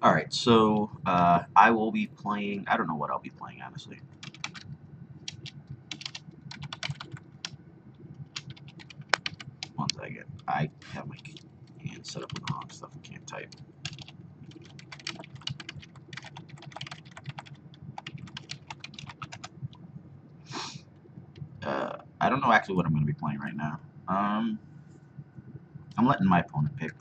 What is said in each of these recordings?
Alright, so I will be playing. I don't know what I'll be playing, honestly. One second. I have my hand set up with the wrong stuff. I can't type. I don't know actually what I'm going to be playing right now. I'm letting my opponent pick.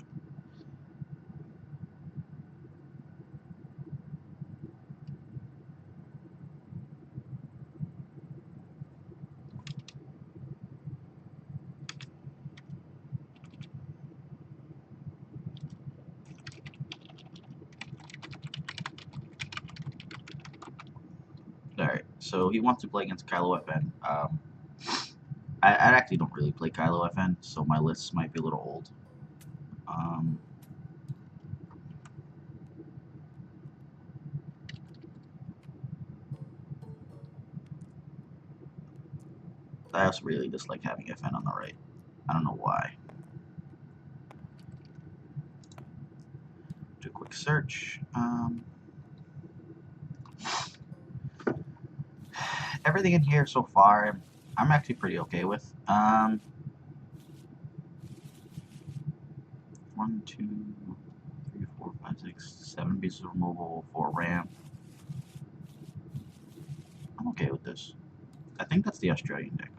Alright, so he wants to play against Kylo FN. I actually don't really play Kylo FN, so my lists might be a little old. I also really dislike having FN on the right. I don't know why. Do a quick search. Everything in here so far, I'm actually pretty okay with. 1, 2, 3, 4, 5, 6, 7 pieces of removal, 4 RAM. I'm okay with this. I think that's the Australian deck.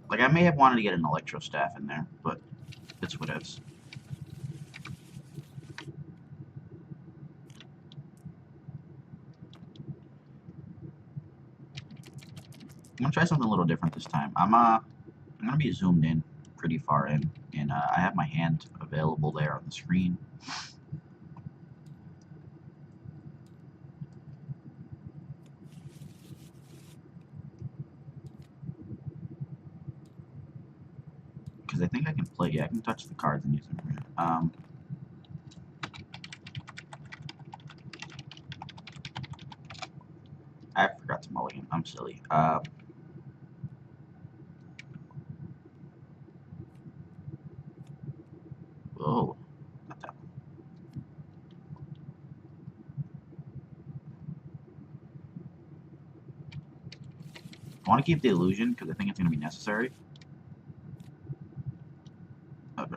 Like, I may have wanted to get an Electro Staff in there, but it's what it is. I'm gonna try something a little different this time. I'm gonna be zoomed in pretty far in, and I have my hand available there on the screen. Because I think I can play. Yeah, I can touch the cards and use them. I forgot to mulligan. I'm silly. Oh, not that one. I want to keep the illusion because I think it's going to be necessary. Okay.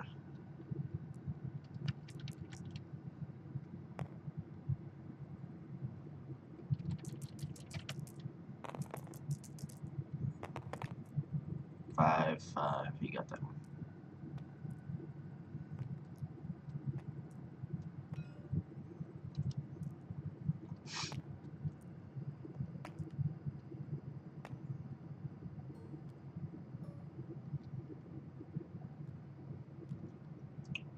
Five, five. You got that one.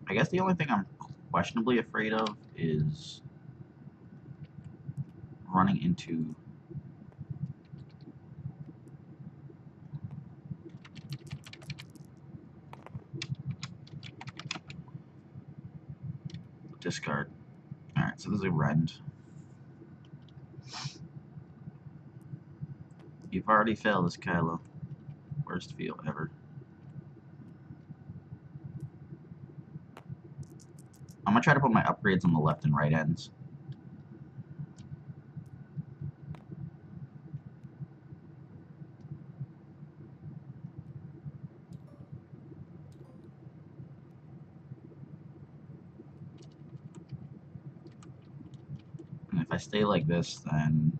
I guess the only thing I'm questionably afraid of is running into discard. Alright, so this is a rend. You've already failed this, Kylo. Worst feel ever. I'm gonna try to put my upgrades on the left and right ends. And if I stay like this, then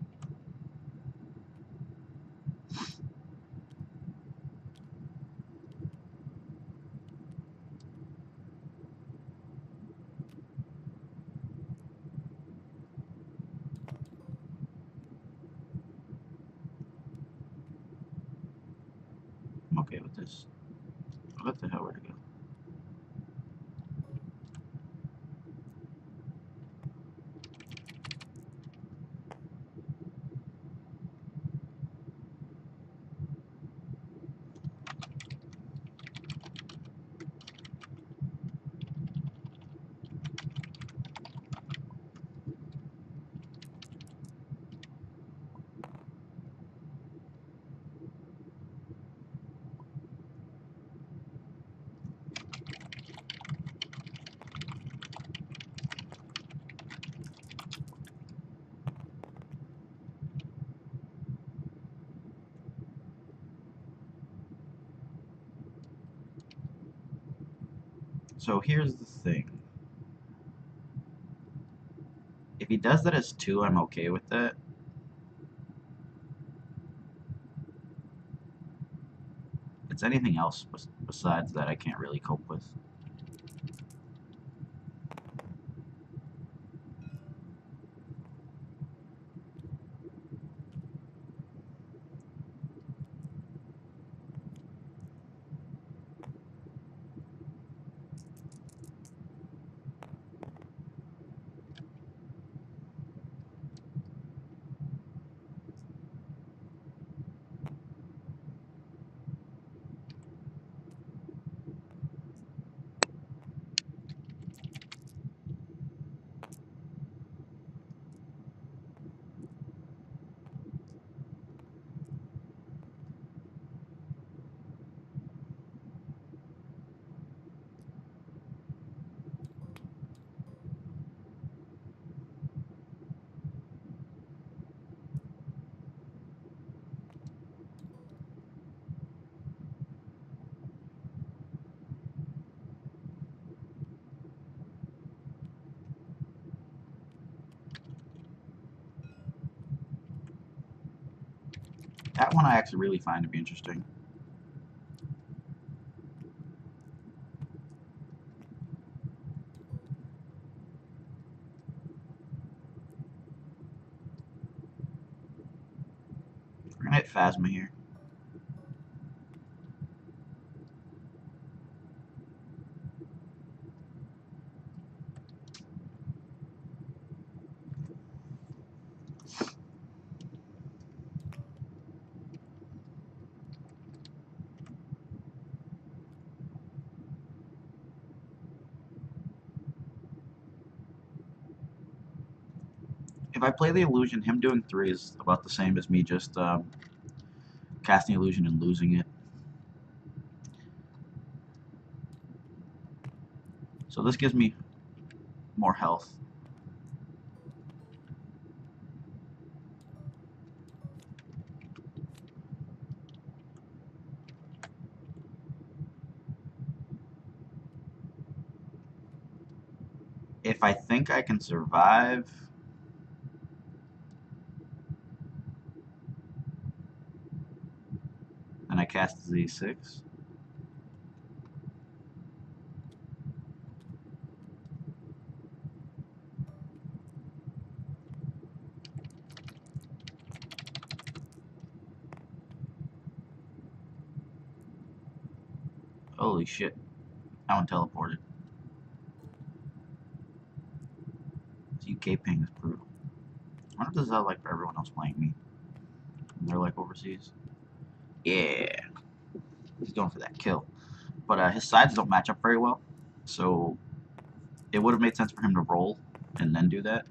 I'm okay with this. What the hell, where'd it go? So here's the thing. If he does that as 2, I'm okay with that. It's anything else besides that I can't really cope with. That one I actually really find to be interesting. We're gonna hit Phasma here. If I play the illusion, him doing 3 is about the same as me just casting illusion and losing it. So this gives me more health. If I think I can survive, then I cast Z6. Holy shit. That one teleported. This UK ping is brutal. I wonder if this is how like for everyone else playing me. They're like overseas. Yeah. He's going for that kill. But his sides don't match up very well. So it would have made sense for him to roll and then do that.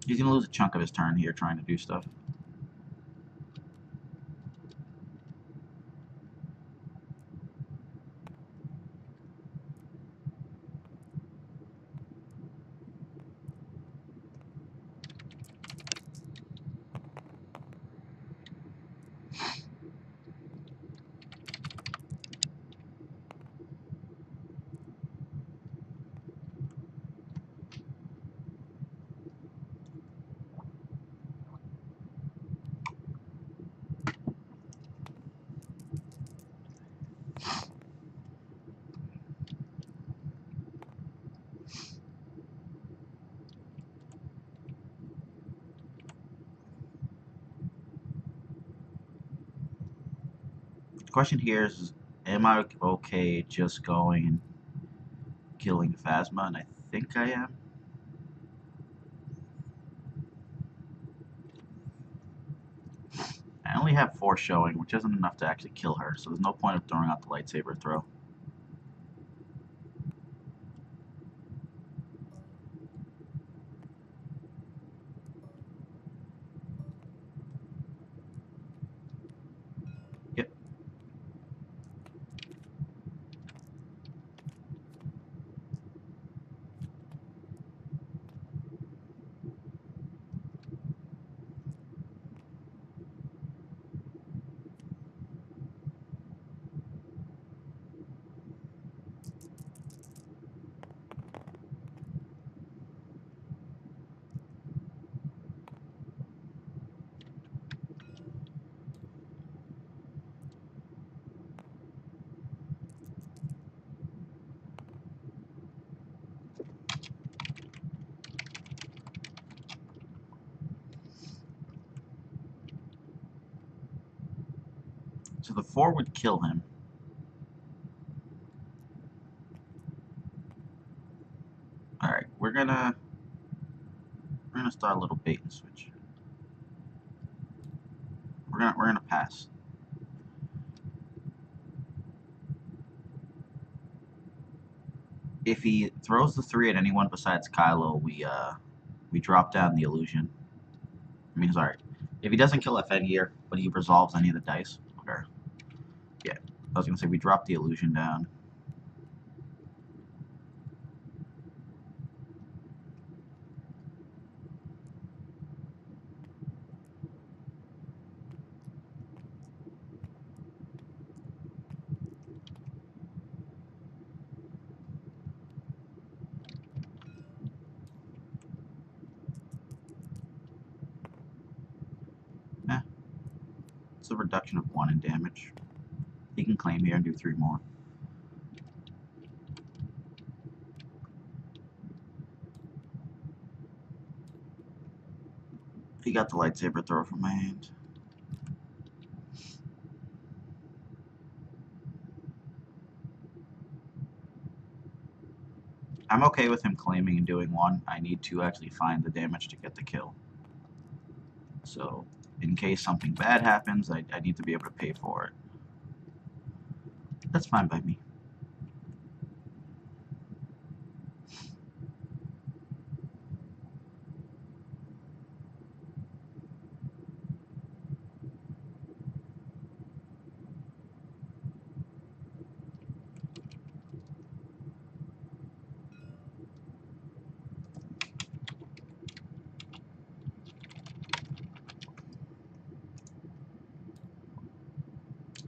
He's going to lose a chunk of his turn here trying to do stuff. The question here is, am I okay just going and killing Phasma? And I think I am. I only have 4 showing, which isn't enough to actually kill her, so there's no point of throwing out the lightsaber throw. Yep. So the 4 would kill him. Alright, we're gonna start a little bait and switch. We're gonna pass. If he throws the 3 at anyone besides Kylo, we drop down the illusion. I mean, sorry. If he doesn't kill FN here, but he resolves any of the dice, okay. Yeah, I was gonna say we drop the illusion down. Eh, it's a reduction of 1 in damage. He can claim here and do 3 more. He got the lightsaber throw from my hand. I'm okay with him claiming and doing 1. I need to actually find the damage to get the kill. So, in case something bad happens, I need to be able to pay for it. That's fine by me.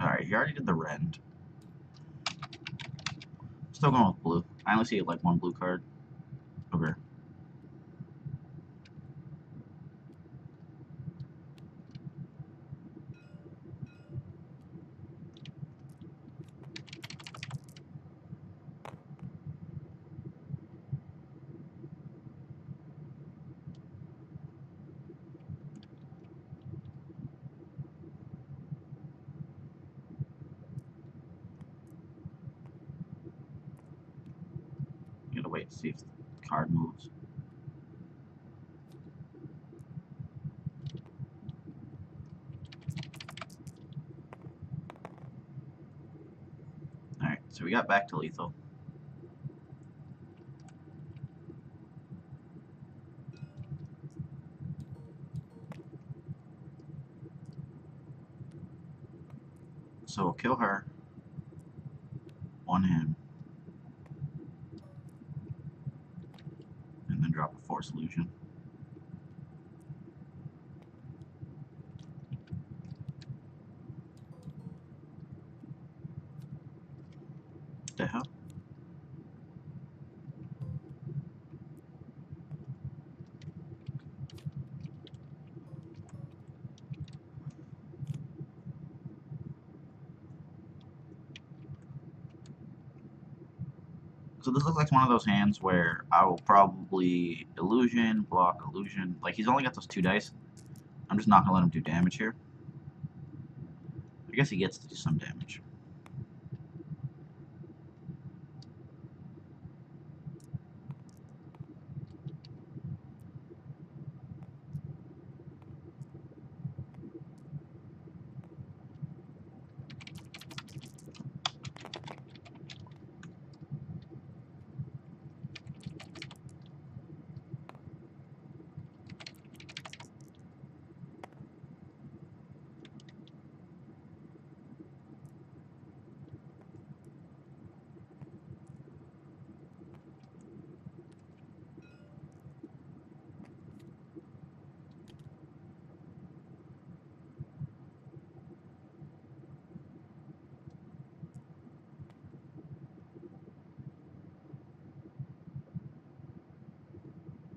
Alright, he already did the rend. Still going with blue. I only see like 1 blue card. Okay. You gotta wait to see if the card moves. Alright, so we got back to lethal. So we'll kill her. 1 him. And then drop a Force illusion. What the hell? So this looks like one of those hands where I will probably illusion, block, illusion. Like, he's only got those 2 dice. I'm just not gonna let him do damage here. I guess he gets to do some damage.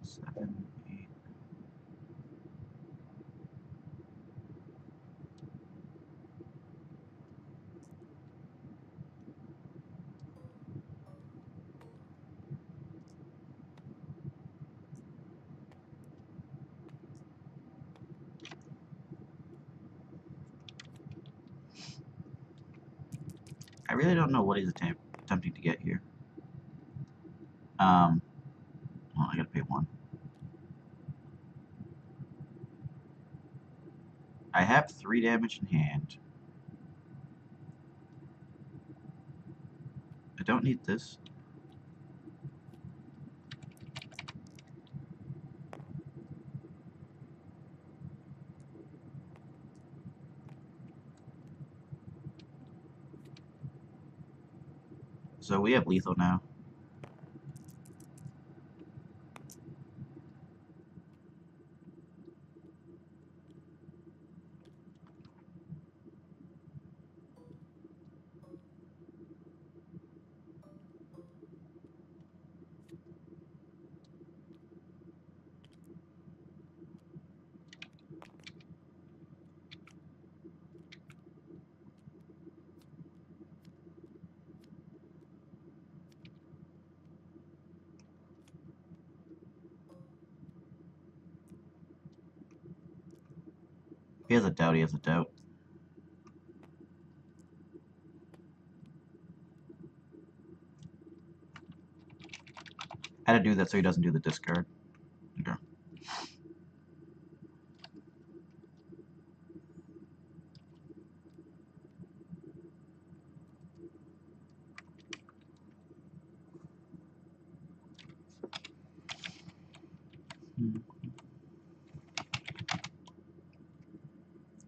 Seven, 8. really don't know what he's attempting to get here. Well, I gotta pay 1. I have 3 damage in hand. I don't need this. So we have lethal now. He has a doubt, he has a doubt. Had to do that so he doesn't do the discard. Okay.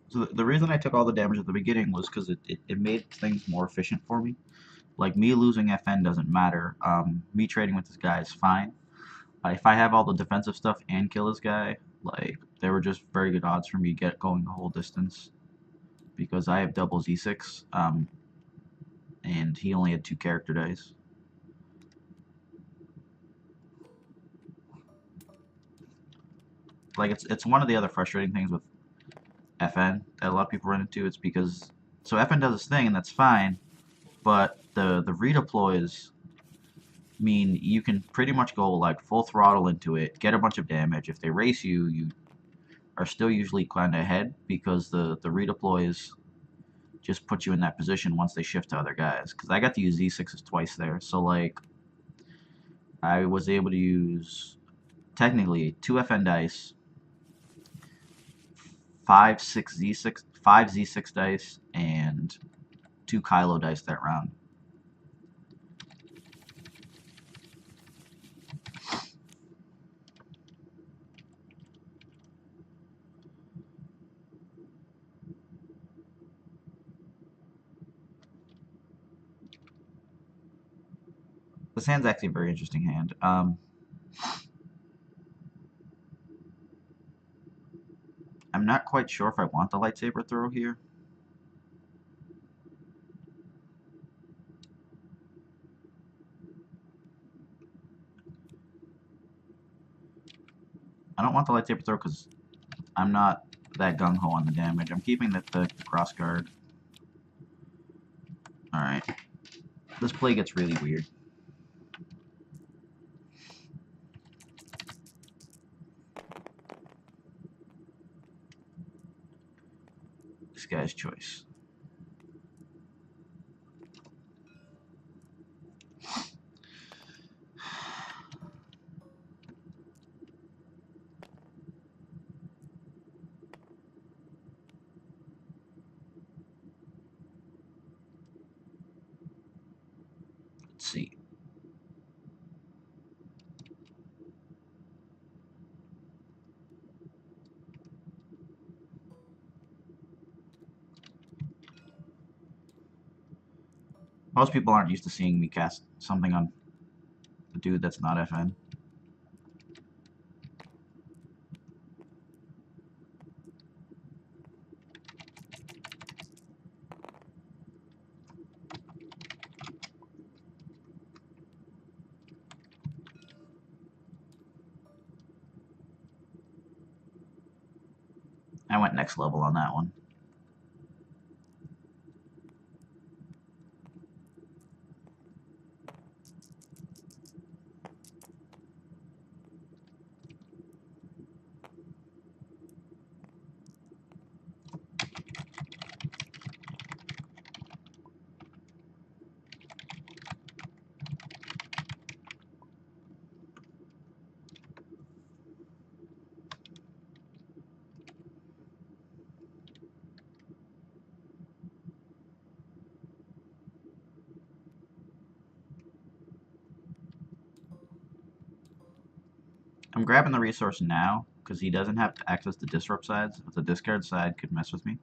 So the reason I took all the damage at the beginning was because it made things more efficient for me. Like, me losing FN doesn't matter. Me trading with this guy is fine. If I have all the defensive stuff and kill this guy, like, there were just very good odds for me going the whole distance. Because I have double Z6, and he only had 2 character dice. Like, it's one of the other frustrating things with FN that a lot of people run into. It's because, so FN does this thing, and that's fine, but the redeploys mean you can pretty much go like full throttle into it, get a bunch of damage. If they race you, you are still usually kind of ahead because the redeploys just put you in that position once they shift to other guys. Because I got to use Z6s twice there, so like I was able to use technically 2 FN dice, 5 Z6 dice, and 2 Kylo dice that round. This hand's actually a very interesting hand. I'm not quite sure if I want the lightsaber throw here. I don't want the lightsaber throw because I'm not that gung-ho on the damage. I'm keeping the cross guard. Alright. This play gets really weird. This guy's choice. Let's see. Most people aren't used to seeing me cast something on a dude that's not FN. I went next level on that one. I'm grabbing the resource now, because he doesn't have to access the disrupt sides, but the discard side could mess with me.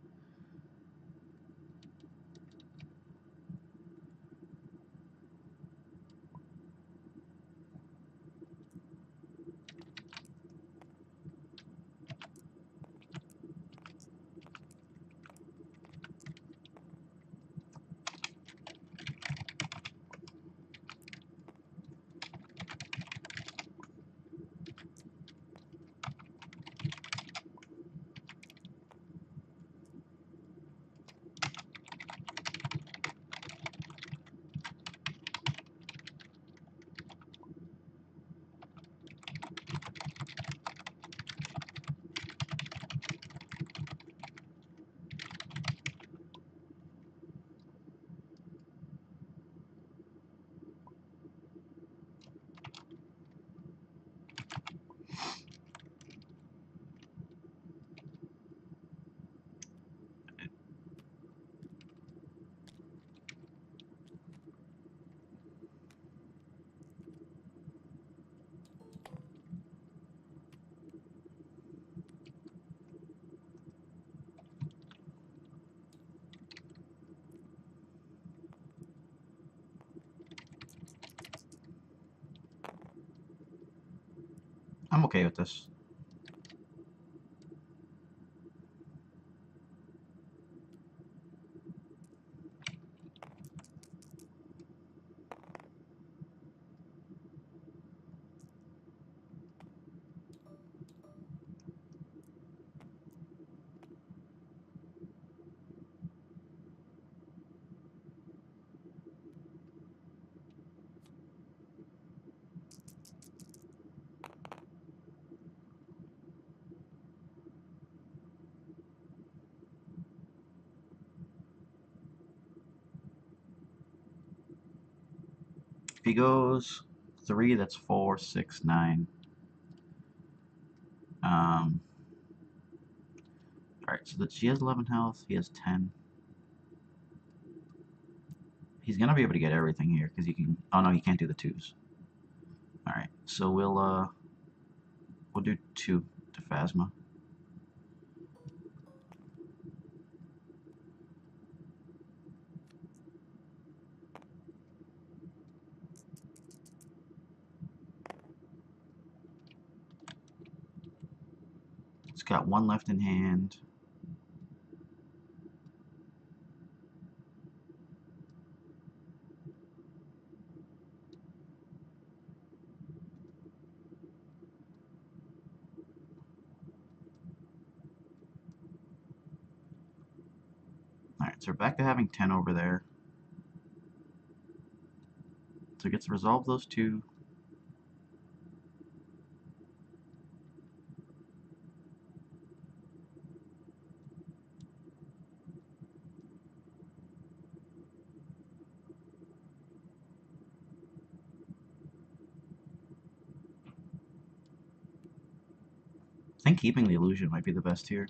I'm okay with this. If he goes 3, that's 4, 6, 9. Alright, so that she has 11 health, he has 10. He's gonna be able to get everything here, because he can... Oh no, he can't do the 2s. Alright, so we'll do 2 to Phasma. It's got 1 left in hand. Alright, so we're back to having 10 over there. So it gets to resolve those 2. I think keeping the illusion might be the best here.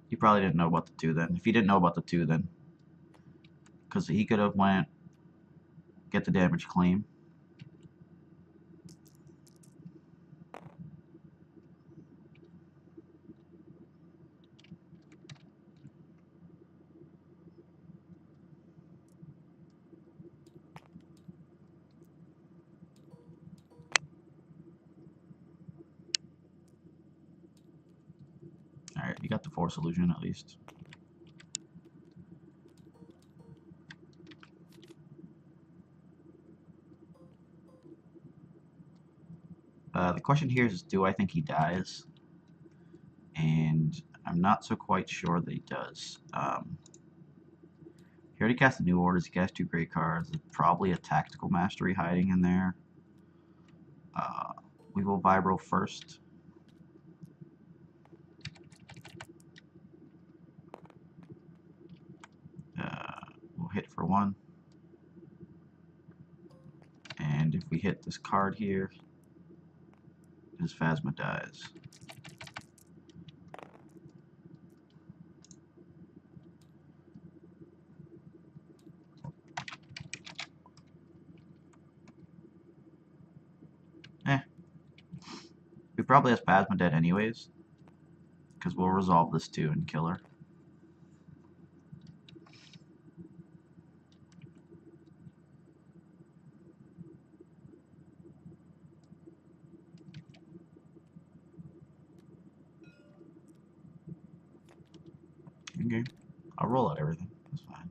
He probably didn't know about the 2 then. If he didn't know about the 2 then. Because he could have went get the damage claim. Alright, you got the Force illusion at least. The question here is, do I think he dies? And I'm not so quite sure that he does. He already cast the New Orders, he cast 2 great cards. There's probably a Tactical Mastery hiding in there. We will Vibro first. We'll hit for 1. And if we hit this card here, his Phasma dies. probably has Plasma dead anyways, because we'll resolve this too and kill her. Okay, I'll roll out everything. That's fine.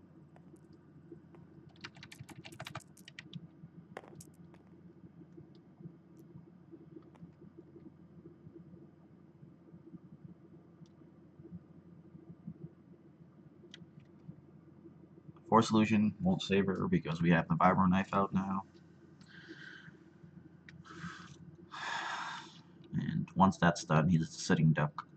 Force Illusion won't save her because we have the Vibro Knife out now. And once that's done, he's a sitting duck.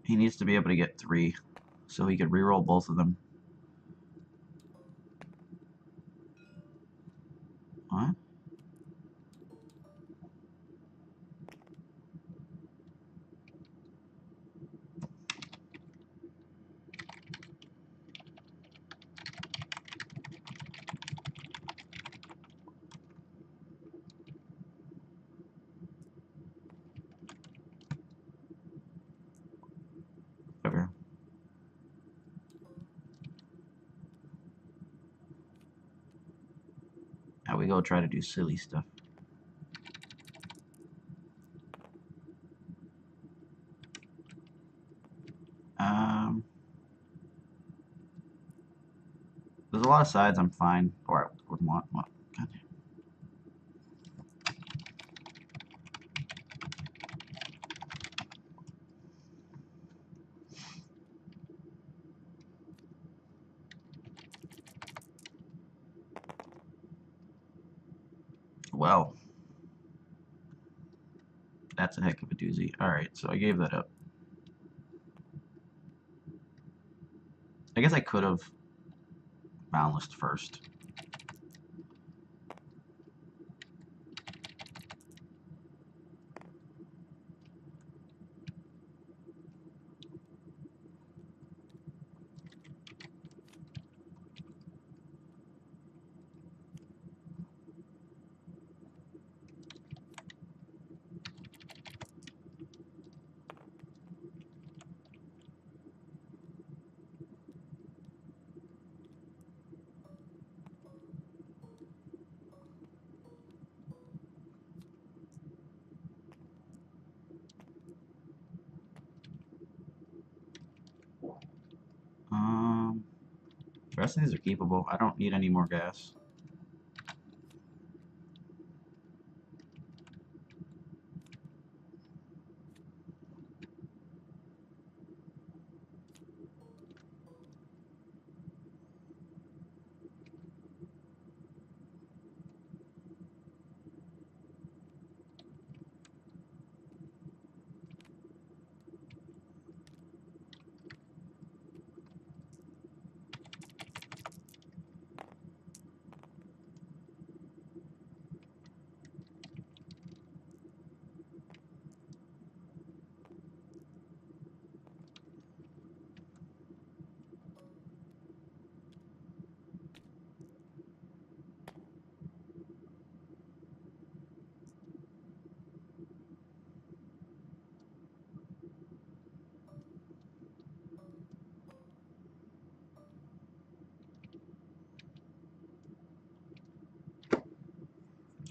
He needs to be able to get 3, so he could reroll both of them. What? Okay. Now we go try to do silly stuff. There's a lot of sides I'm fine, or I would want. Well, God damn. Well, that's a heck of a doozy. Alright, so I gave that up. I guess I could have Boundless first. The rest of these are keepable. I don't need any more gas.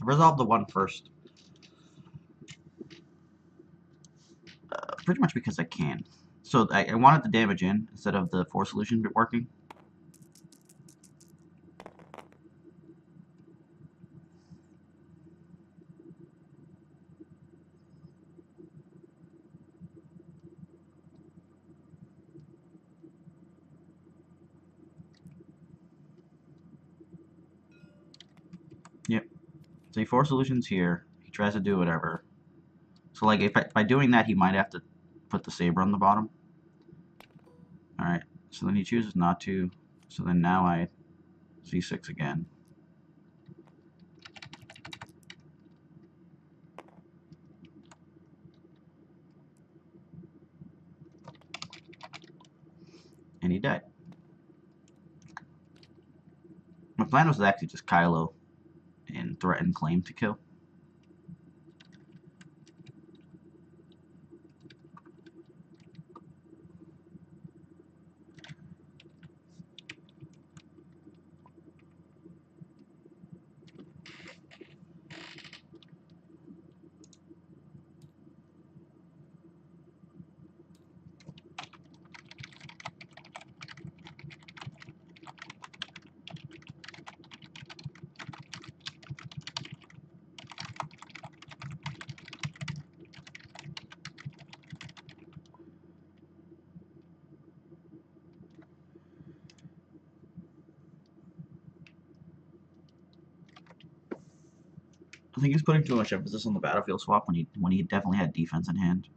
Resolve the one first. Pretty much because I can. So I wanted the damage in instead of the Force Illusion working. Yep. So he Force Illusions here. He tries to do whatever. So like if by doing that he might have to put the saber on the bottom. Alright, so then he chooses not to. So then now I c6 again. And he died. My plan was to actually just Kylo and threaten claim to kill. I think he's putting too much emphasis on the battlefield swap when he definitely had defense in hand.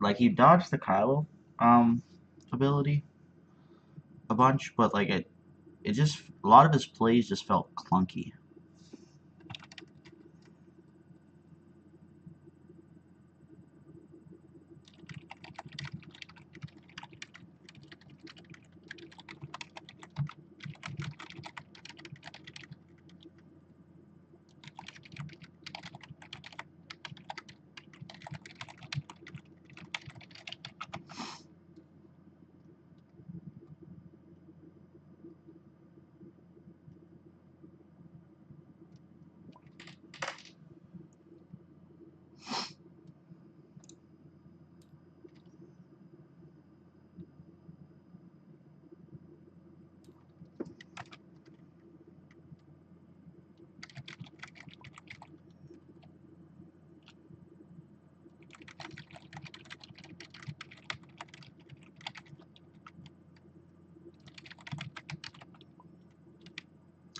Like he dodged the Kylo ability a bunch, but like it just a lot of his plays just felt clunky.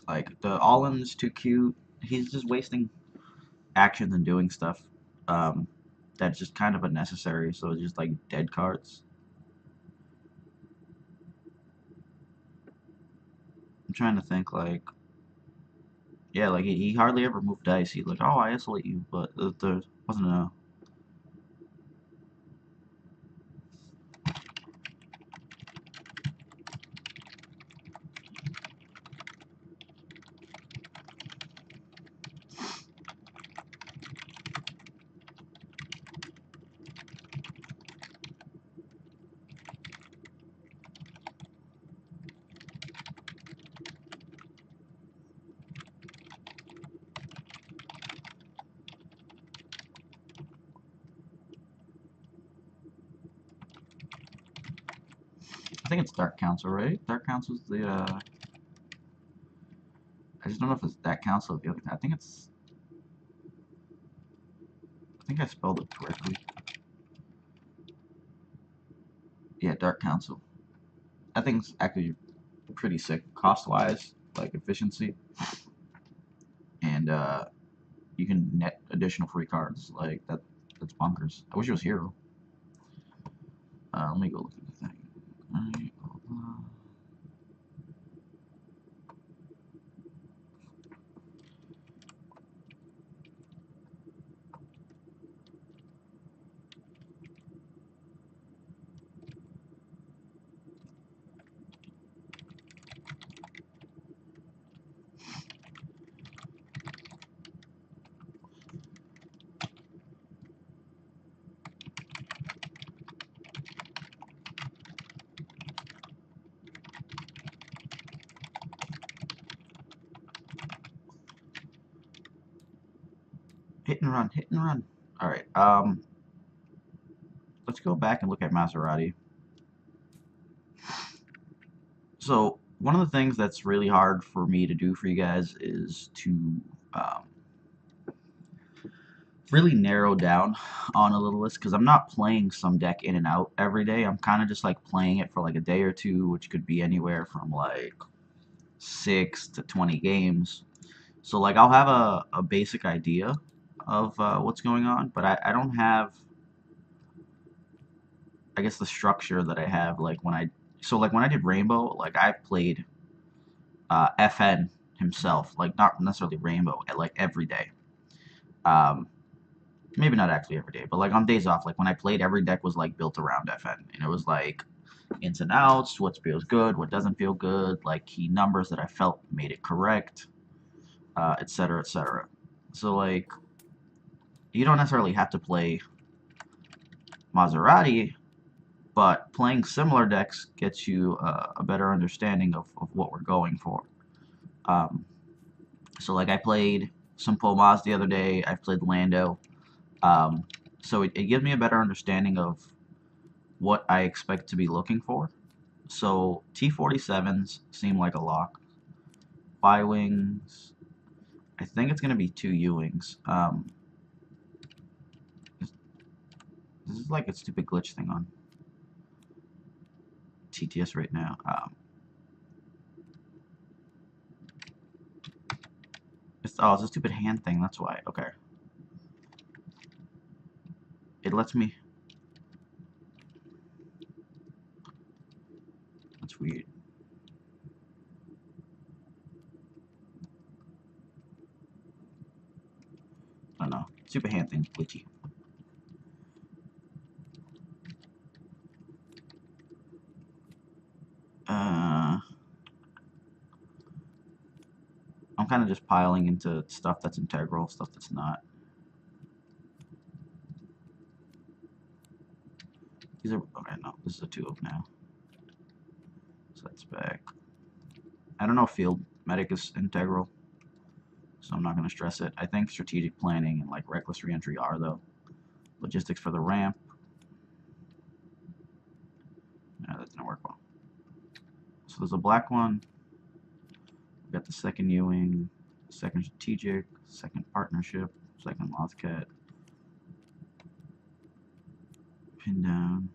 Like the all-in is too cute. He's just wasting actions and doing stuff that's just kind of unnecessary. So it's just like dead cards. I'm trying to think like, yeah, like he hardly ever moved dice. He'd like, oh, I isolate you, but there wasn't a. I think it's Dark Council, right? Dark Council's the. I just don't know if it's that Council or the other. I think it's. I think I spelled it correctly. Yeah, Dark Council. I think it's actually pretty sick cost-wise, like efficiency, and you can net additional free cards like that. That's bonkers. I wish it was Hero. Let me go look at the thing. Alright, hold on. Hit and run, hit and run. Alright, let's go back and look at MazHerati. So, one of the things that's really hard for me to do for you guys is to um, really narrow down on a little list, because I'm not playing some deck in and out every day. I'm kind of just like playing it for like a day or two, which could be anywhere from like 6 to 20 games. So like I'll have a basic idea of what's going on, but I don't have, I guess, the structure that I have like when I did Rainbow, like I played FN himself, like not necessarily Rainbow, like every day. Um, Maybe not actually every day, but like on days off, like when I played, every deck was like built around FN, and it was like ins and outs, what feels good, what doesn't feel good, like key numbers that I felt made it correct, etc., etc. So like you don't necessarily have to play MazHerati, but playing similar decks gets you a better understanding of what we're going for. Um, so like I played some Pomaz the other day, I played Lando, so it gives me a better understanding of what I expect to be looking for. So T-47s seem like a lock. Y-Wings, I think it's going to be 2 U-Wings. This is like a stupid glitch thing on TTS right now. It's a stupid hand thing, that's why. Okay. It lets me... That's weird. I don't know. Stupid hand thing, glitchy. I'm kind of just piling into stuff that's integral, stuff that's not. These are... Okay, no. This is a 2-of now. So that's back. I don't know if field medic is integral, so I'm not going to stress it. I think strategic planning and like reckless reentry are, though. Logistics for the ramp. No, that didn't work well. So there's a black one. We got the second Ewing, second strategic, second partnership, second Lothcat. Pin down.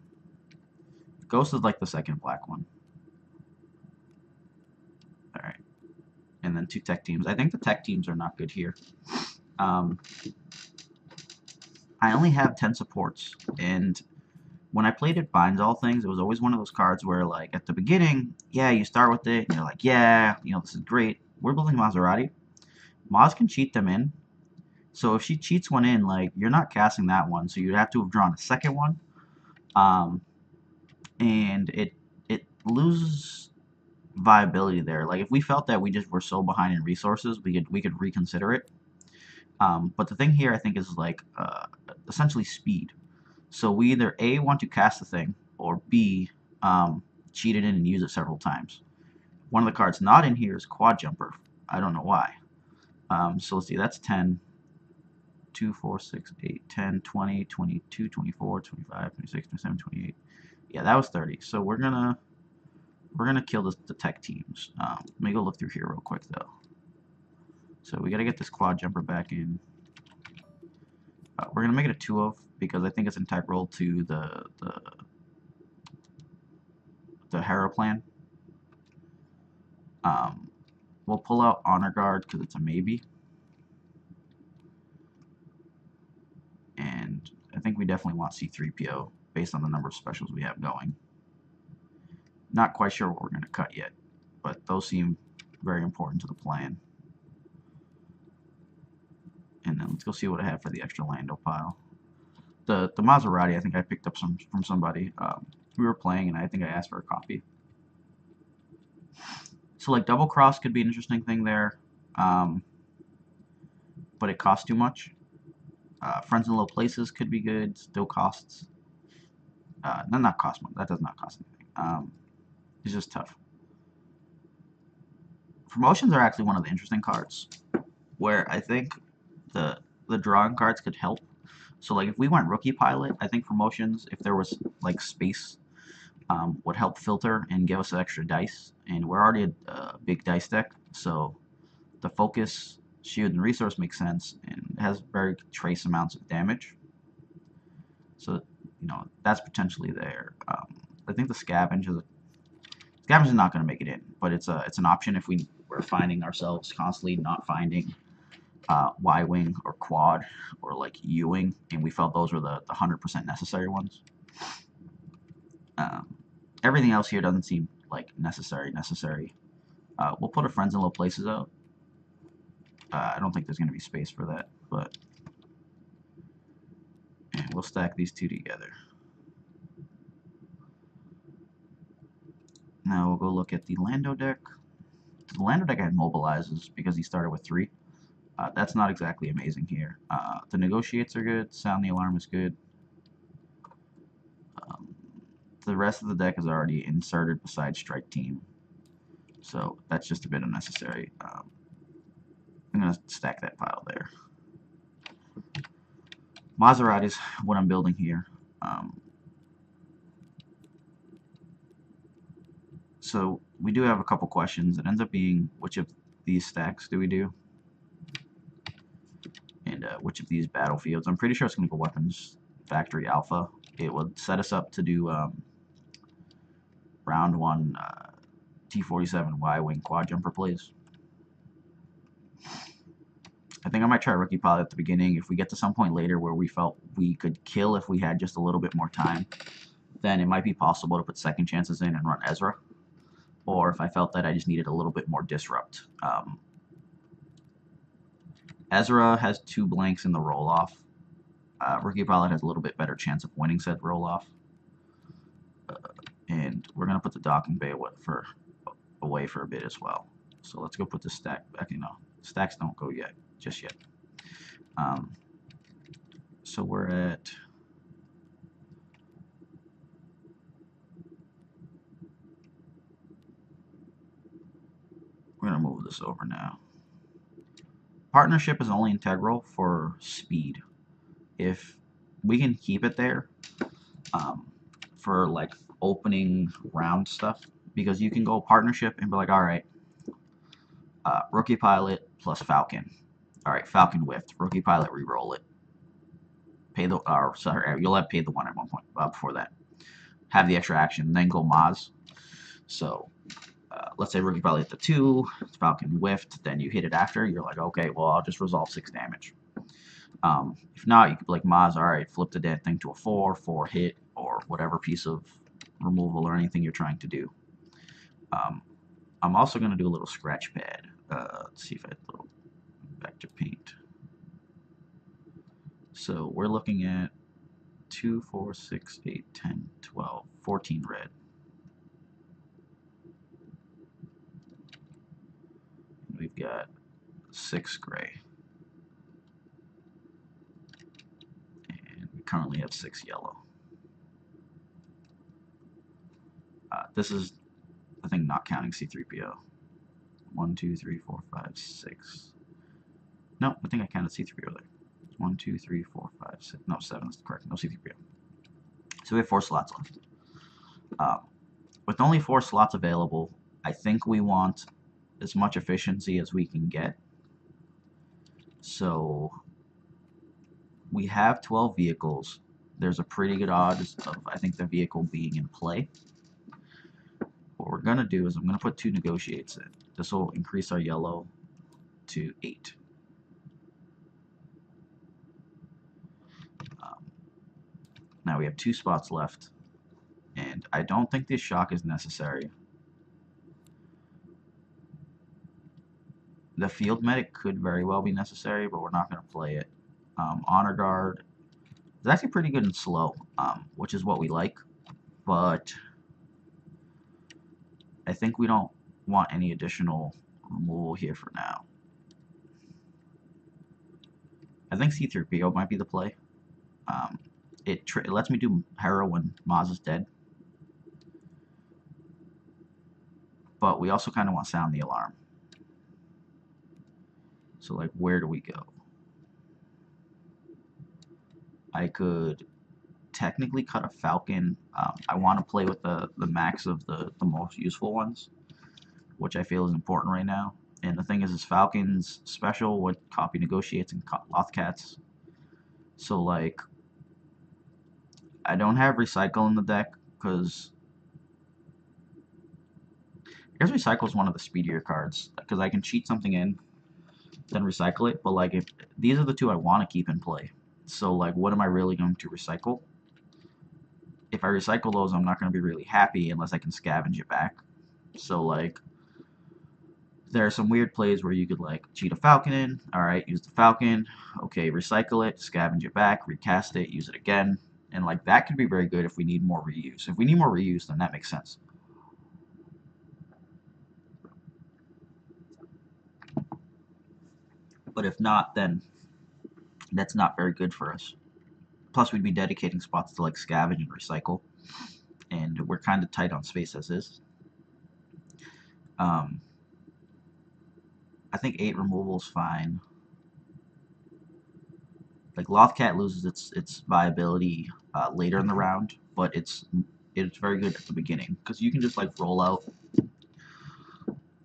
Ghost is like the second black one. Alright. And then 2 tech teams. I think the tech teams are not good here. I only have 10 supports, and when I played it Binds All Things, it was always one of those cards where, like, at the beginning, yeah, you start with it, and you're like, yeah, you know, this is great. We're building MazHerati. Maz can cheat them in. So if she cheats one in, like, you're not casting that one, so you'd have to have drawn a second one. And it loses viability there. Like, if we felt that we just were so behind in resources, we could reconsider it. But the thing here, I think, is like essentially speed. So we either A, want to cast the thing, or B, cheat it in and use it several times. One of the cards not in here is Quad Jumper. I don't know why. So let's see, that's 10, 2, 4, 6, 8, 10, 20, 22, 24, 25, 26, 27, 28. Yeah, that was 30. So we're gonna kill the tech teams. Let me go look through here real quick though. So we gotta get this Quad Jumper back in. We're gonna make it a 2-of because I think it's integral to the Hera plan. We'll pull out Honor Guard because it's a maybe. And I think we definitely want C-3PO based on the number of specials we have going. Not quite sure what we're going to cut yet, but those seem very important to the plan. And then let's go see what I have for the extra Lando pile. The MazHerati, I think I picked up some from somebody. We were playing, and I think I asked for a copy. So like double cross could be an interesting thing there, but it costs too much. Friends in low places could be good. Still costs. Not cost much. That does not cost anything. It's just tough. Promotions are actually one of the interesting cards, where I think the the drawing cards could help. So like if we went Rookie Pilot, I think promotions, if there was like space, would help filter and give us extra dice. And we're already a big dice deck, so the focus, shield, and resource makes sense, and it has very trace amounts of damage. So that's potentially there. I think the scavenge is not going to make it in, but it's an option if we're finding ourselves constantly not finding Y-wing or quad or like U-wing, and we felt those were the 100% necessary ones. Everything else here doesn't seem like necessary. We'll put our friends in low places out. I don't think there's going to be space for that, but we'll stack these two together. Now we'll go look at the Lando deck. The Lando deck had mobilizes because he started with 3. That's not exactly amazing here. The negotiates are good. Sound the alarm is good. The rest of the deck is already inserted besides strike team, so that's just a bit unnecessary. I'm gonna stack that pile there. MazHerati is what I'm building here. So we do have a couple questions. It ends up being which of these stacks do we do? And which of these battlefields? I'm pretty sure it's going to go Weapons Factory Alpha. It would set us up to do round 1 T-47 Y-Wing quad jumper plays. I think I might try Rookie Pilot at the beginning. If we get to some point later where we felt we could kill if we had just a little bit more time, then it might be possible to put second chances in and run Ezra. Or if I felt that I just needed a little bit more disrupt. Ezra has 2 blanks in the roll-off. Rookie Pilot has a little bit better chance of winning said roll-off. And we're going to put the docking bay away for a bit as well. So let's go put the stack back. Stacks don't go just yet. So we're at... We're going to move this over now. Partnership is only integral for speed. If we can keep it there for like opening round stuff, because you can go partnership and be like, alright, Rookie Pilot plus Falcon. Alright, Falcon whiffed. Rookie Pilot re-roll it. You'll have paid the 1 at one point before that. Have the extra action, then go Maz. So let's say Rookie Pilot hit the 2, Falcon whiffed, then you hit it after, you're like, okay, well, I'll just resolve 6 damage. If not, you could be like, Maz, alright, flip the dead thing to a 4 hit, or whatever piece of removal or anything you're trying to do. I'm also going to do a little scratch pad. Let's see if I have a little vector paint. So we're looking at 2, 4, 6, 8, 10, 12, 14 red. We've got 6 gray. And we currently have 6 yellow. This is, I think, not counting C-3PO. 1, 2, 3, 4, 5, 6. No, I think I counted C-3PO there. 1, 2, 3, 4, 5, 6. No, 7 is correct. No C-3PO. So we have 4 slots left. With only 4 slots available, I think we want as much efficiency as we can get. So we have 12 vehicles. There's a pretty good odds of, I think, the vehicle being in play. What we're going to do is I'm going to put 2 negotiates in. This will increase our yellow to 8. Now we have 2 spots left, and I don't think this shock is necessary. The field medic could very well be necessary, but we're not going to play it. Honor guard is actually pretty good and slow, which is what we like, but I think we don't want any additional removal here for now. I think C-3PO might be the play. It lets me do Hera when Maz is dead. But we also kind of want Sound the Alarm. So, like, where do we go? I could technically cut a Falcon. I want to play with the max of the most useful ones, which I feel is important right now. And the thing is Falcon's special with copy negotiates and Lothcats. So like, I don't have recycle in the deck because I guess recycle is one of the speedier cards because I can cheat something in, then recycle it. But like, if these are the two I want to keep in play, so like, what am I really going to recycle? If I recycle those, I'm not going to be really happy unless I can scavenge it back. So like, there are some weird plays where you could like cheat a Falcon in. Alright, use the Falcon. Okay, recycle it, scavenge it back, recast it, use it again. And like, that could be very good if we need more reuse. If we need more reuse, then that makes sense. But if not, then that's not very good for us. Plus, we'd be dedicating spots to like scavenge and recycle. And we're kind of tight on space as is. I think 8 removal is fine. Like, Lothcat loses its viability later in the round, but it's very good at the beginning because you can just like roll out.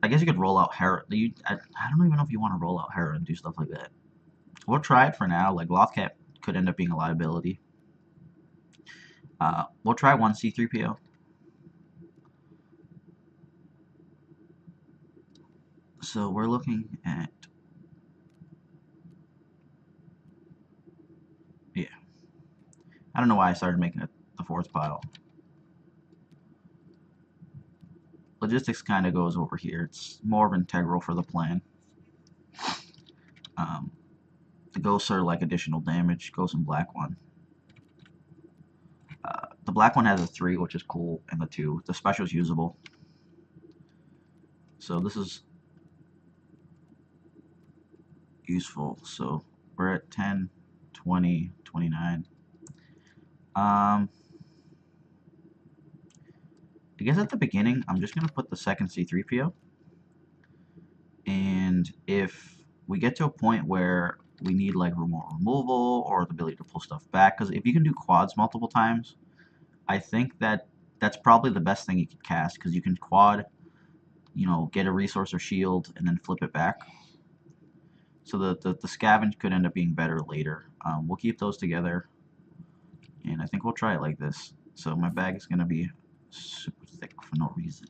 I guess you could roll out Hera. I don't even know if you want to roll out Hera and do stuff like that. We'll try it for now. Like, Lothcat could end up being a liability. We'll try one C3PO. So we're looking at, yeah. I don't know why I started making it the 4th pile. Logistics kind of goes over here. It's more of integral for the plan. The ghosts are like additional damage. Ghost and black one. The black one has a 3, which is cool, and the 2. The special is usable. So this is useful. So we're at 10, 20, 29. I guess at the beginning, I'm just going to put the second C3PO. And if we get to a point where we need like more removal or the ability to pull stuff back, because if you can do quads multiple times, I think that's probably the best thing you can cast, because you can quad, get a resource or shield and then flip it back. So the scavenge could end up being better later. We'll keep those together, and I think we'll try it like this. So my bag is going to be super thick for no reason.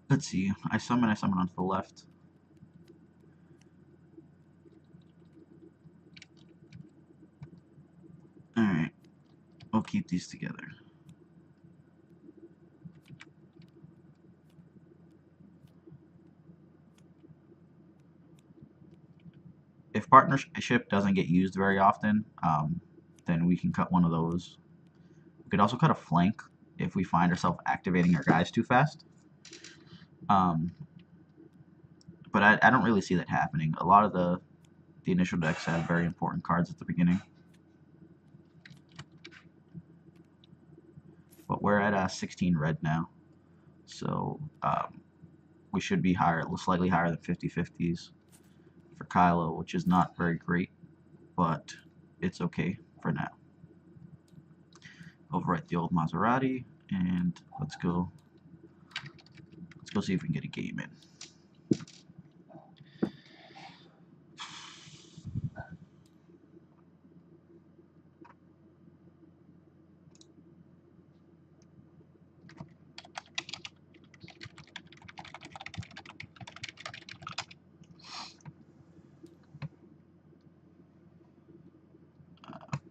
Let's see. I summon onto the left. Alright. We'll keep these together. If partnership doesn't get used very often, then we can cut one of those. We could also cut a flank if we find ourselves activating our guys too fast. But I don't really see that happening. A lot of the initial decks have very important cards at the beginning. But we're at 16 red now. So we should be slightly higher than 50-50s for Kylo, which is not very great, but it's okay for now. Overwrite the old MazHerati, and let's go see if we can get a game in.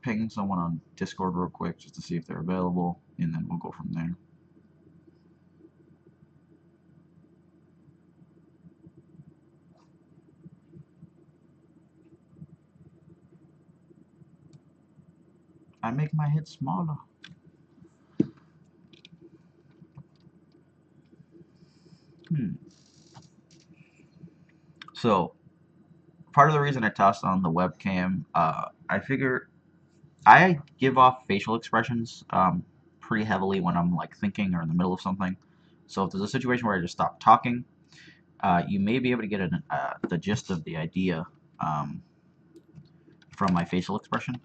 Ping someone on Discord real quick just to see if they're available, and then we'll go from there. I make my head smaller. So, part of the reason I tossed on the webcam, I figure I give off facial expressions pretty heavily when I'm like thinking or in the middle of something. So if there's a situation where I just stop talking, you may be able to get the gist of the idea from my facial expression.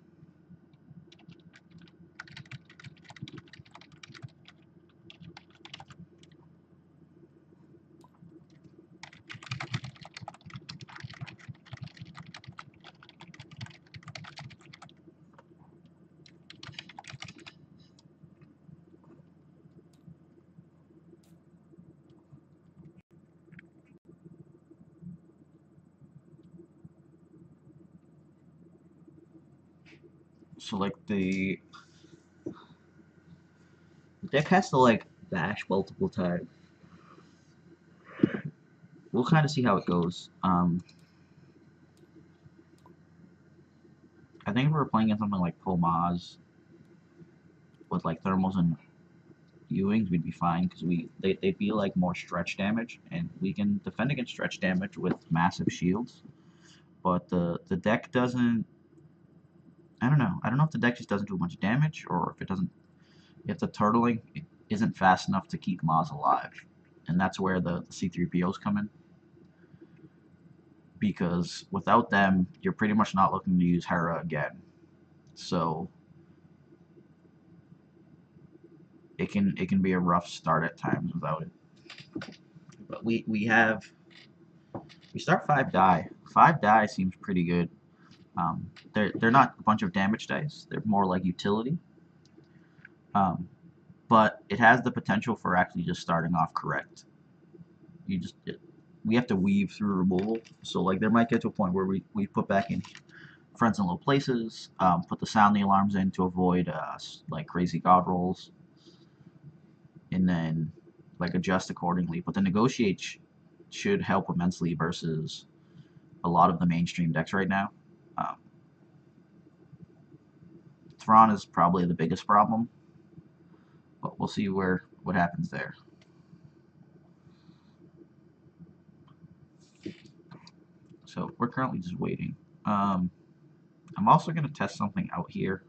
So like the deck has to like bash multiple times. We'll kind of see how it goes. I think if we were playing in something like Maz with like thermals and Ewings, we'd be fine because they'd be like more stretch damage, and we can defend against stretch damage with massive shields. But the deck doesn't. I don't know. I don't know if the deck just doesn't do much damage, or if it doesn't. If the turtling isn't fast enough to keep Maz alive, and that's where the C3POs come in. Because without them, you're pretty much not looking to use Hera again. So it can be a rough start at times without it. But we start 5 die. 5 die seems pretty good. They're not a bunch of damage dice. They're more like utility. But it has the potential for actually just starting off correct. We have to weave through removal. So like there might get to a point where we put back in friends in low places, put the sounding alarms in to avoid like crazy god rolls, and then like adjust accordingly. But the negotiate should help immensely versus a lot of the mainstream decks right now. Thrawn is probably the biggest problem, but we'll see what happens there. So we're currently just waiting. I'm also going to test something out here.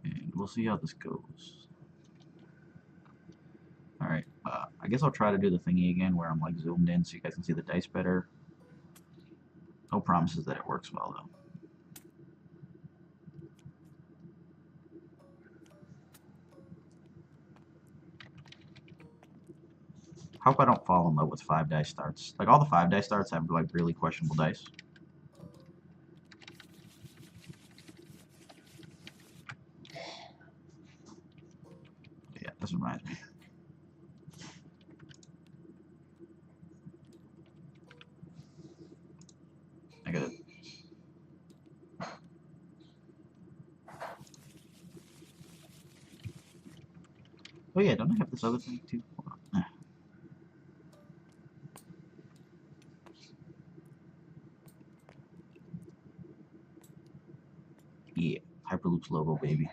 And we'll see how this goes. Alright, I guess I'll try to do the thingy again where I'm like zoomed in so you guys can see the dice better. No promises that it works well though. Hope I don't fall in love with 5 die starts. Like all the 5 die starts have like really questionable dice. Yeah, this reminds me. I gotta. Oh yeah, don't I have this other thing too? Hold on. Yeah, Hyperloop's logo, baby.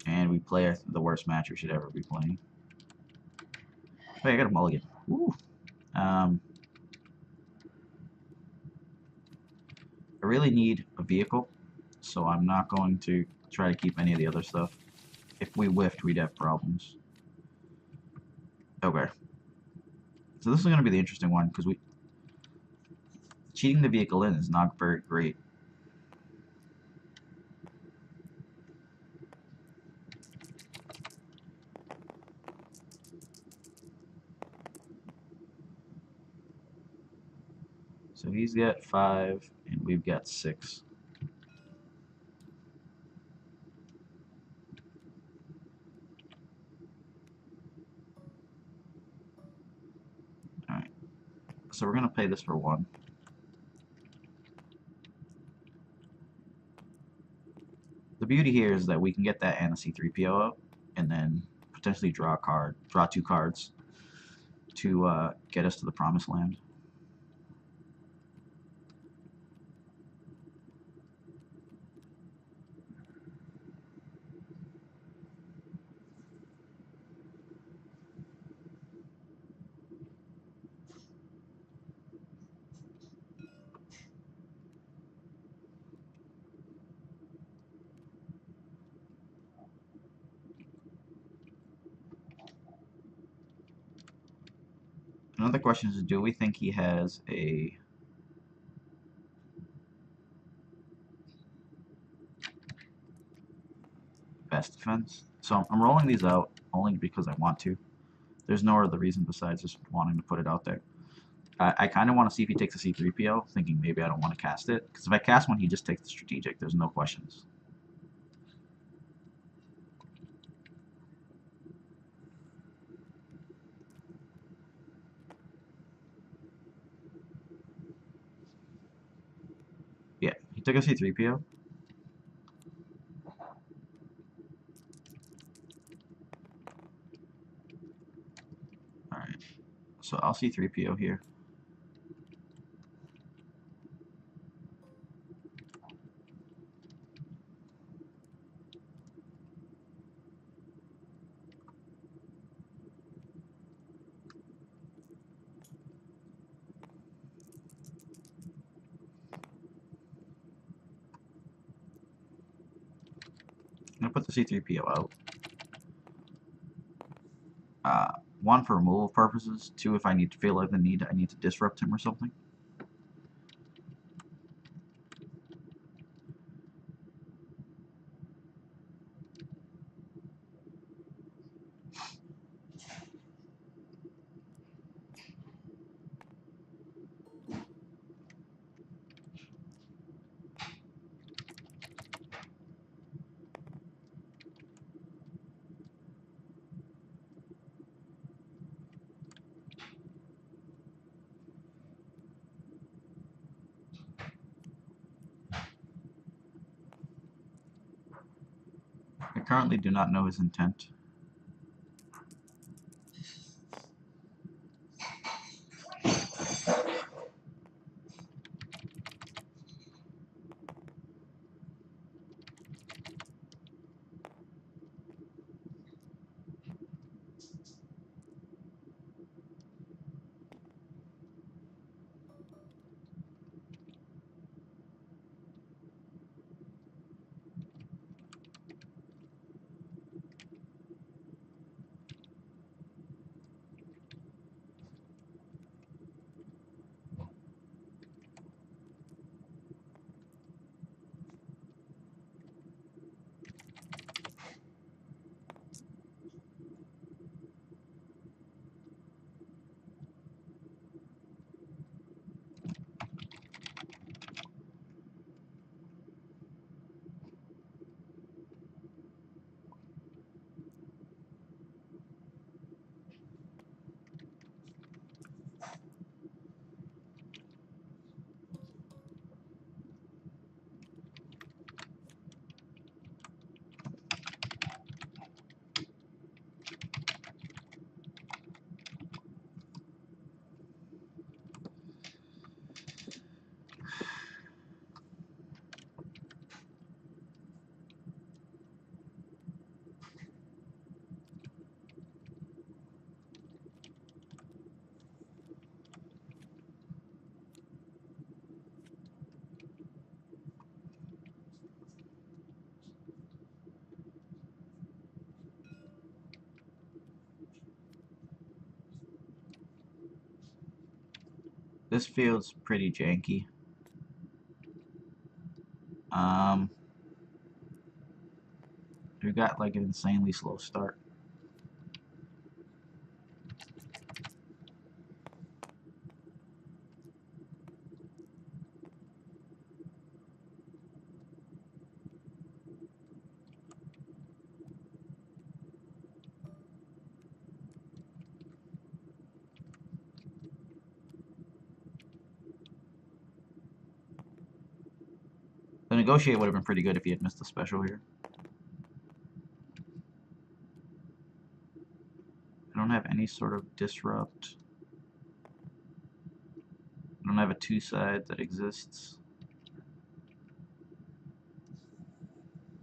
And we play the worst match we should ever be playing. Wait, I got a mulligan. Woo. I really need a vehicle, so I'm not going to try to keep any of the other stuff. If we whiffed, we'd have problems. Okay. So this is going to be the interesting one, because cheating the vehicle in is not very great. So he's got 5, and we've got 6. Alright. So we're going to pay this for 1. The beauty here is that we can get that and a C3PO out, and then potentially draw two cards to get us to the promised land. Another question is, do we think he has a best defense? So I'm rolling these out only because I want to. There's no other reason besides just wanting to put it out there. I kind of want to see if he takes a C3PO, thinking maybe I don't want to cast it. Because if I cast one, he just takes the strategic. There's no questions. Yeah, he took a C3PO. Alright, so I'll C3PO here. I'm going to put the C3PO out. One, for removal purposes. Two, if I feel like I need to disrupt him or something. I currently do not know his intent. This feels pretty janky. We got like an insanely slow start. Then negotiate would have been pretty good if he had missed the special here. I don't have any sort of disrupt. I don't have a 2-side that exists.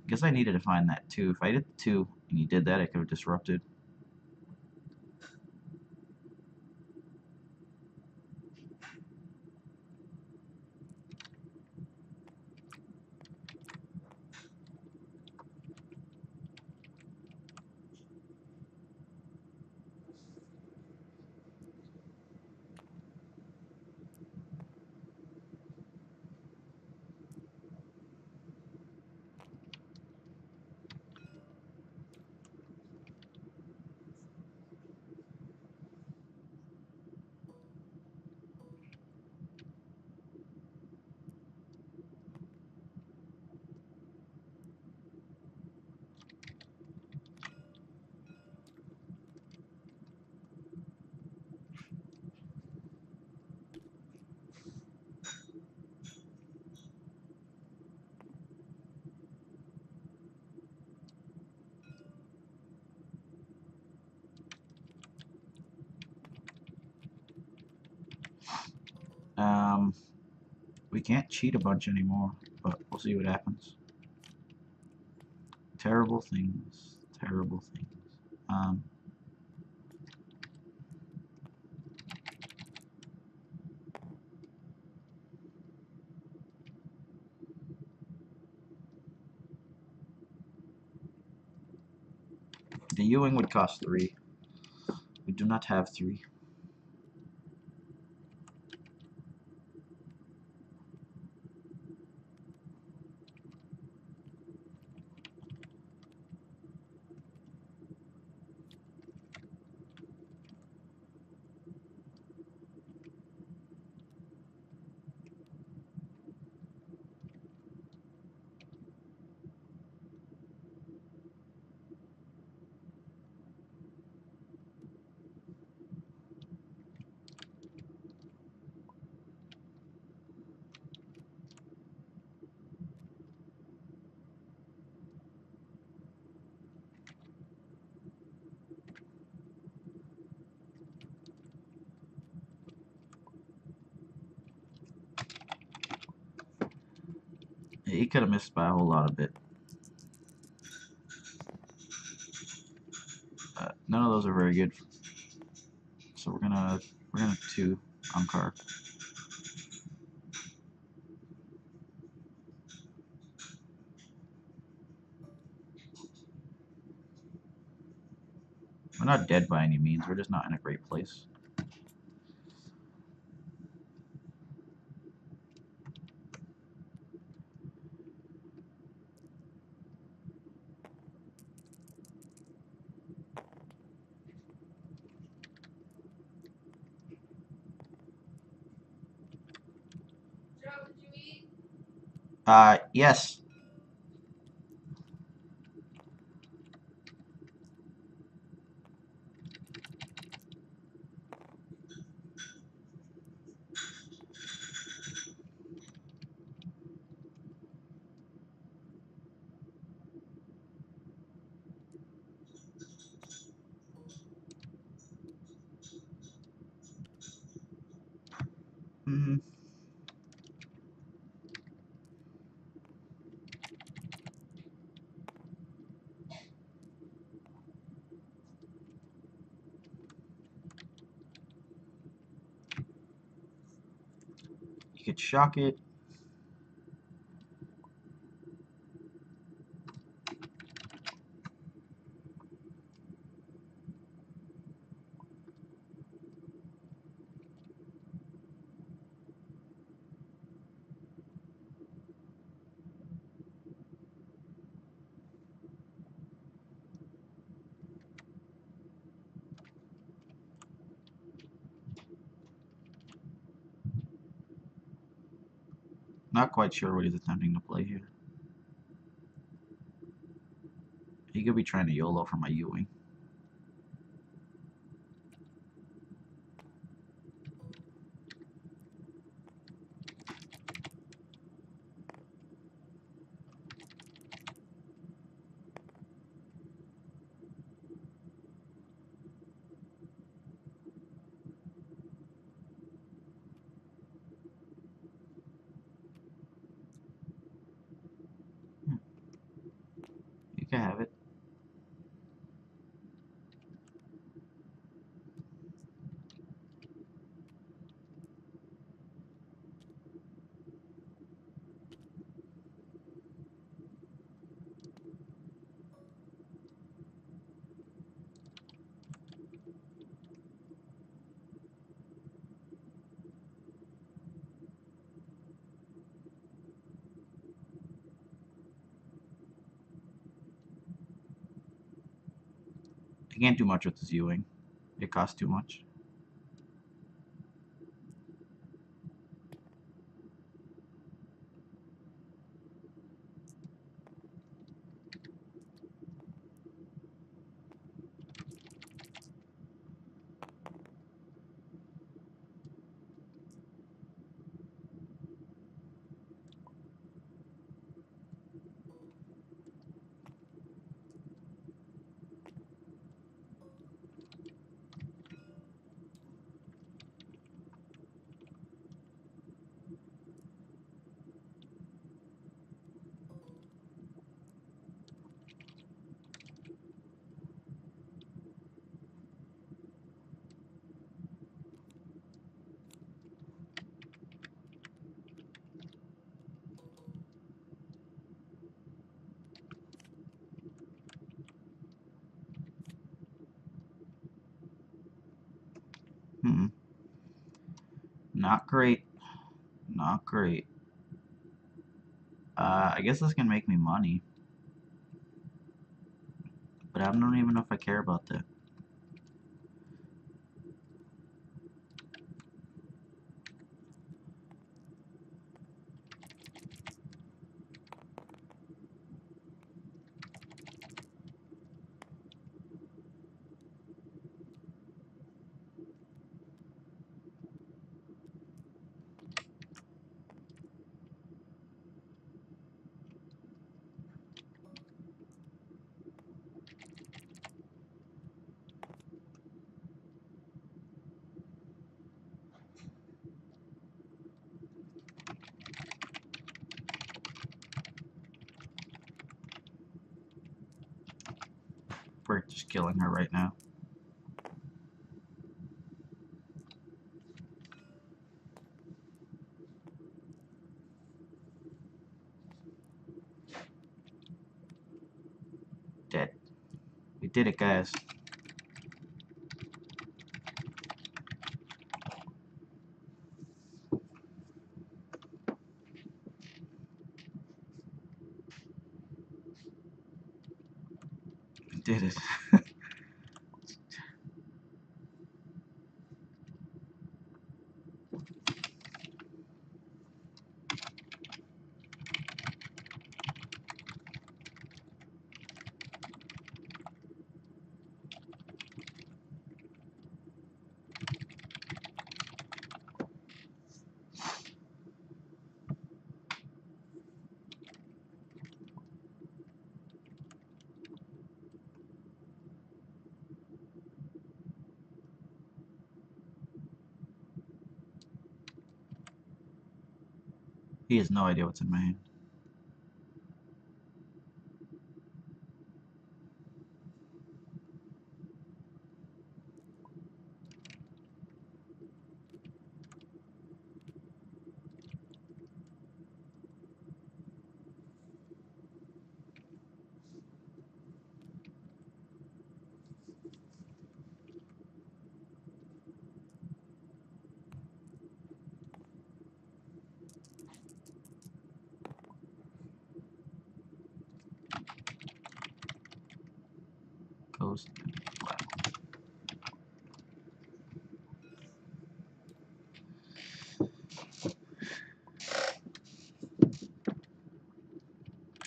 Guess I needed to find that too. If I did the 2 and he did that, I could have disrupted. We can't cheat a bunch anymore, but we'll see what happens. Terrible things. Terrible things. The Ewing would cost 3. We do not have 3. He could have missed by a whole lot of it. None of those are very good. So we're gonna 2 on card. We're not dead by any means. We're just not in a great place. Joe, did you eat? Yes. You could shock it. Not quite sure what he's attempting to play here. He could be trying to YOLO for my Ewing. I can't do much with this Ewing. It costs too much. Not great. Not great. I guess this can make me money. But I don't even know if I care about that. We're just killing her right now. Dead. We did it, guys. We did it. He has no idea what's in my hand. Ghost.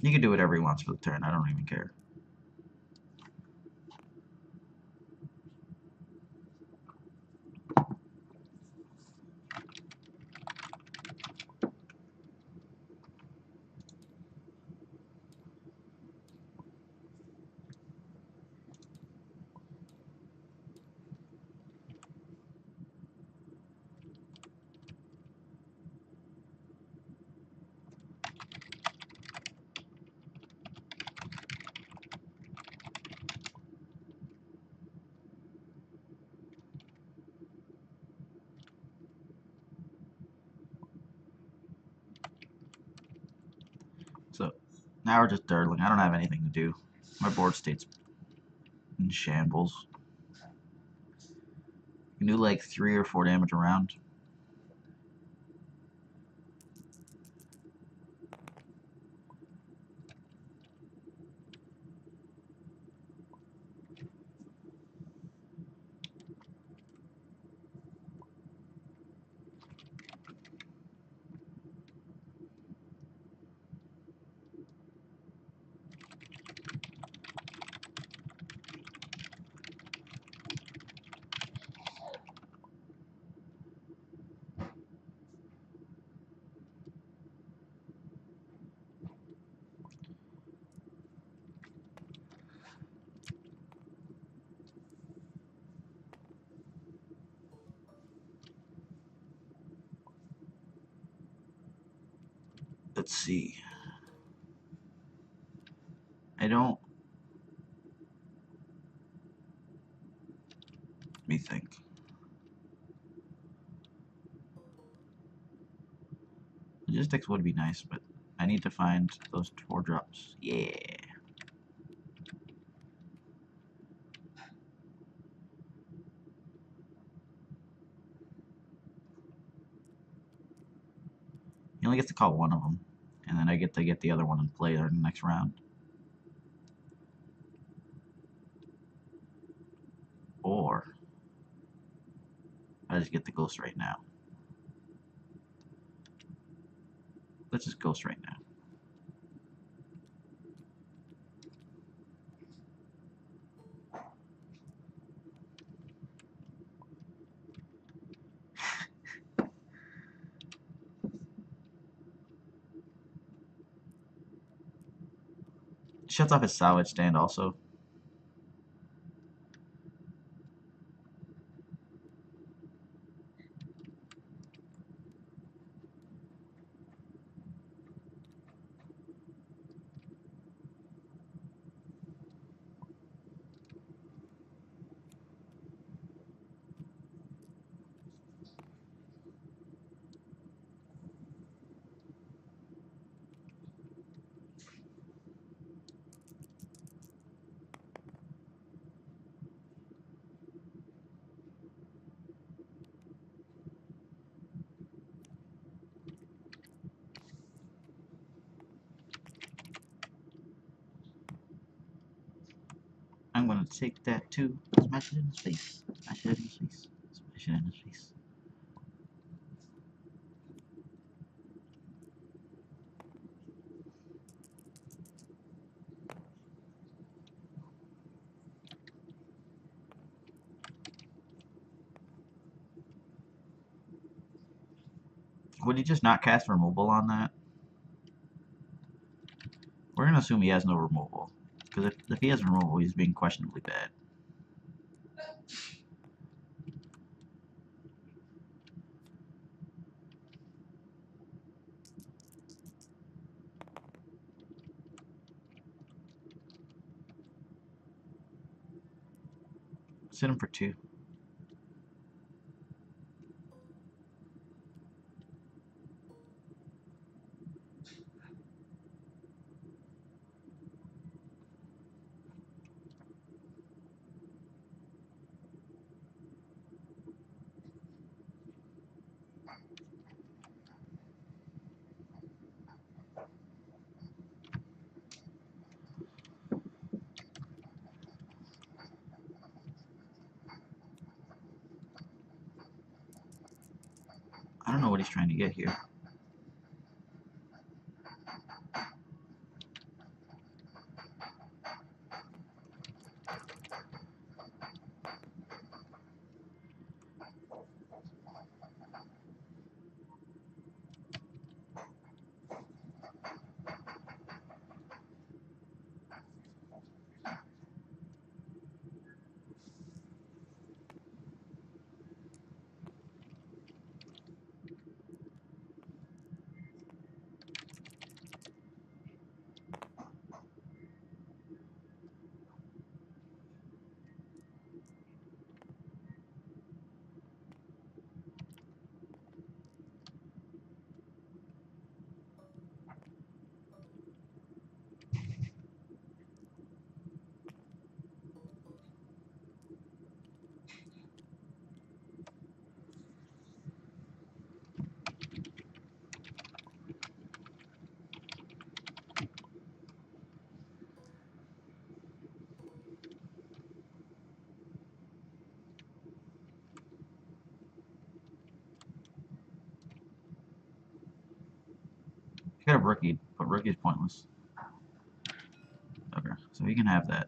He can do whatever he wants for the turn. I don't even care. So now we're just dirtling. I don't have anything to do. My board state's in shambles. You can do like 3 or 4 damage around. Let's see. I don't. Let me think. Logistics would be nice, but I need to find those 4 drops. Yeah. He only gets to call one of them, and then I get to get the other one and play there in the next round. Or I just get the ghost right now. Let's just ghost right now. Shuts off his salvage stand also. I'm gonna take that too. Smash it in his face. Smash it in his face. Smash it in his face. Would he just not cast removal on that? We're gonna assume he has no removal. Because if he has removal, he's being questionably bad. Sit him for 2. I don't know what he's trying to get here. He could have rookied, but rookie's pointless. Okay, so he can have that.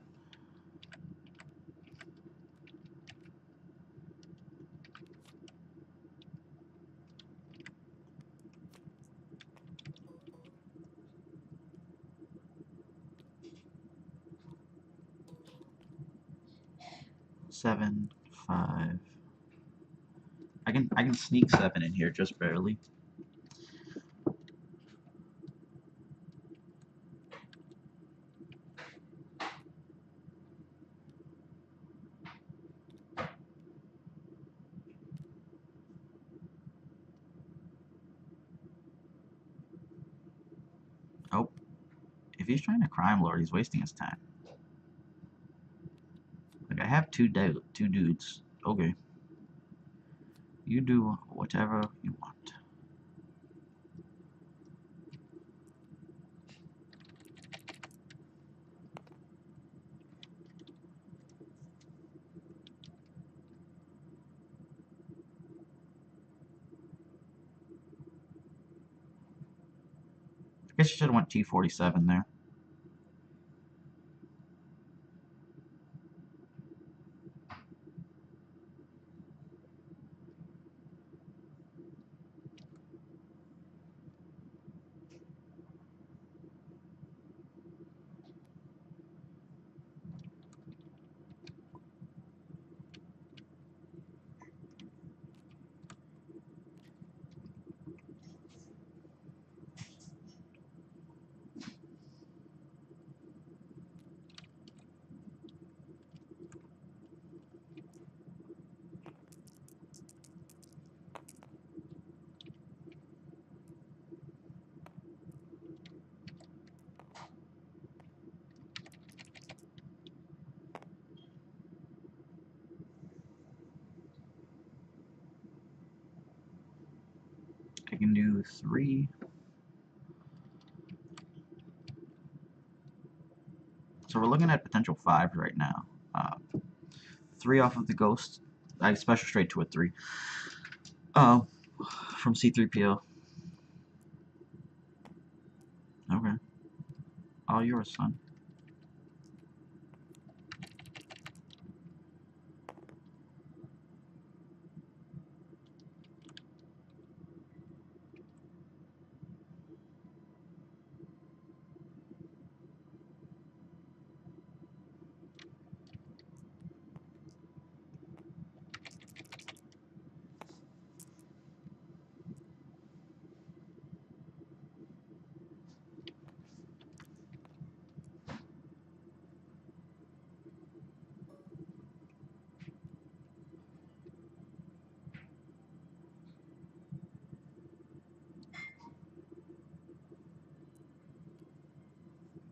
Seven, 5. I can sneak 7 in here just barely. If he's trying to crime lord, he's wasting his time. Like, I have two dudes. Okay. You do whatever you want. I guess you should have went T47 there. I can do 3. So we're looking at potential 5s right now. 3 off of the ghost. I special straight to a 3. From C3PO. Okay. All yours, son.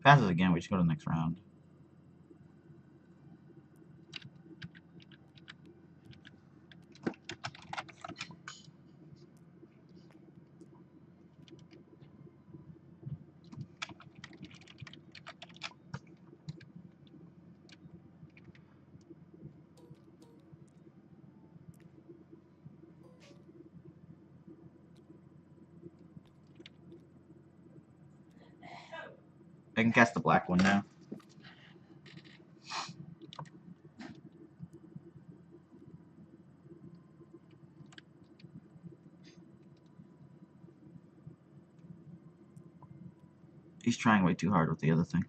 Passes again, we just go to the next round. I can cast the black one now. He's trying way too hard with the other thing.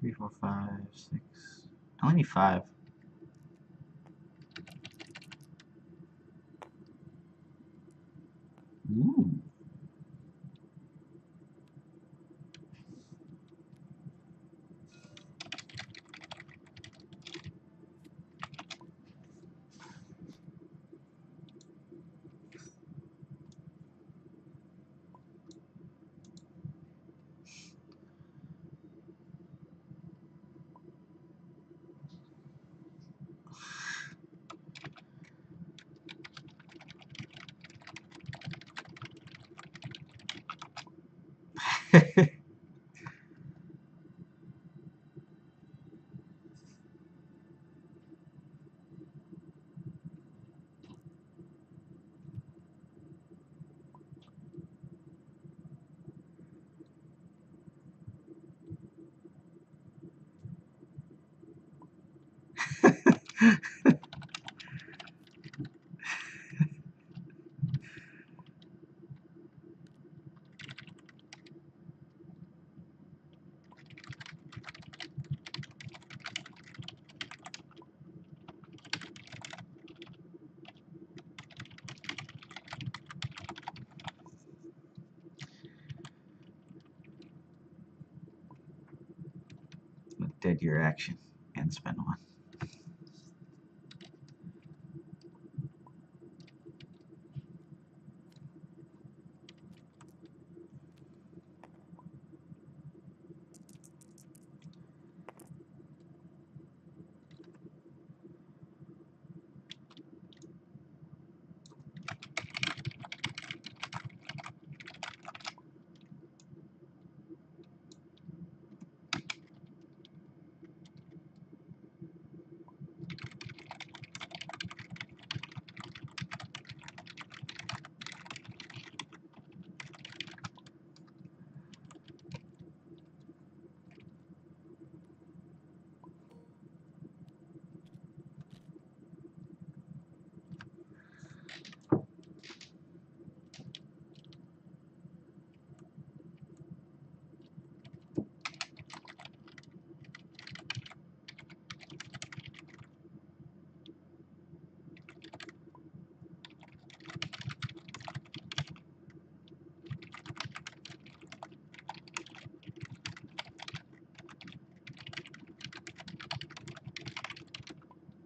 Three, 4, 5, 6. I only need 5. Ooh. dead year action and spend one.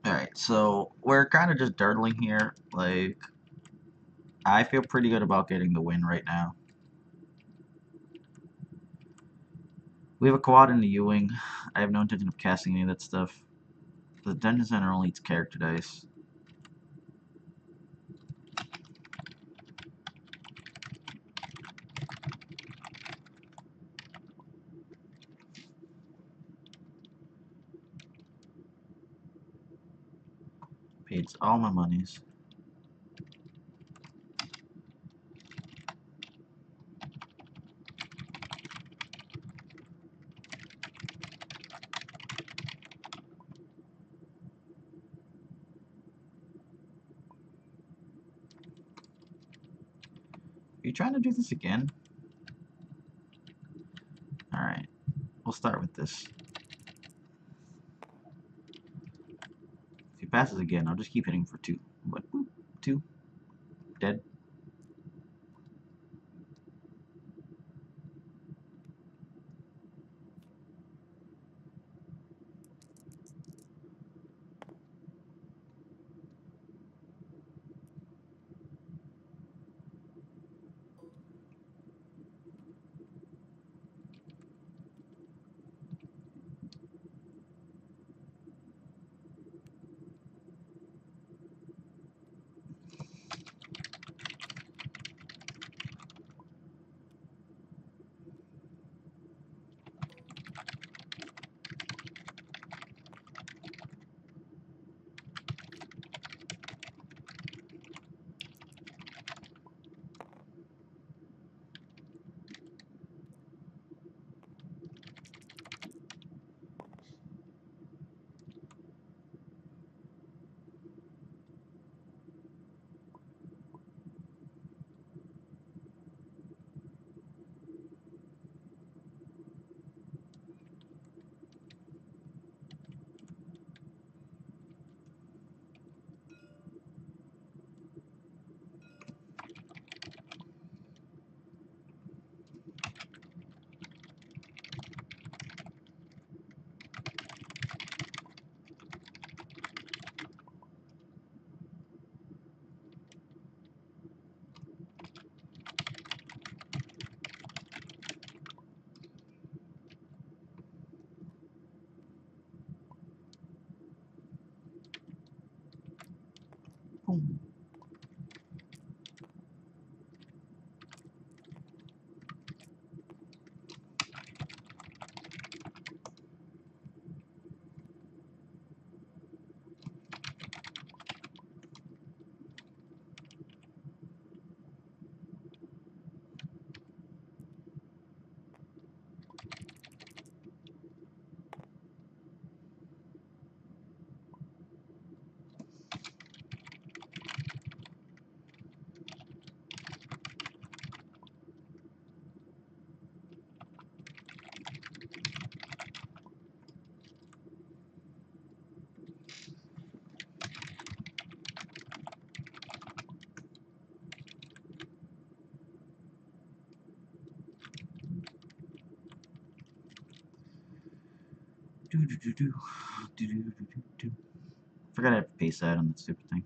Alright, so we're kind of just dirtling here. Like, I feel pretty good about getting the win right now. We have a quad in the Ewing. I have no intention of casting any of that stuff. The Dungeon Center only eats character dice. Paid all my monies. Are you trying to do this again? Alright, we'll start with this. If he passes again, I'll just keep hitting for 2. But, boop, 2. Dead. Boom. Forgot I have to paste that on the stupid thing.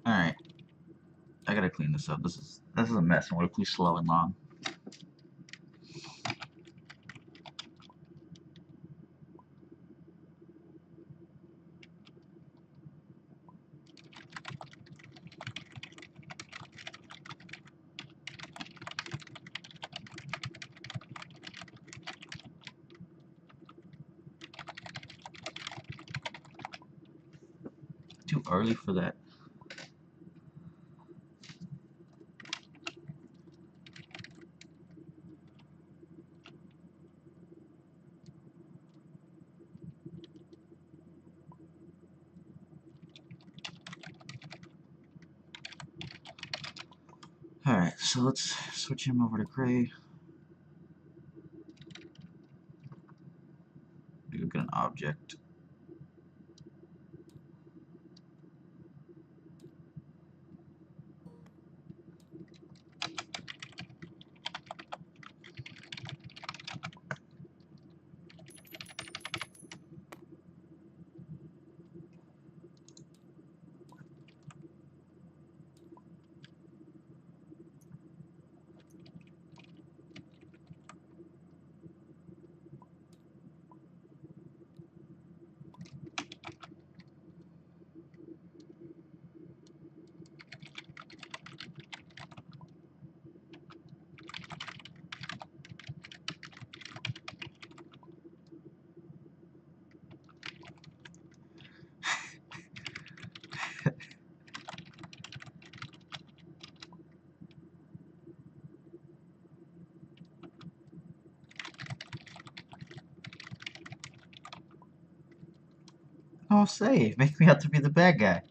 Alright. I gotta clean this up. This is a mess and we're too slow and long. Too early for that. Alright, so let's switch him over to gray. Go get an object. don't say. Make me out to be the bad guy.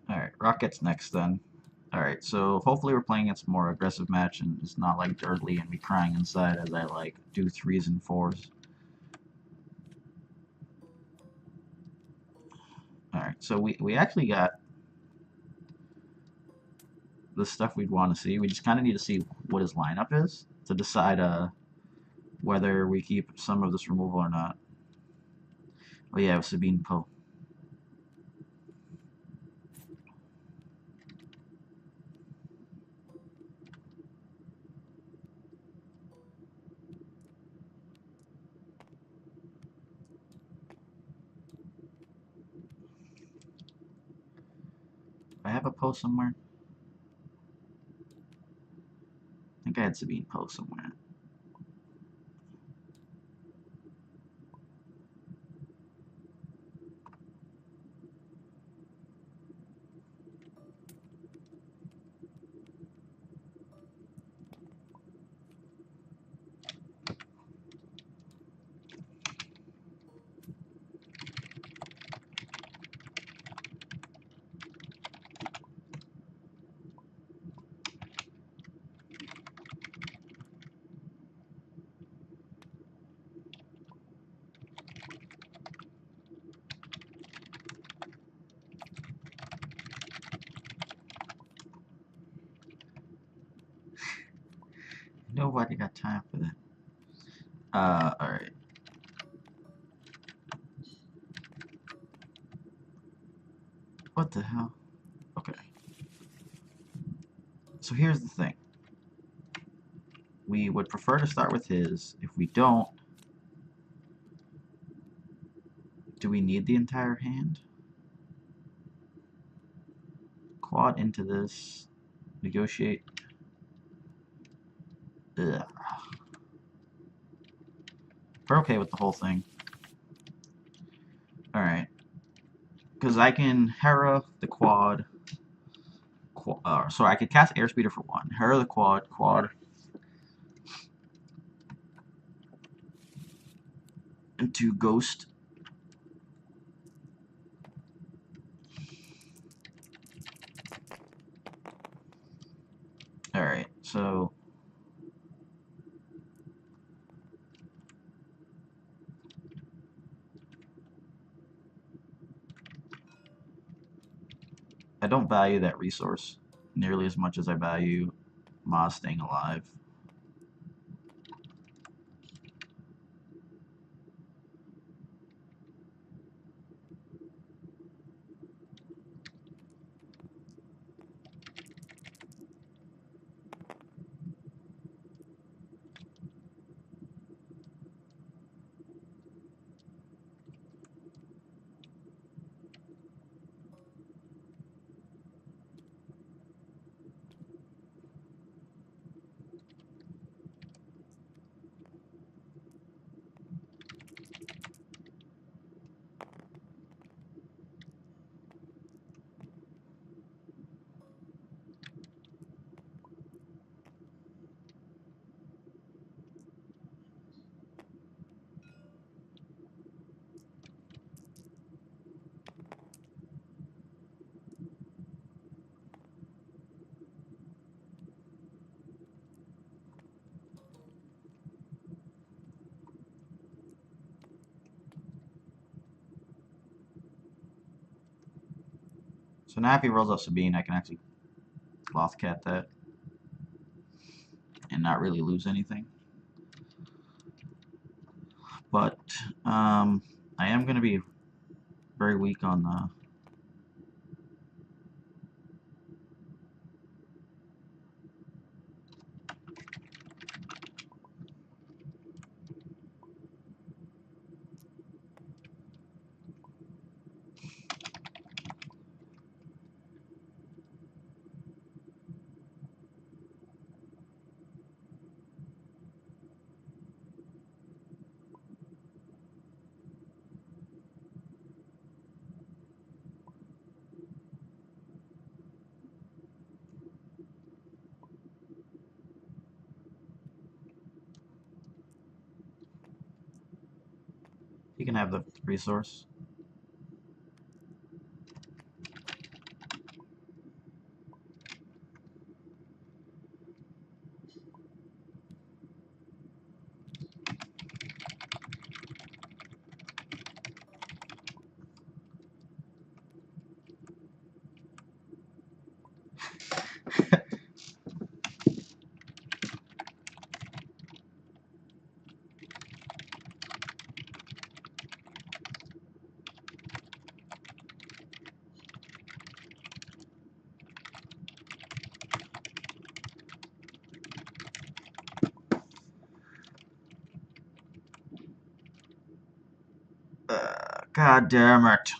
Alright, Rocket's next then. Alright, so hopefully we're playing against a more aggressive match and it's not like dirtly and me crying inside as I like do 3s and 4s. Alright, so we actually got the stuff we'd want to see. We just kind of need to see what his lineup is to decide whether we keep some of this removal or not. Oh yeah, it was Sabine Poe. I have a Poe somewhere. I think I had Sabine Poe somewhere. Nobody got time for that. Alright. What the hell? Okay. So here's the thing. We would prefer to start with his. If we don't, do we need the entire hand? Quad into this. Negotiate. Ugh. We're okay with the whole thing. Alright. Because I can Hera the quad. So I could cast Airspeeder for 1. Hera the quad. Into Ghost. Alright, so I don't value that resource nearly as much as I value Maz staying alive. So now if he rolls up Sabine, I can actually Clothcat that and not really lose anything. But I am going to be very weak on the He can have the resource. God damn it.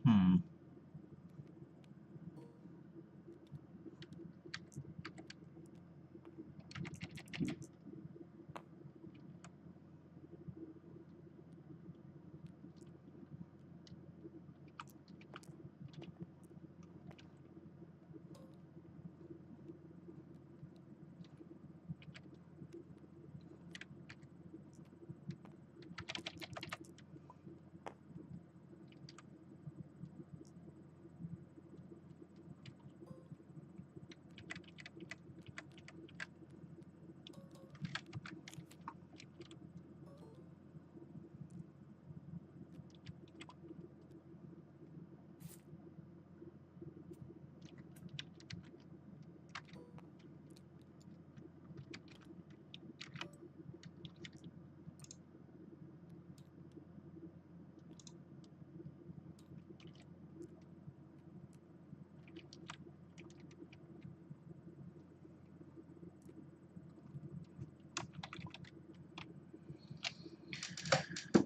Hmm.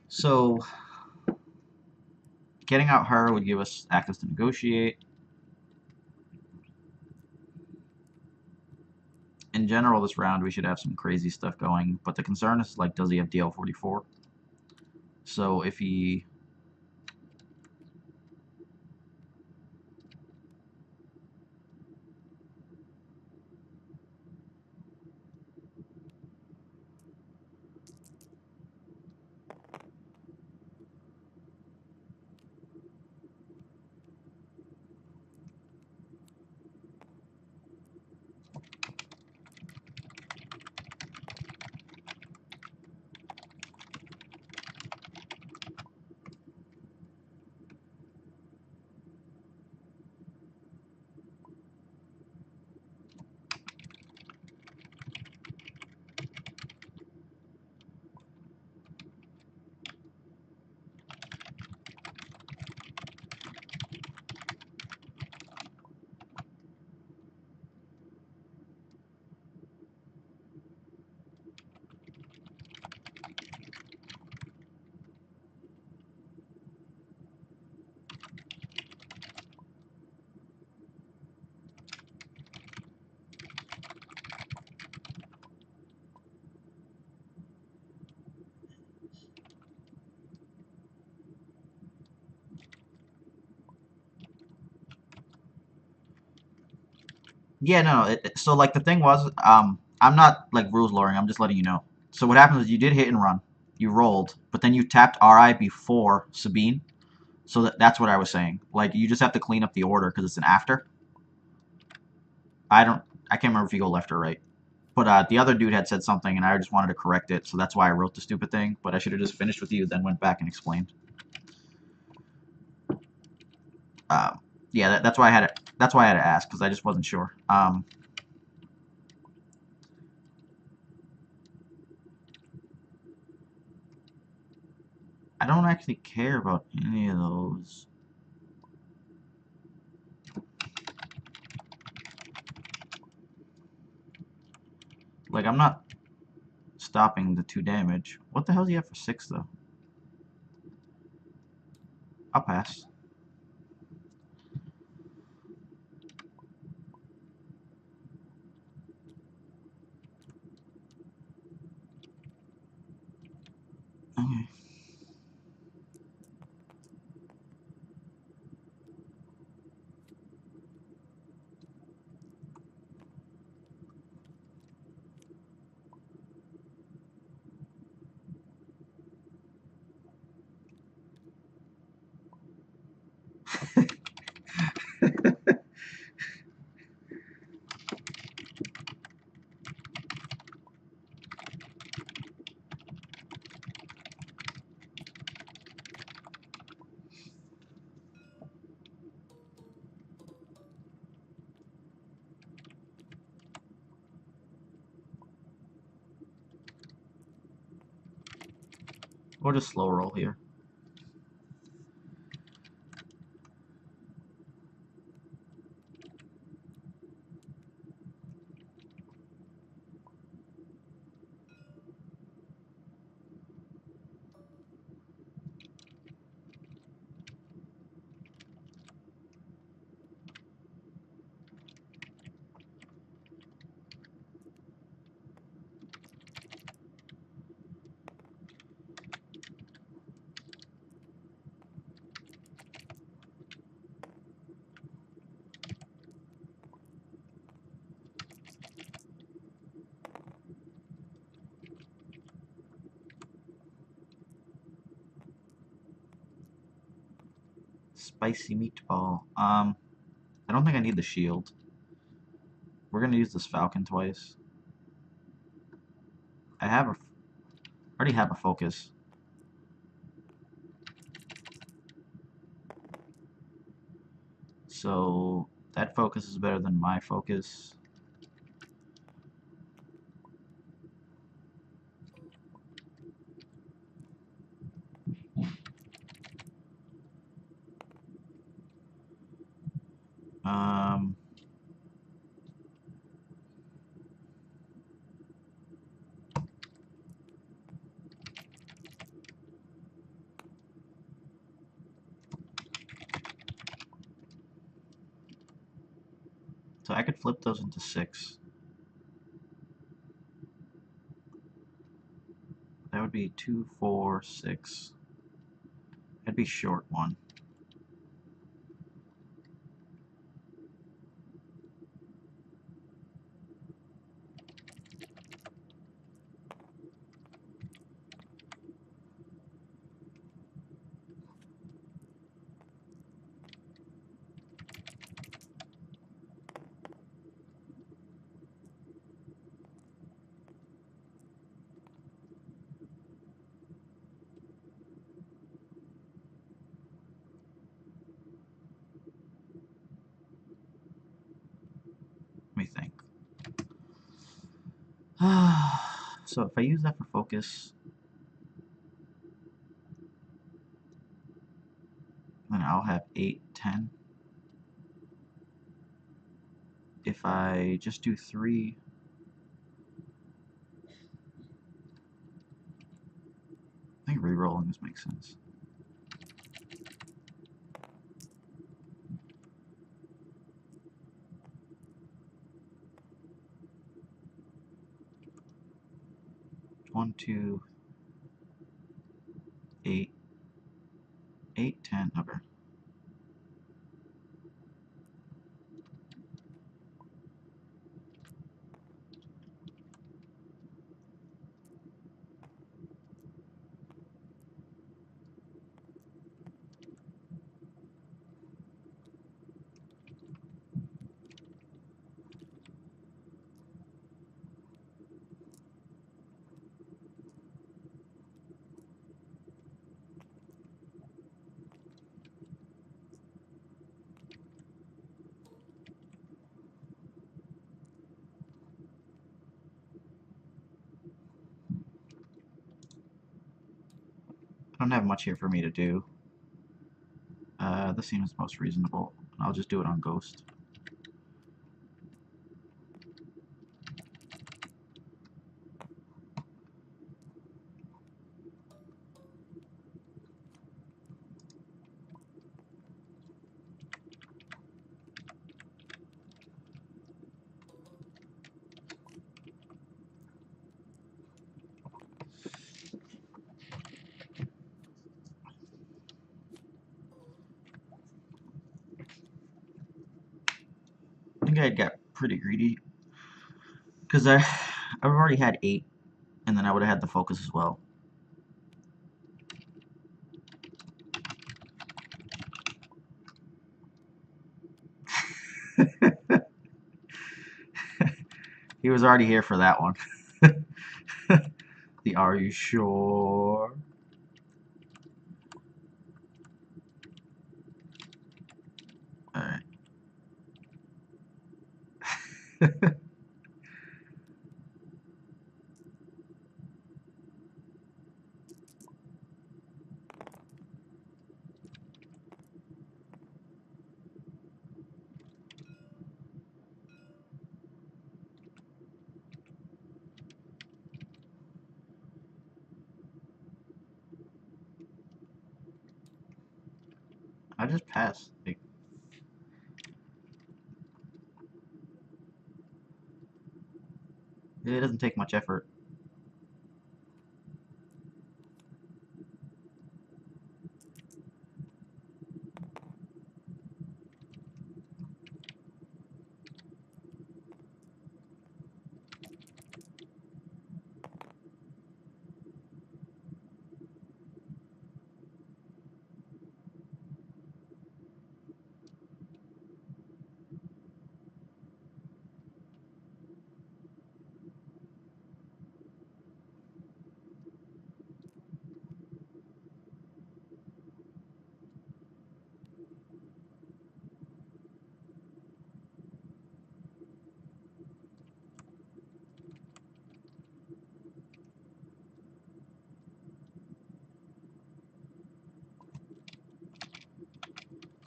So, getting out her would give us access to negotiate. In general, this round we should have some crazy stuff going, but the concern is, like, does he have DL44? So if he... Yeah, no. So like the thing was, I'm not like rules lowering. I'm just letting you know. So what happens is you did hit and run, you rolled, but then you tapped RI before Sabine. So that's what I was saying. Like you just have to clean up the order because it's an after. I don't. I can't remember if you go left or right. But the other dude had said something, and I just wanted to correct it, so that's why I wrote the stupid thing. But I should have just finished with you, then went back and explained. Um, yeah, that's why I had it. That's why I had to ask because I just wasn't sure. I don't actually care about any of those. Like, I'm not stopping the 2 damage. What the hell do you have for 6, though? I'll pass. Okay. We'll just slow roll here. Spicy meatball. I don't think I need the shield. We're gonna use this falcon twice. I already have a focus. So that focus is better than my focus. Um, so I could flip those into 6. That would be 2, 4, 6. That'd be short 1. Let me think. So if I use that for focus, then I'll have 8, 10. If I just do 3, I think re-rolling this makes sense. One, 2, 8, 8, 10. Okay. don't have much here for me to do. This seems most reasonable. I'll just do it on Ghost. I think I got pretty greedy because I've already had 8, and then I would have had the focus as well. He was already here for that one. The "Are you sure?" Alright. I just passed. Like, it doesn't take much effort.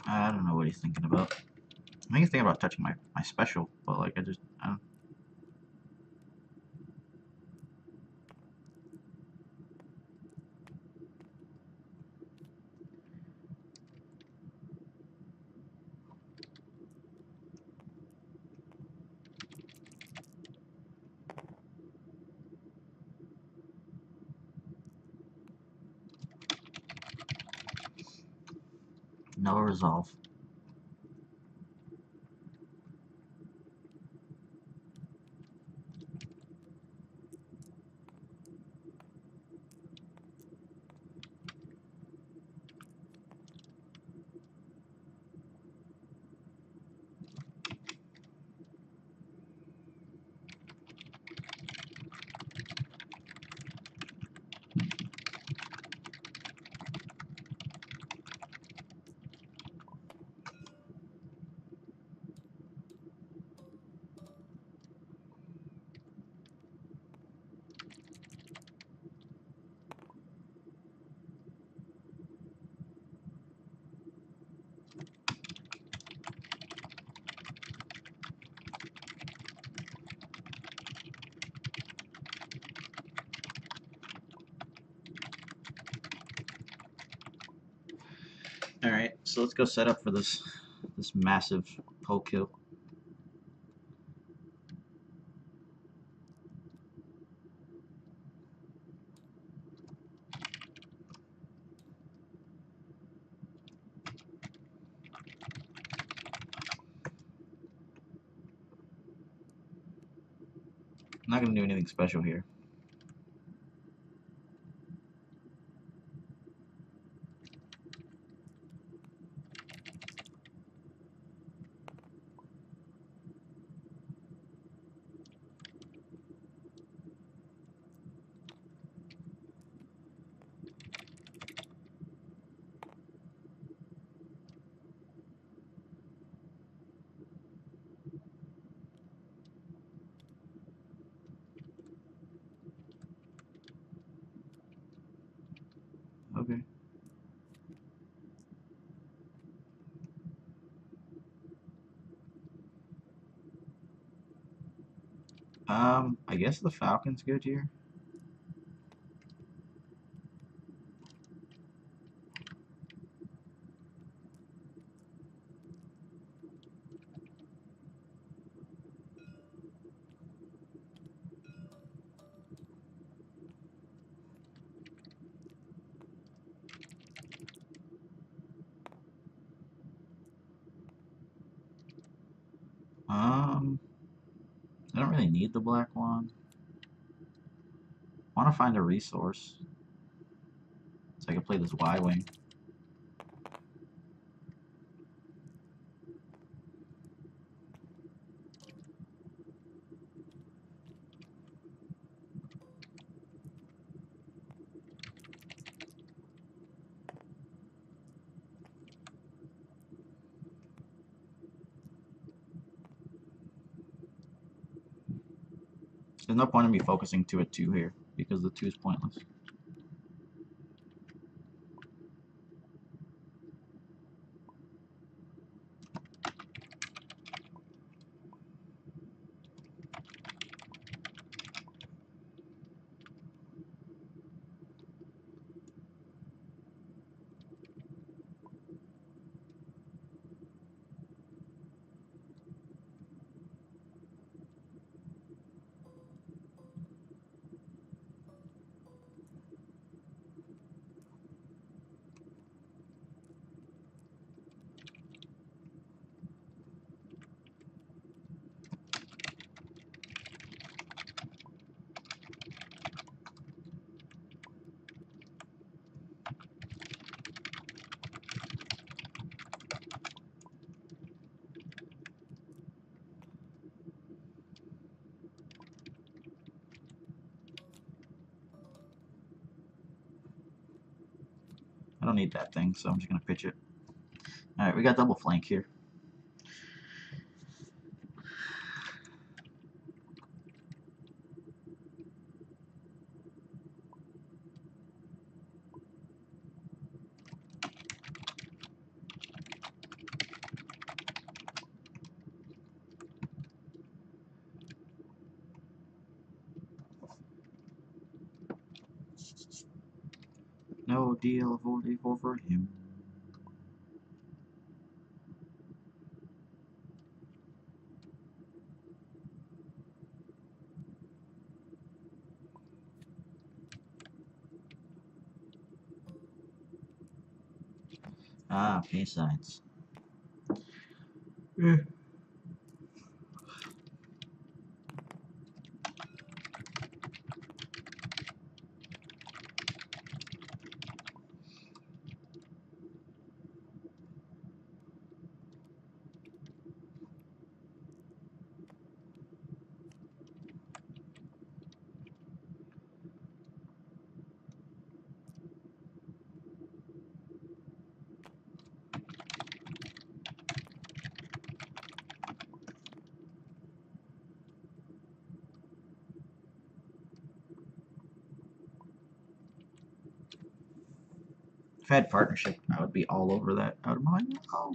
I don't know what he's thinking about. I think he's thinking about touching my special, but like I don't. No resolve. Alright, so let's go set up for this massive poke kill. I'm not gonna do anything special here. I guess the Falcon's good here. I don't really need the black one. I want to find a resource so I can play this Y-Wing. There's no point in me focusing 2 at 2 here because the 2 is pointless. I don't need that thing, so I'm just going to pitch it. Alright, we got double flank here. No deal 44 for him. Ah, pay signs. If I had partnership, I would be all over that. I would be like, oh.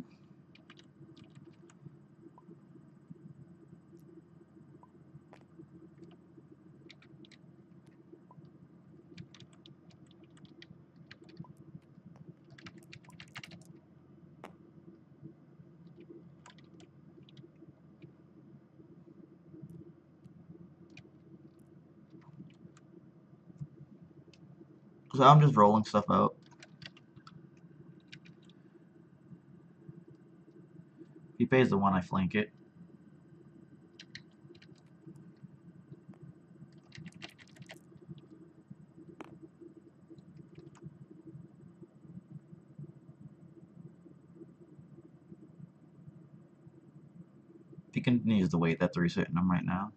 So I'm just rolling stuff out. If he pays the 1, I flank it. If he continues to wait, that's resetting him right now.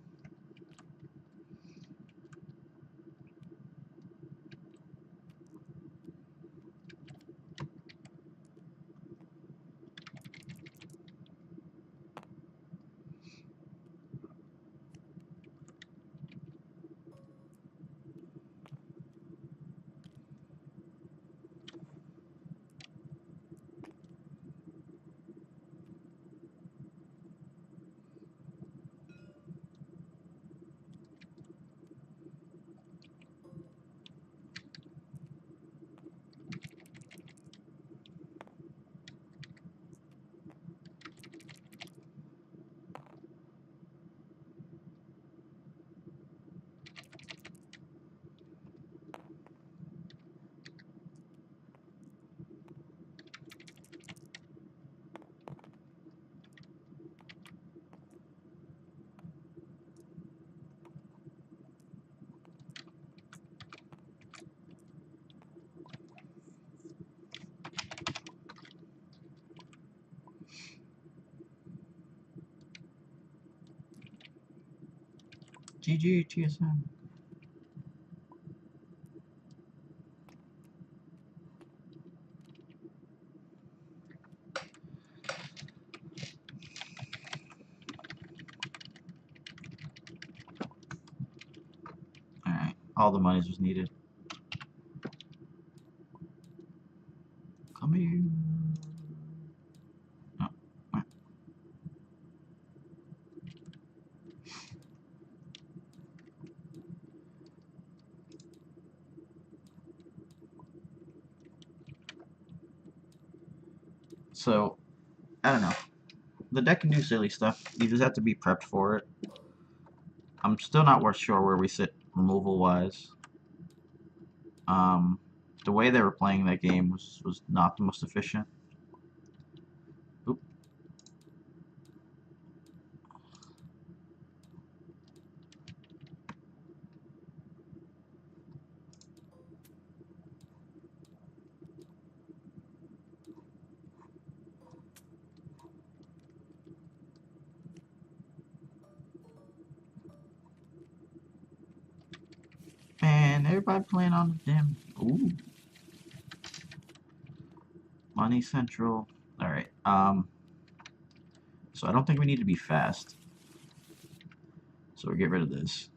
GG, TSM. Alright, all the monies was needed. Come here. Oh, right. So, I don't know. The deck can do silly stuff. You just have to be prepped for it. I'm still not sure where we sit removal-wise. The way they were playing that game was not the most efficient. Oop. Man, everybody playing on the damn... Ooh. Money Central. Alright, so I don't think we need to be fast. So we'll get rid of this.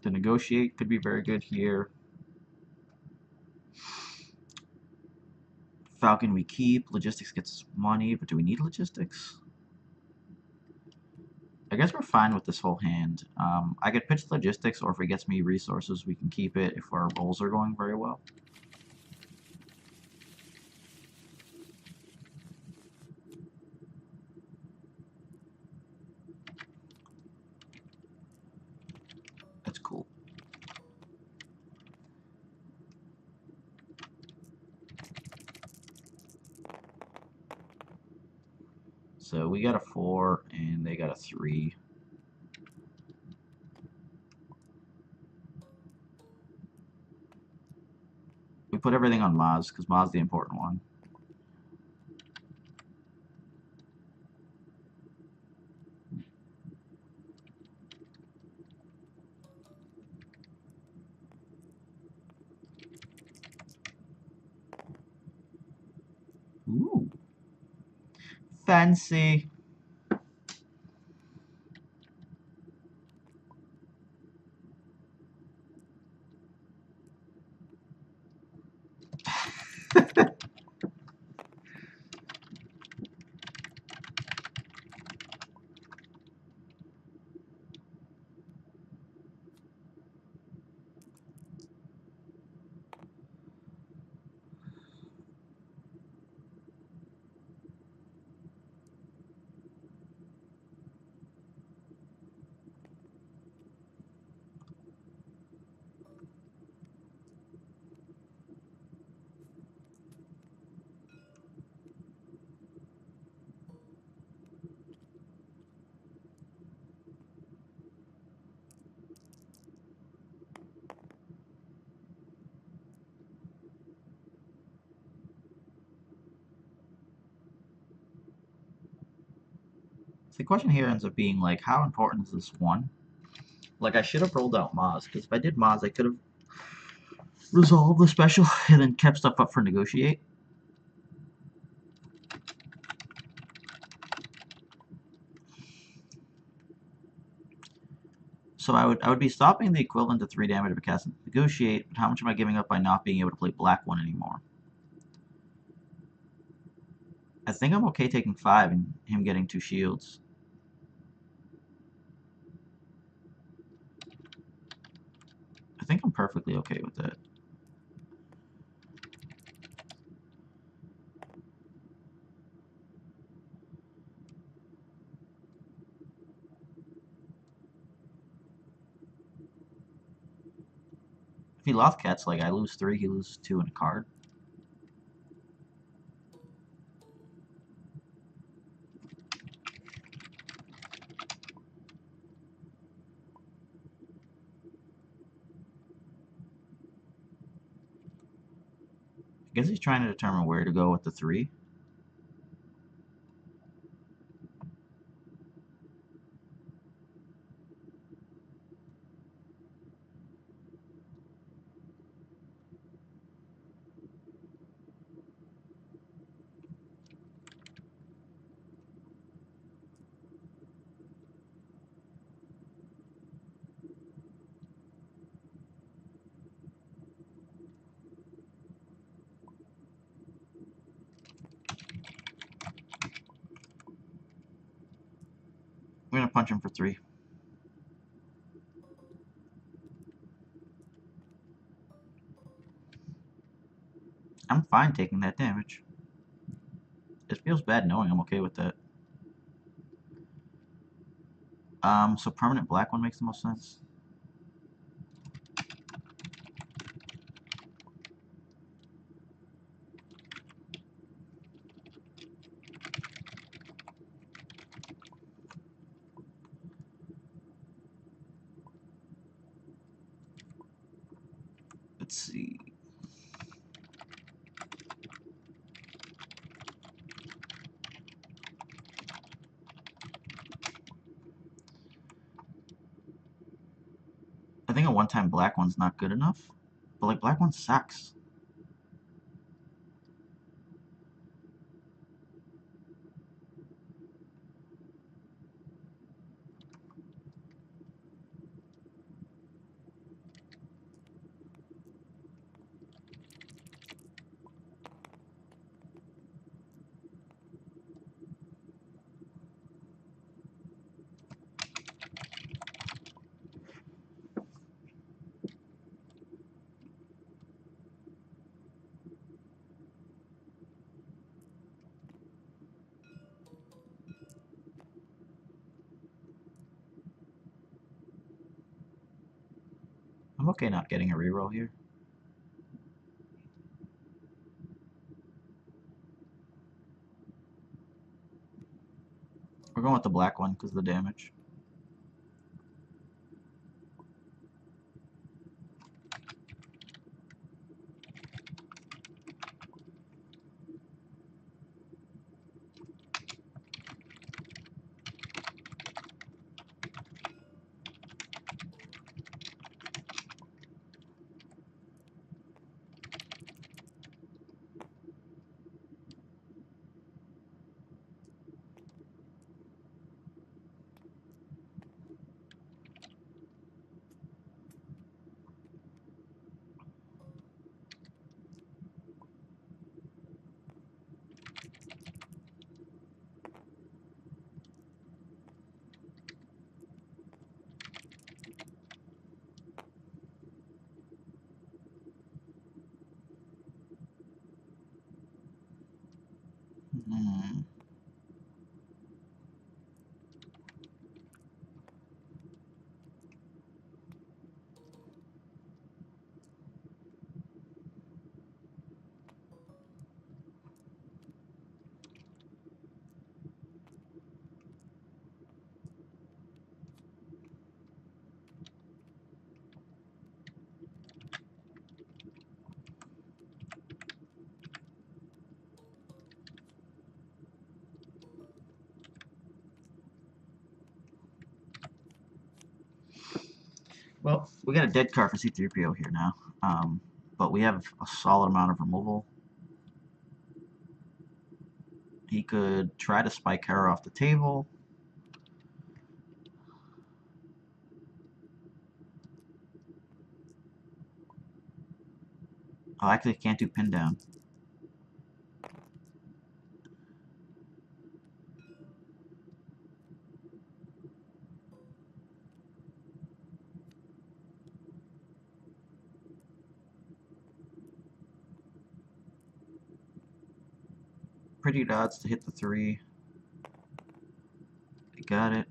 To negotiate could be very good here. Falcon we keep. Logistics gets money, but do we need logistics? I guess we're fine with this whole hand. I could pitch logistics, or if it gets me resources, we can keep it if our rolls are going very well. That's cool. So we got a 4, and they got a 3. We put everything on Maz, because Maz is the important one. Ooh. Fancy. The question here ends up being, like, how important is this one? Like, I should have rolled out Maz, because if I did Maz, I could have resolved the special and then kept stuff up for negotiate. So I would be stopping the equivalent to 3 damage if I cast negotiate, but how much am I giving up by not being able to play black one anymore? I think I'm okay taking 5 and him getting 2 shields. I think I'm perfectly okay with that. If he lost cats, like, I lose 3, he loses 2 in a card. I guess he's trying to determine where to go with the 3. gonna punch him for 3. I'm fine taking that damage. It feels bad knowing I'm okay with that. So permanent black one makes the most sense. Let's see. I think a one-time black one's not good enough, but like black one sucks. I'm okay not getting a reroll here. We're going with the black one because of the damage. Hmm. Well, we got a dead card for C3PO here now, but we have a solid amount of removal. He could try to spike her off the table. Oh, actually, can't do pin down. Pretty good odds to hit the 3. They got it.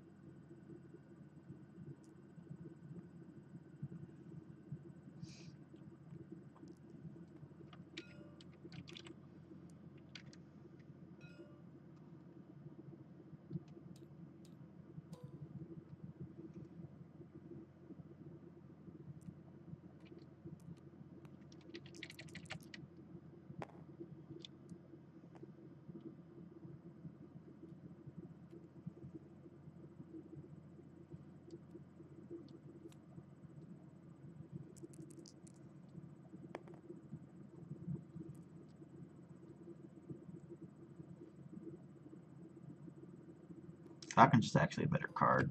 Falcon's just actually a better card.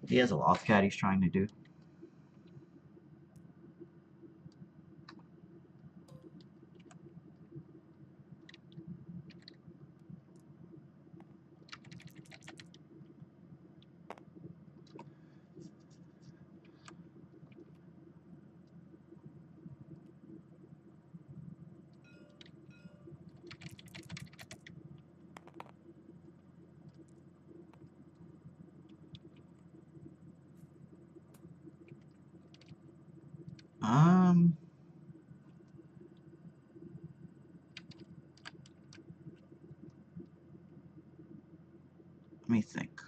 He has a loft cat he's trying to do. Let me think.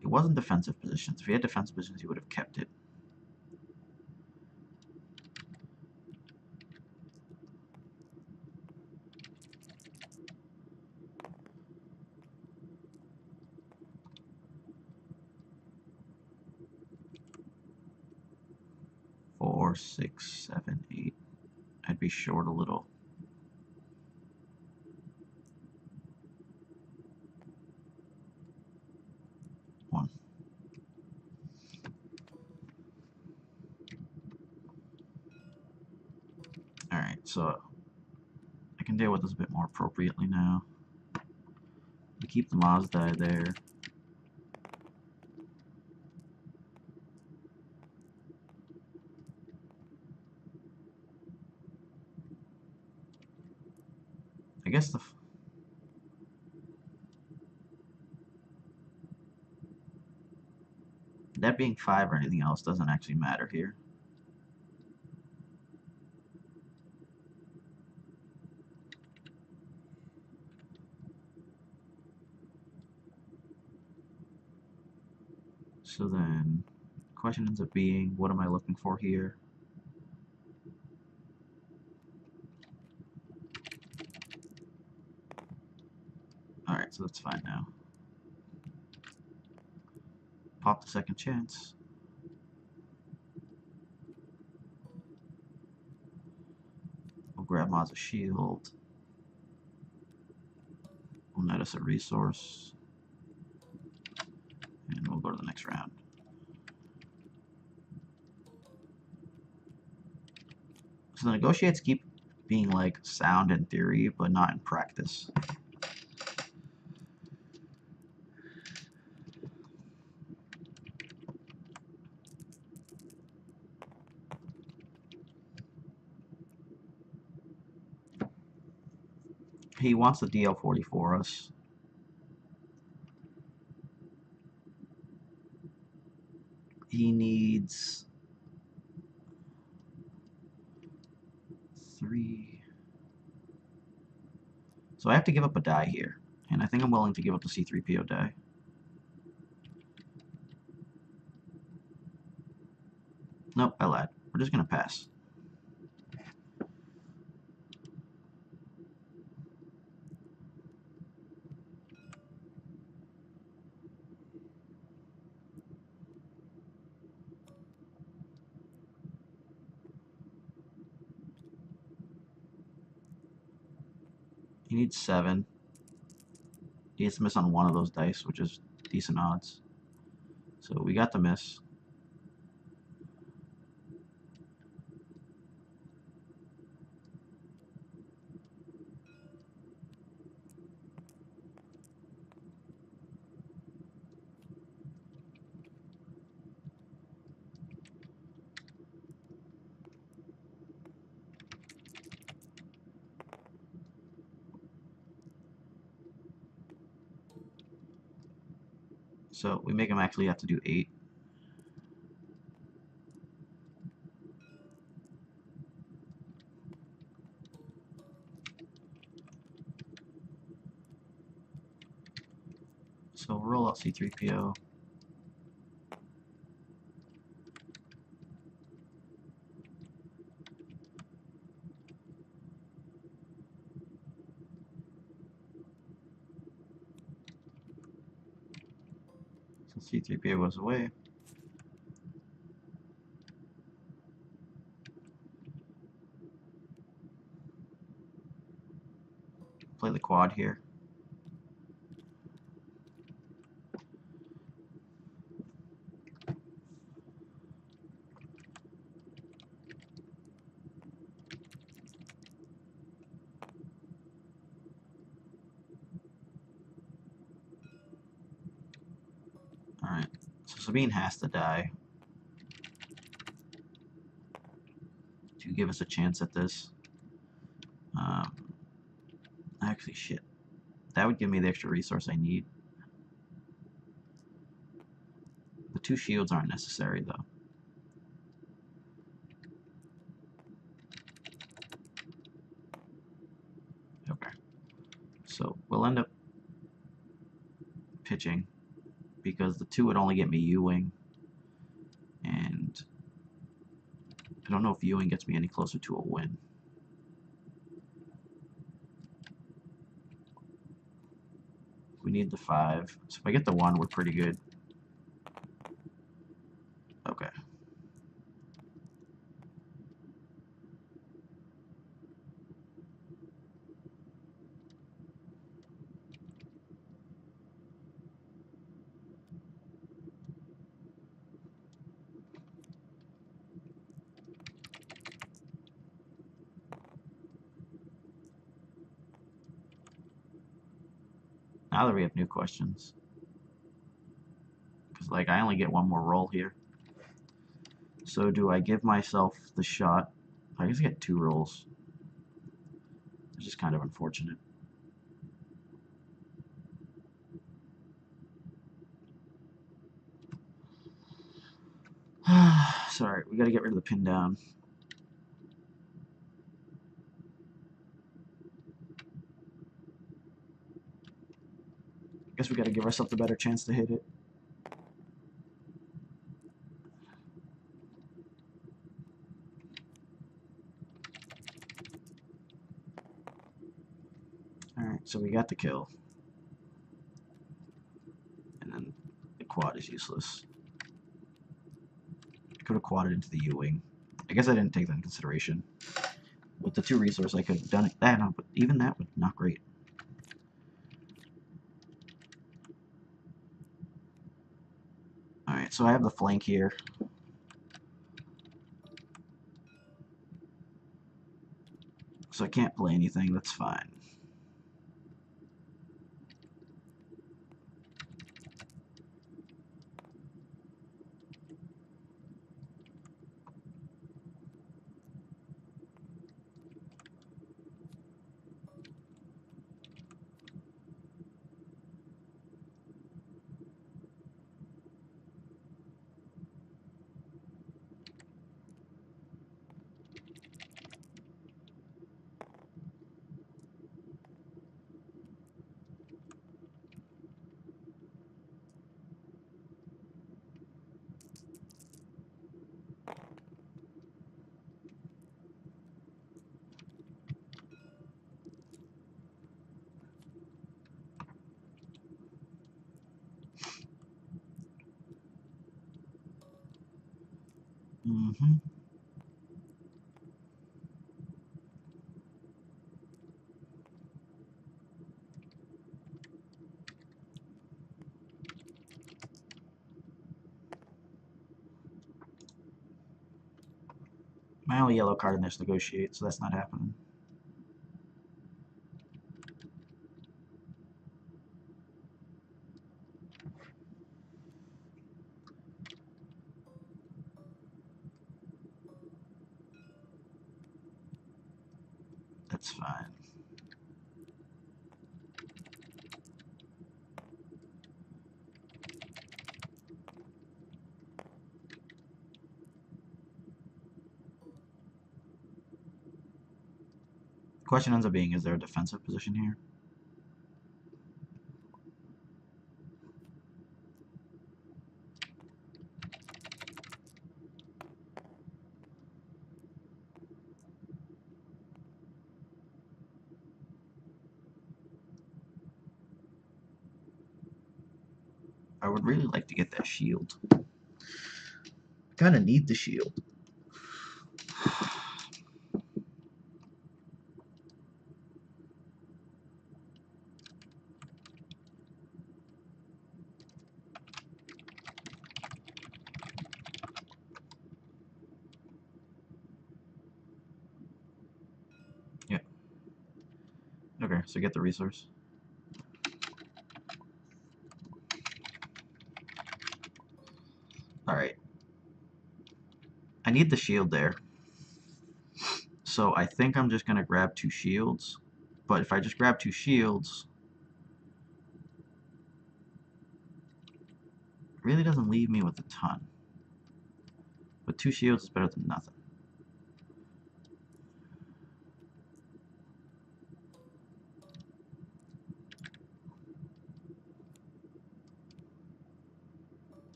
It wasn't defensive positions. If he had defensive positions, he would have kept it. Four, 6, 7, 8. I'd be short a little. One. Alright, so I can deal with this a bit more appropriately now. We keep the Mazda there. I guess that being 5 or anything else doesn't actually matter here. So then, the question ends up being, what am I looking for here? Alright, so that's fine now. Pop the second chance. We'll grab Maz's shield. We'll net us a resource. And we'll go to the next round. So the negotiates keep being like sound in theory, but not in practice. He wants the DL40 for us. He needs 3. So I have to give up a die here. And I think I'm willing to give up the C3PO die. Nope, I lied. We're just going to pass. He needs 7. He has to miss on one of those dice, which is decent odds. So we got the miss. So we make him actually have to do 8. So we'll roll out C3PO. So C3PO goes away. Play the quad here. Sabine has to die to give us a chance at this. Actually, shit. That would give me the extra resource I need. The 2 shields aren't necessary, though. Okay. So, we'll end up pitching, because the 2 would only get me U-Wing. And I don't know if U-Wing gets me any closer to a win. We need the 5. So if I get the 1, we're pretty good. Okay. Now that we have new questions. Because, like, I only get 1 more roll here. So do I give myself the shot? I guess I get 2 rolls. It's just kind of unfortunate. Sorry, we gotta get rid of the pin down. Guess we gotta give ourselves a better chance to hit it. Alright, so we got the kill. And then the quad is useless. I could have quadded into the U-Wing. I guess I didn't take that into consideration. With the 2 resources, I could have done it. No, but even that would not great. Alright, so I have the flank here. So I can't play anything, that's fine. My only yellow card in this negotiate, so that's not happening. That's fine. Question ends up being, is there a defensive position here? I would really like to get that shield. Kind of need the shield. Yeah. Okay, so get the resource. need the shield there. So I think I'm just going to grab 2 shields. But if I just grab 2 shields, it really doesn't leave me with a ton. But 2 shields is better than nothing.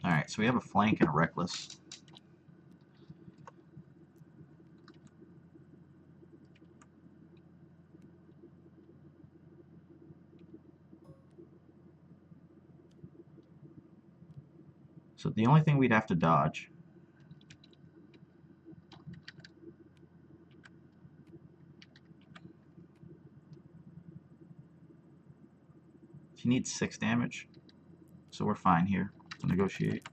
Alright, so we have a flank and a reckless. So the only thing we'd have to dodge she needs 6 damage. So we're fine here to negotiate.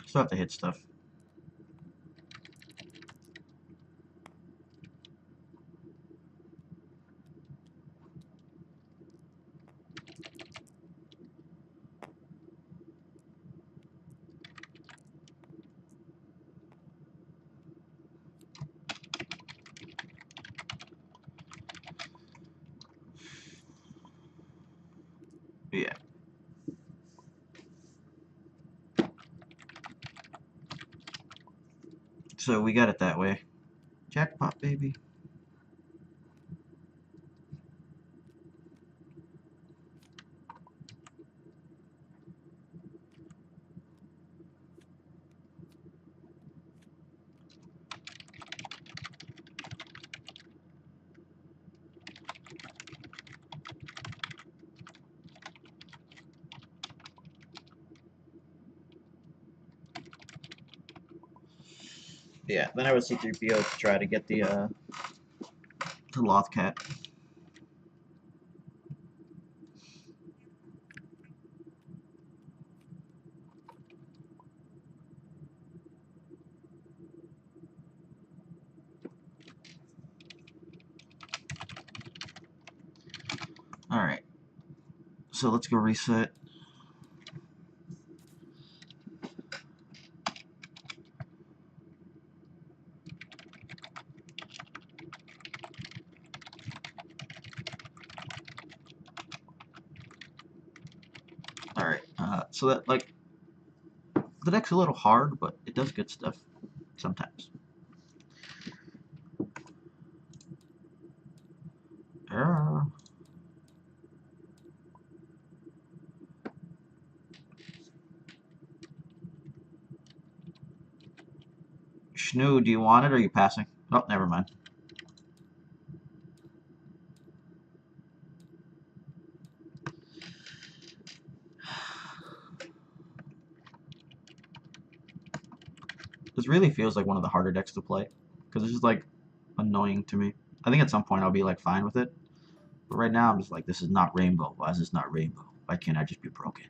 Still have to hit stuff. Yeah. So we got it that way. Jackpot, baby. Yeah, then I would C-3PO to try to get the Lothcat. Alright. So let's go reset. Alright, so that, like, the deck's a little hard, but it does good stuff sometimes. Schnoo, do you want it or are you passing? Oh, never mind. This really feels like one of the harder decks to play, because it's just like annoying to me. I think at some point I'll be like fine with it, but right now I'm just like, this is not rainbow. Why is this not rainbow? Why can't I just be broken?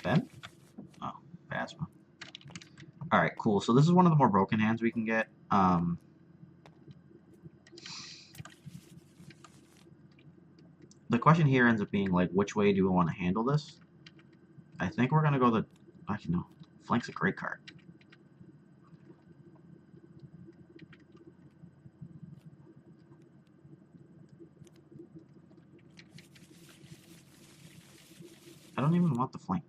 FN? Oh, Phasma. Alright, cool. So this is one of the more broken hands we can get. The question here ends up being like, which way do we want to handle this? I think we're gonna go the. Actually, no. Flank's a great card. I don't even want the flank.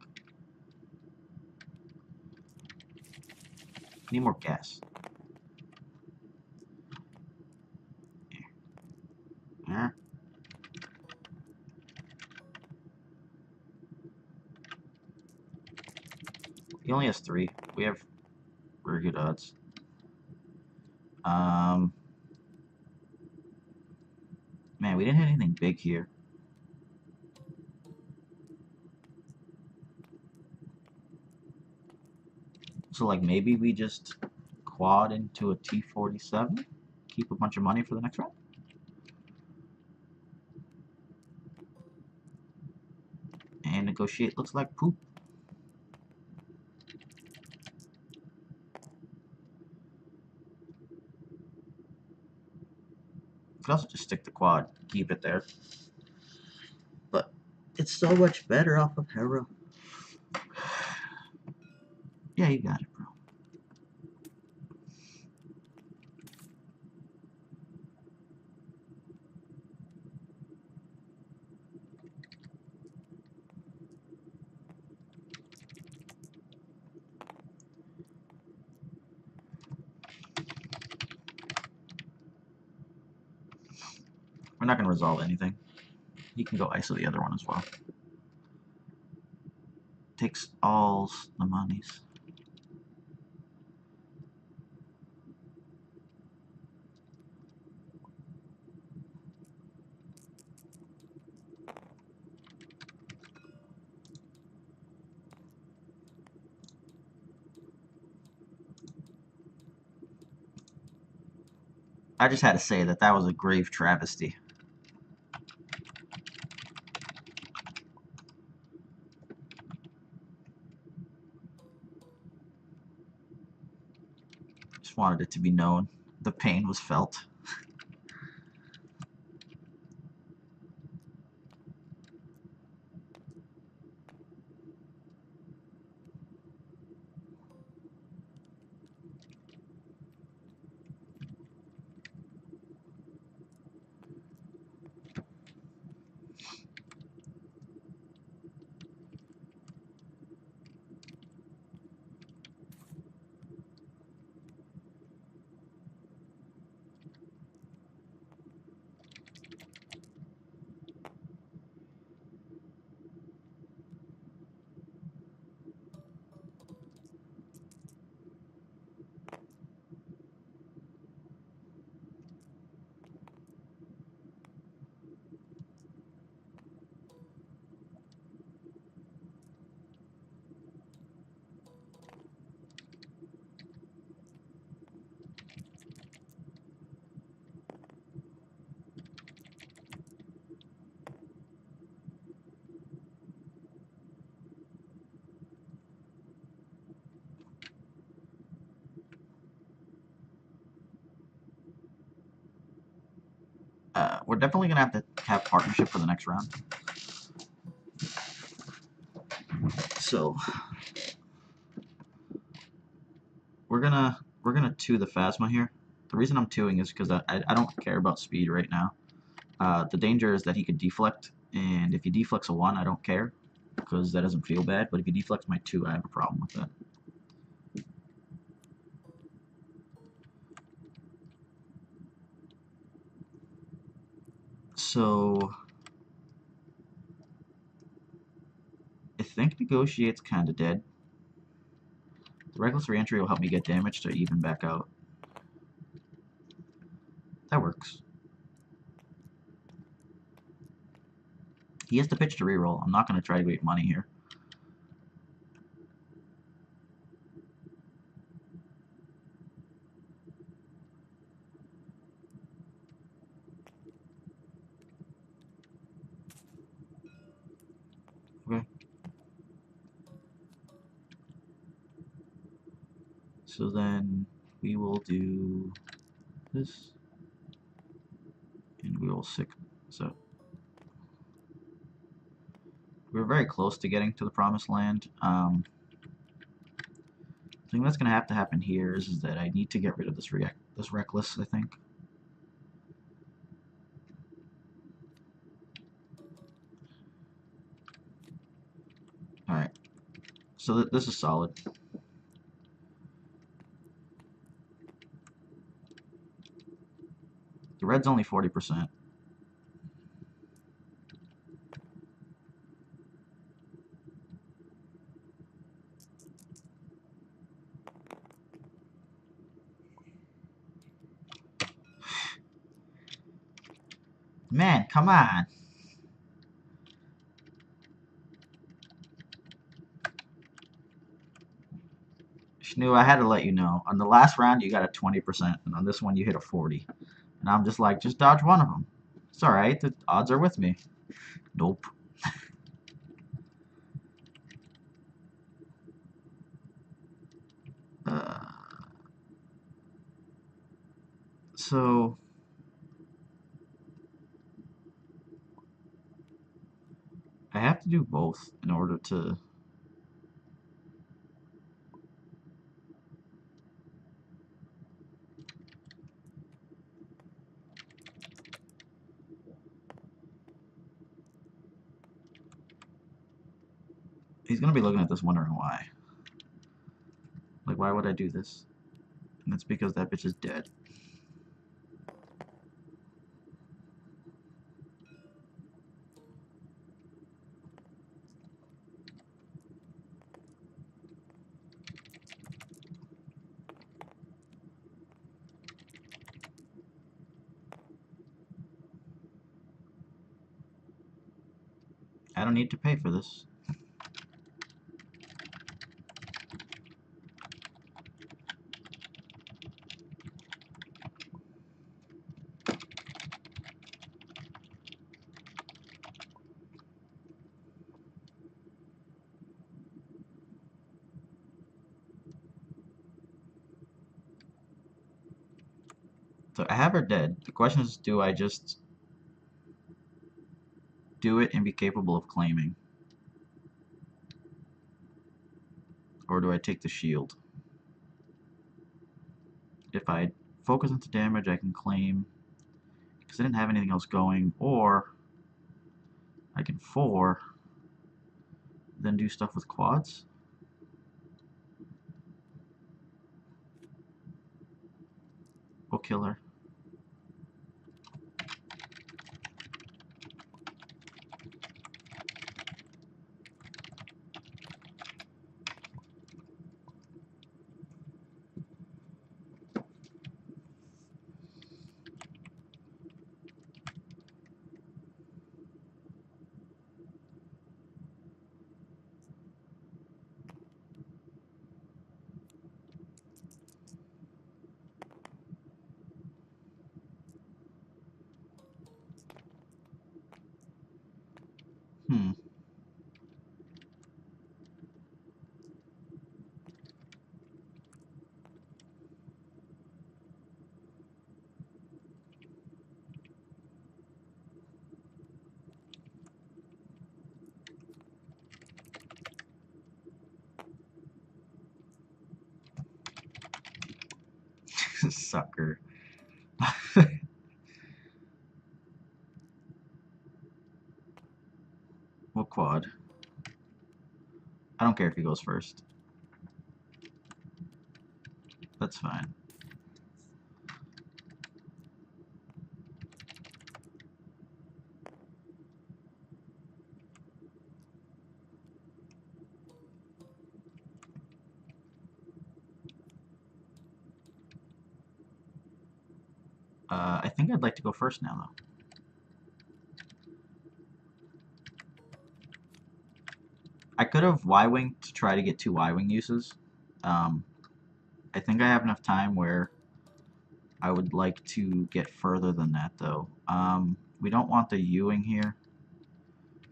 I need more gas. There. He only has 3. We have very good odds. Man, we didn't hit anything big here. So, like, maybe we just quad into a T-47? Keep a bunch of money for the next round? And negotiate looks like poop. You could also just stick the quad, keep it there. But it's so much better off of Hera. Yeah, you got it, bro. We're not going to resolve anything. He can go ISO the other one as well. Takes all the monies. I just had to say that that was a grave travesty. Just wanted it to be known. The pain was felt. We're definitely gonna have to have partnership for the next round. So we're gonna 2 the Phasma here. The reason I'm 2ing is because I don't care about speed right now. The danger is that he could deflect, and if he deflects a 1, I don't care, because that doesn't feel bad, but if he deflects my 2, I have a problem with that. So I think Negotiate's kind of dead. The Reckless Reentry will help me get damage to even back out. That works. He has to pitch to reroll. I'm not going to try to get money here. Okay. So then we will do this, and we will sick. So we're very close to getting to the promised land. The thing that's going to have to happen here is that I need to get rid of this reckless, I think. Alright. So this is solid. The red's only 40%. Man, come on. Shnu, I had to let you know. On the last round, you got a 20%, and on this one, you hit a 40. And I'm just like, just dodge one of them. It's alright, the odds are with me. Nope. So I have to do both in order to... He's gonna be looking at this wondering why. Like, why would I do this? And it's because that bitch is dead. I don't need to pay for this. So I have her dead. The question is, do I just do it and be capable of claiming? Or do I take the shield? If I focus into damage, I can claim, because I didn't have anything else going, or I can 4, then do stuff with quads. We'll kill her. Hmm. Sucker. We'll quad. I don't care if he goes first. That's fine. I think I'd like to go first now, though. I could have Y-winged to try to get 2 Y-wing uses. I think I have enough time where I would like to get further than that, though. We don't want the U-wing here,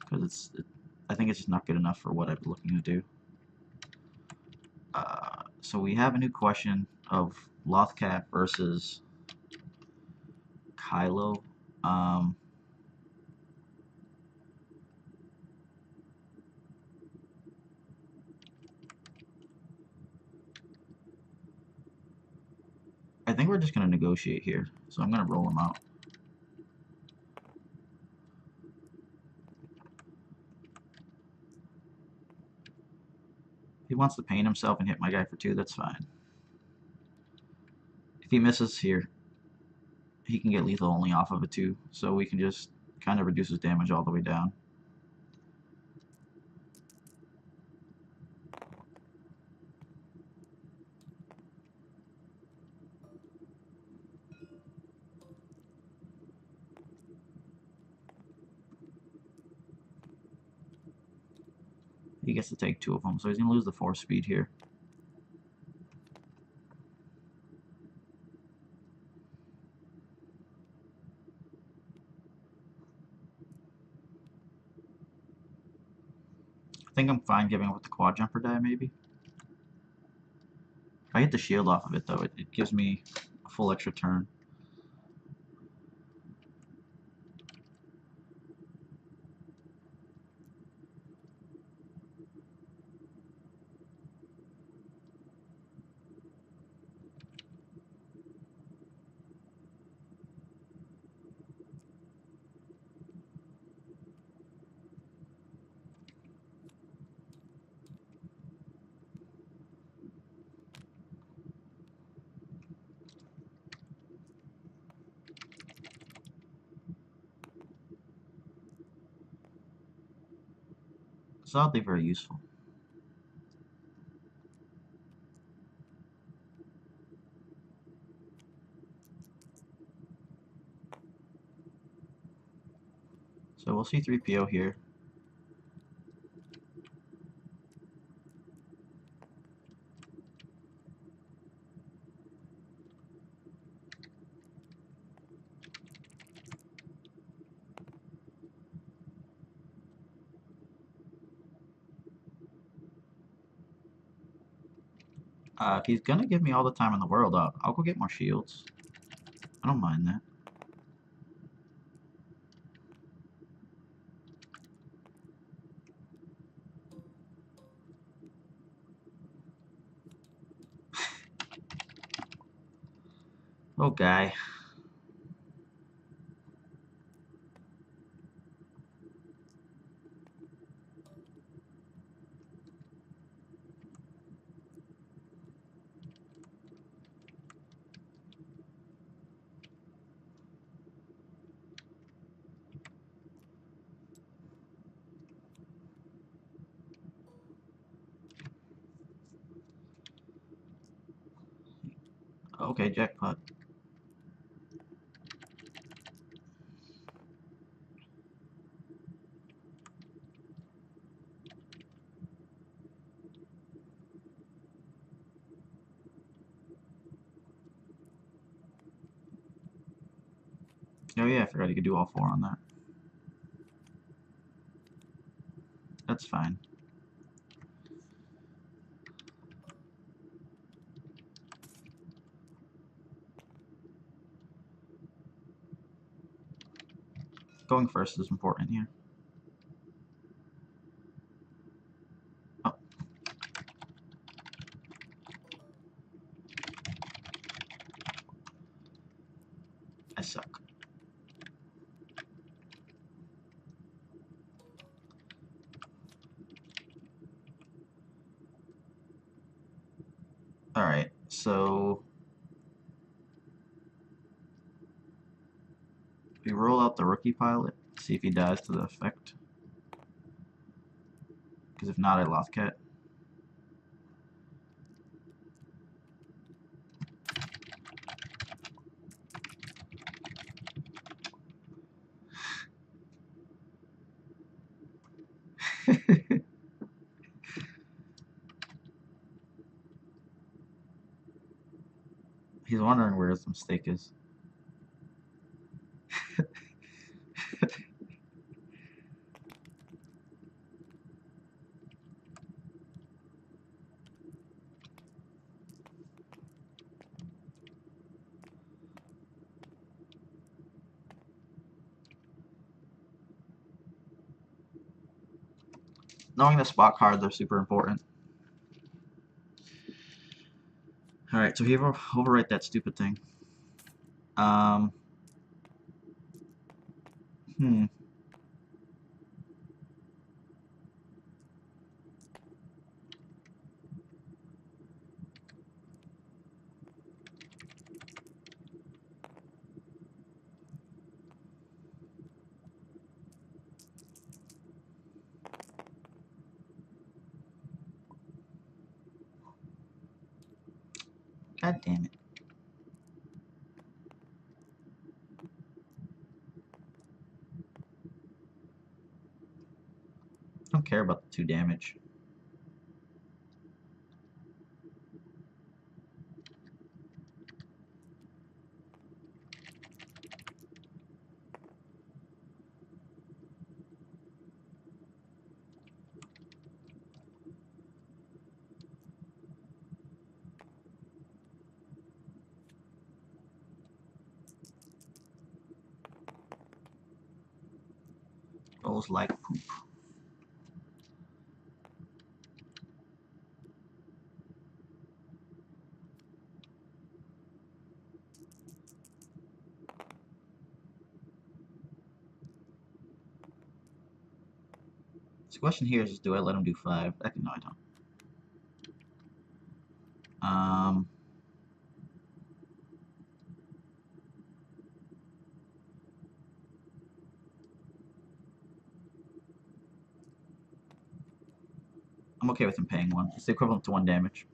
because I think it's just not good enough for what I'm looking to do. So we have a new question of Lothcat versus Kylo. I think we're just going to negotiate here, so I'm going to roll him out. If he wants to paint himself and hit my guy for 2, that's fine. If he misses here, he can get lethal only off of a 2, so we can just kind of reduce his damage all the way down. He gets to take 2 of them, so he's going to lose the 4 speed here. I think I'm fine giving up with the quad jumper die, maybe. If I hit the shield off of it, though, it gives me a full extra turn. It's oddly very useful. So we'll see 3PO here. If he's gonna give me all the time in the world, I'll go get more shields. I don't mind that. Oh, guy. Okay, jackpot. Oh yeah, I forgot you could do all 4 on that. That's fine. Going first is important here. Oh. I suck. Alright, so we roll out the rookie pilot, see if he dies to the effect. Because if not, I lost cat. He's wondering where his mistake is. Knowing the spot cards are super important. Alright, so he overwrite that stupid thing. Hmm. God damn it. I don't care about the 2 damage. Rolls like poop. The question here is, do I let him do 5? No, I don't. I'm okay with him paying 1. It's the equivalent to 1 damage.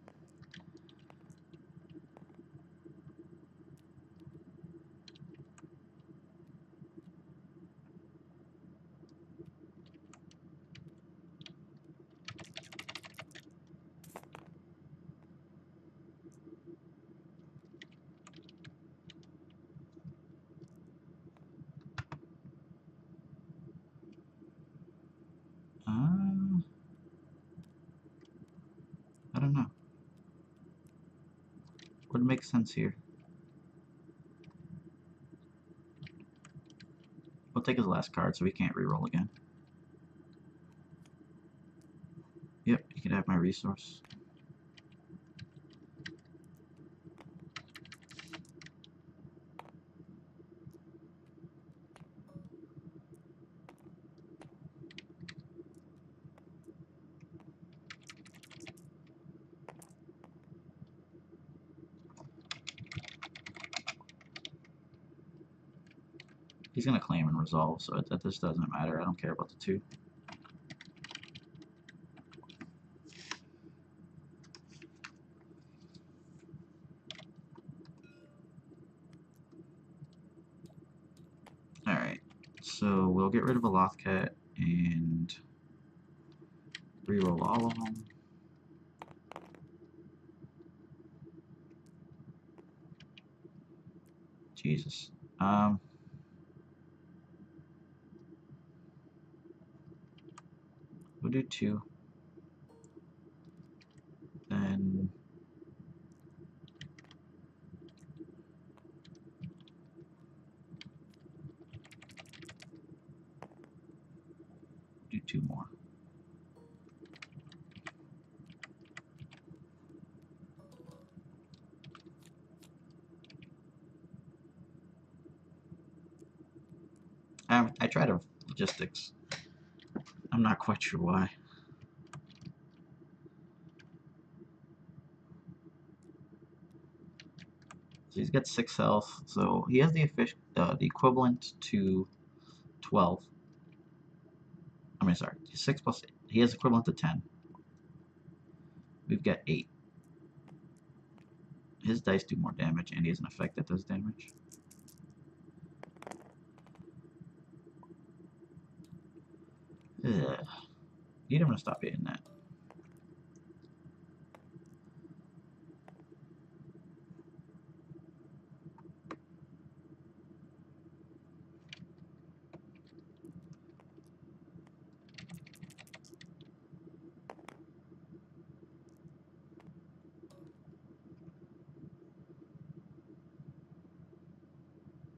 I don't know. What makes sense here? We'll take his last card so he can't reroll again. Yep, you can have my resource. He's gonna claim and resolve, so that this doesn't matter. I don't care about the 2. Alright, so we'll get rid of a Lothcat and reroll all of them. Jesus. We'll do 2. Then do 2 more. I tried logistics. I'm not quite sure why. So he's got 6 health. So he has the equivalent to 12. I mean, sorry, 6 plus 8. He has equivalent to 10. We've got 8. His dice do more damage, and he has an effect that does damage. Ugh. Need him to stop hitting that.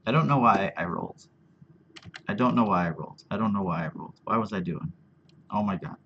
I don't know why I rolled. I don't know why I rolled. I don't know why I rolled. Why was I doing? Oh my god.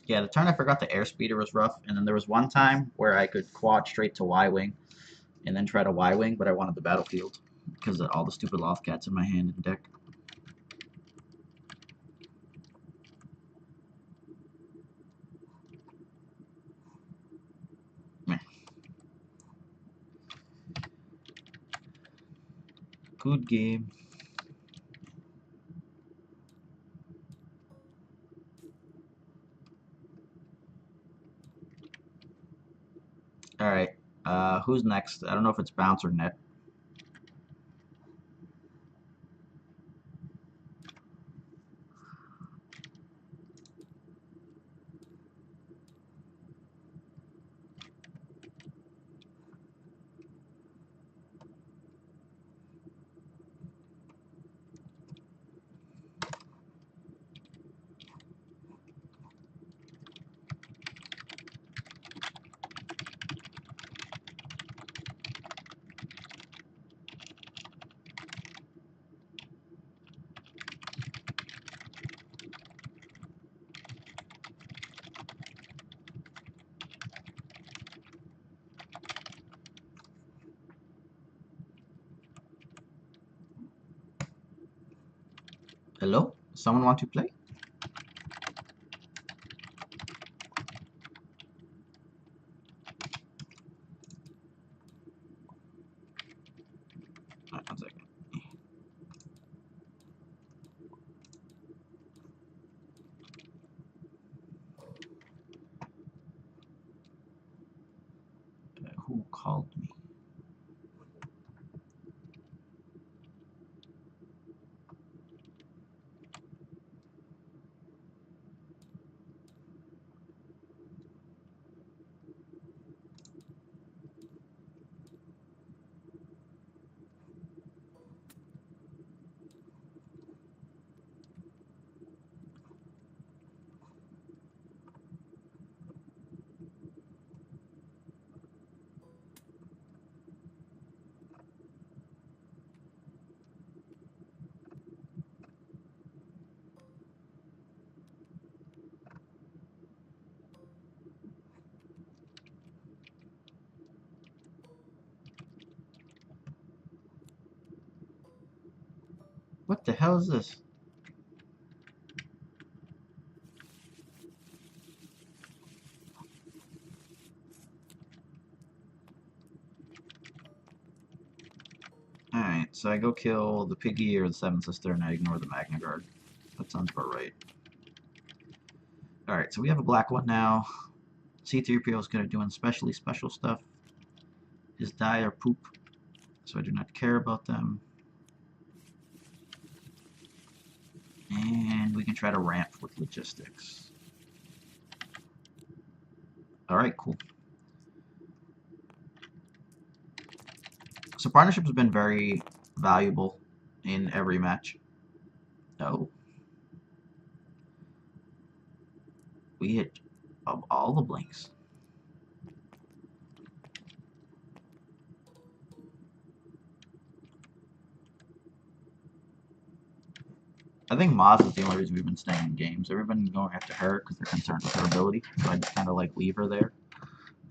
Yeah, the turn I forgot the airspeeder was rough, and then there was one time where I could quad straight to Y-Wing and then try to Y-Wing, but I wanted the battlefield because of all the stupid loft cats in my hand and deck. Meh. Good game. Alright, who's next? I don't know if it's Bounce or Net. Hello? Someone want to play? One second. Who called me? What the hell is this? Alright, so I go kill the Piggy or the Seven Sister and I ignore the Magna Guard. That sounds about right. Alright, so we have a black one now. C-3PO is going to do especially special stuff. His die are poop, so I do not care about them. And we can try to ramp with logistics. Alright, cool. So partnership has been very valuable in every match. Oh. We hit of all the blinks. I think Maz is the only reason we've been staying in games. Everybody's going after her because they're concerned with her ability. So I just kind of like leave her there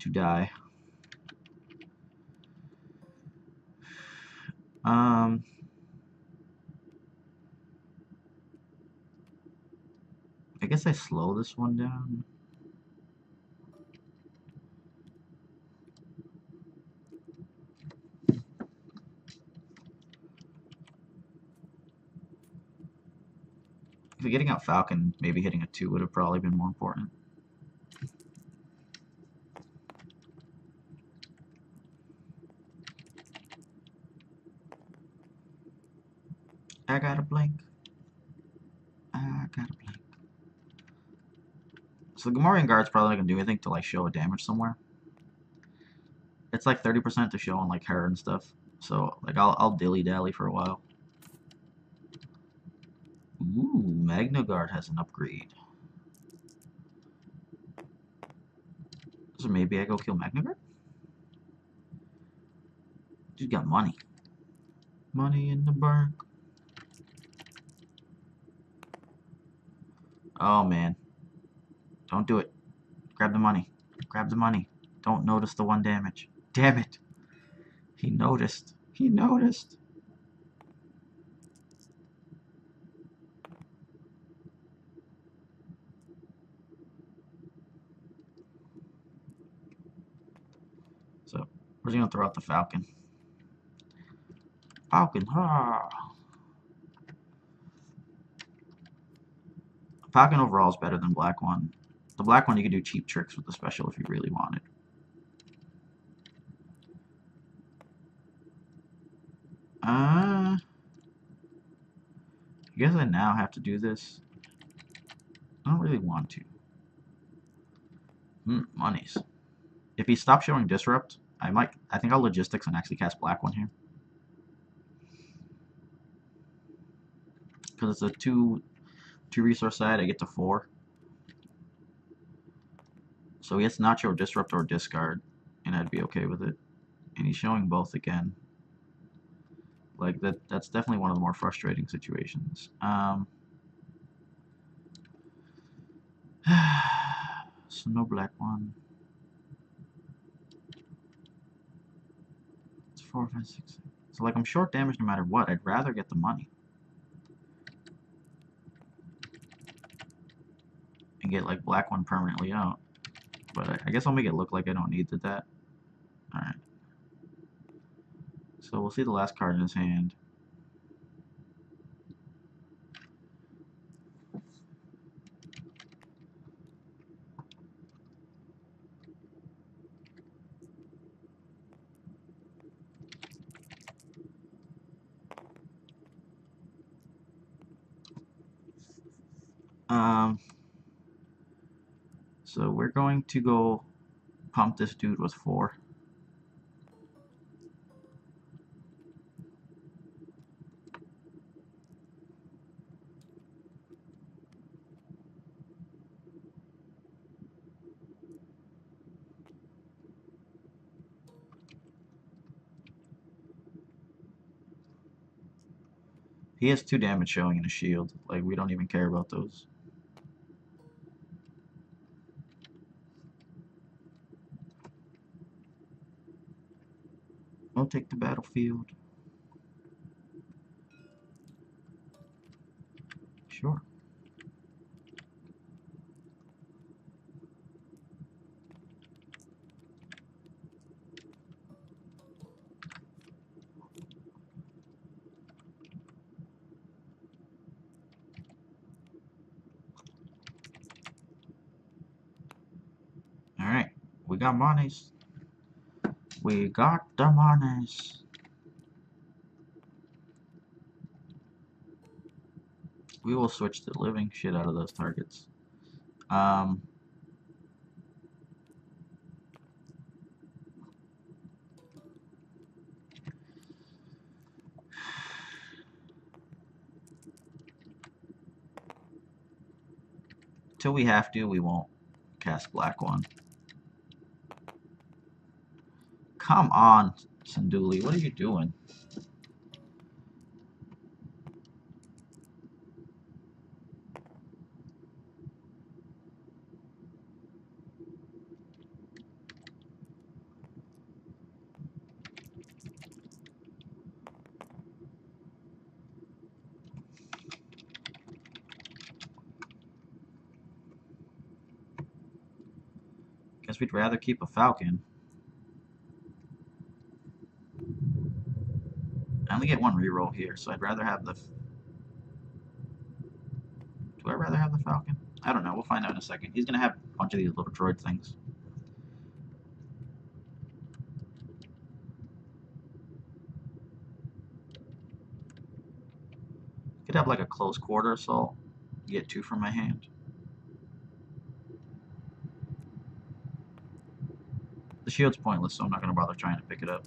to die. I guess I slow this one down. If you're getting out Falcon, maybe hitting a 2 would have probably been more important. I gotta blink. I gotta blink. So the Gamorrean Guard's probably not gonna do anything to like show a damage somewhere. It's like 30% to show on like her and stuff. So like I'll dilly dally for a while. Ooh, Magna Guard has an upgrade. So maybe I go kill Magna Guard? She's got money. Money in the bank. Oh man. Don't do it. Grab the money. Grab the money. Don't notice the 1 damage. Damn it. He noticed. He noticed. So, we're gonna throw out the Falcon. Falcon, ha! Falcon overall is better than Black One. The Black One you could do cheap tricks with the special if you really wanted. I guess I now have to do this. I don't really want to. Monies. If he stops showing Disrupt, I think I'll Logistics and actually cast Black One here. Because it's a 2 resource side, I get to 4. So he has to not show Disrupt or Discard, and I'd be okay with it. And he's showing both again. Like, that's definitely one of the more frustrating situations. So no Black One. It's 4, 5, 6, 7. So like I'm short damage no matter what. I'd rather get the money. And get like Black One permanently out. But I guess I'll make it look like I don't need that. Alright. So we'll see the last card in his hand. So we're going to go pump this dude with 4. He has 2 damage showing in a shield. Like, we don't even care about those. We'll take the battlefield. Sure. Alright. We got monies. We got the monies. We will switch the living shit out of those targets. Till we have to, we won't cast black one. Come on, Sanduli, what are you doing? Guess we'd rather keep a falcon. I only get one reroll here, so I'd rather have the... Do I rather have the falcon? I don't know, we'll find out in a second. He's gonna have a bunch of these little droid things. Could have like a close quarter assault. Get 2 from my hand. The shield's pointless, so I'm not gonna bother trying to pick it up.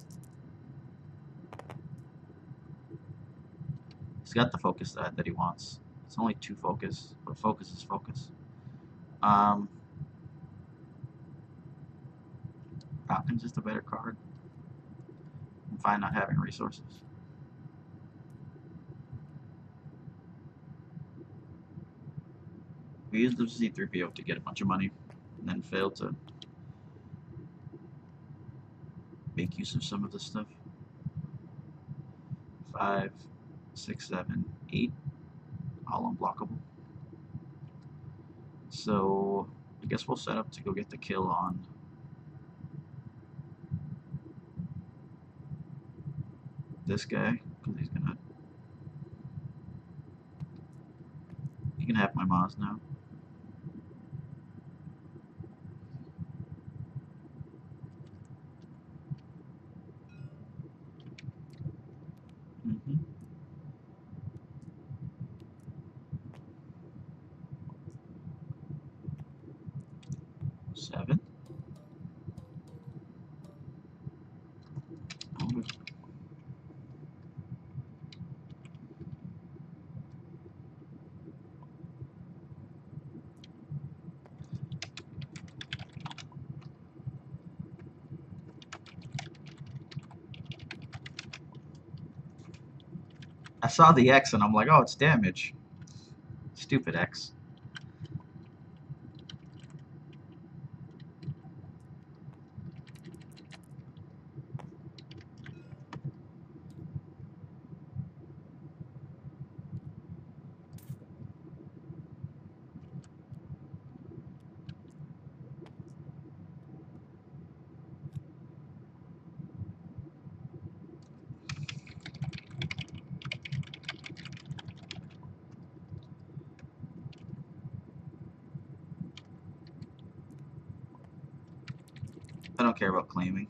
He's got the focus that he wants. It's only 2 focus, but focus is focus. Falcon's just a better card. I'm fine not having resources. We used the C-3PO to get a bunch of money, and then failed to make use of some of this stuff. 5, 6, 7, 8, all unblockable. So I guess we'll set up to go get the kill on this guy, because he's gonna... He can have my Maz now. Mm-hmm. 7. Oh. I saw the X and I'm like, oh, it's damage. Stupid X. I don't care about claiming.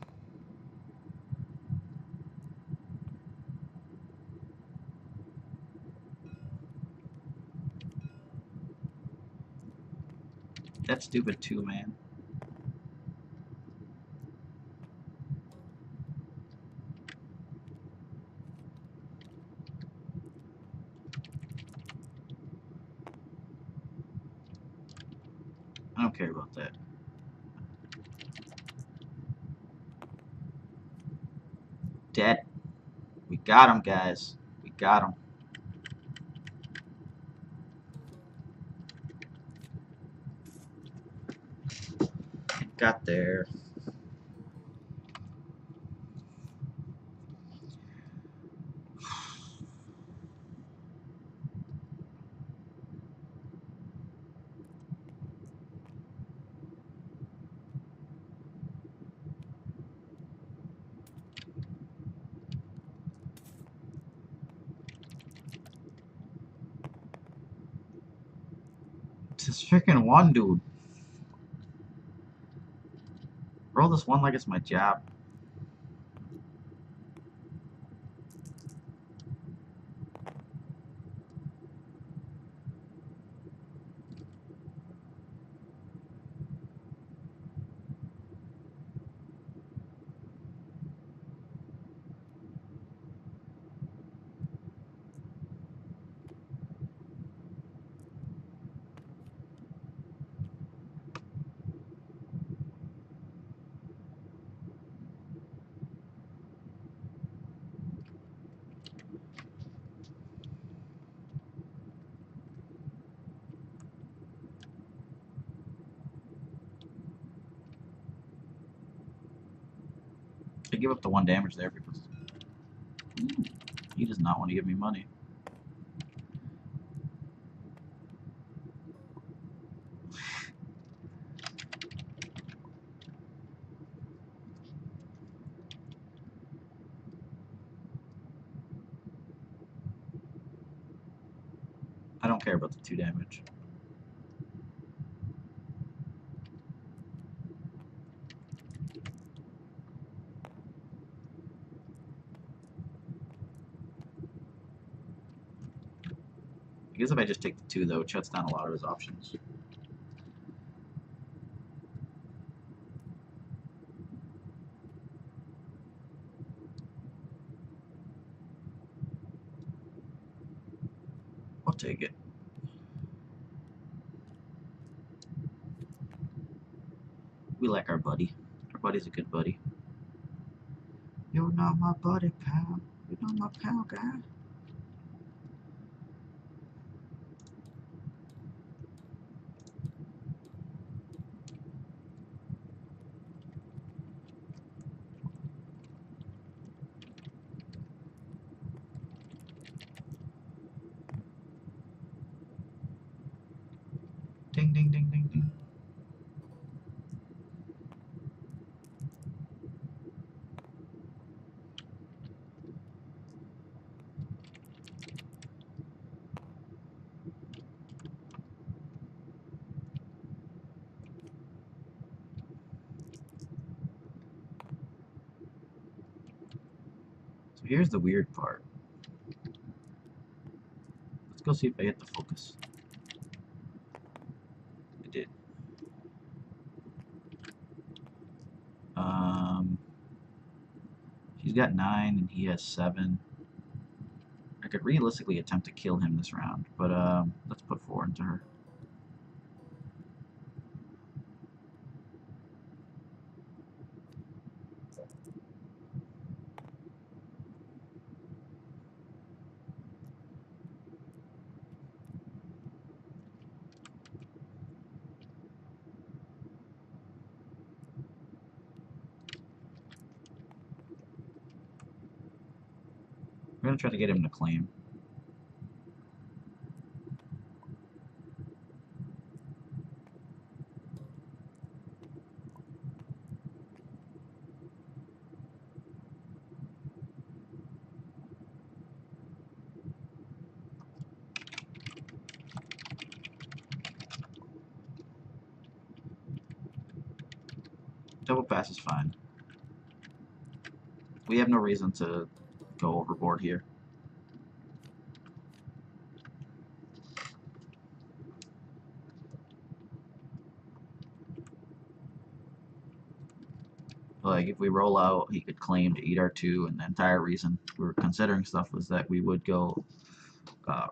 That's stupid too, man. I don't care about that. Dead. We got him, guys. We got him. Got there. It's this freaking one dude. Roll this one like it's my job. I give up the 1 damage there because he does not want to give me money. I don't care about the 2 damage. I guess if I just take the 2 though, it shuts down a lot of his options. I'll take it. We like our buddy. Our buddy's a good buddy. You're not my buddy, pal. You're not my pal, guy. Ding, ding, ding, ding, ding. So here's the weird part. Let's go see if I hit the focus. I did. She's got 9 and he has 7. I could realistically attempt to kill him this round, but let's put 4 into her. We're gonna try to get him to claim. Double pass is fine. We have no reason to go overboard here. Like, if we roll out, he could claim to eat our 2, and the entire reason we were considering stuff was that we would go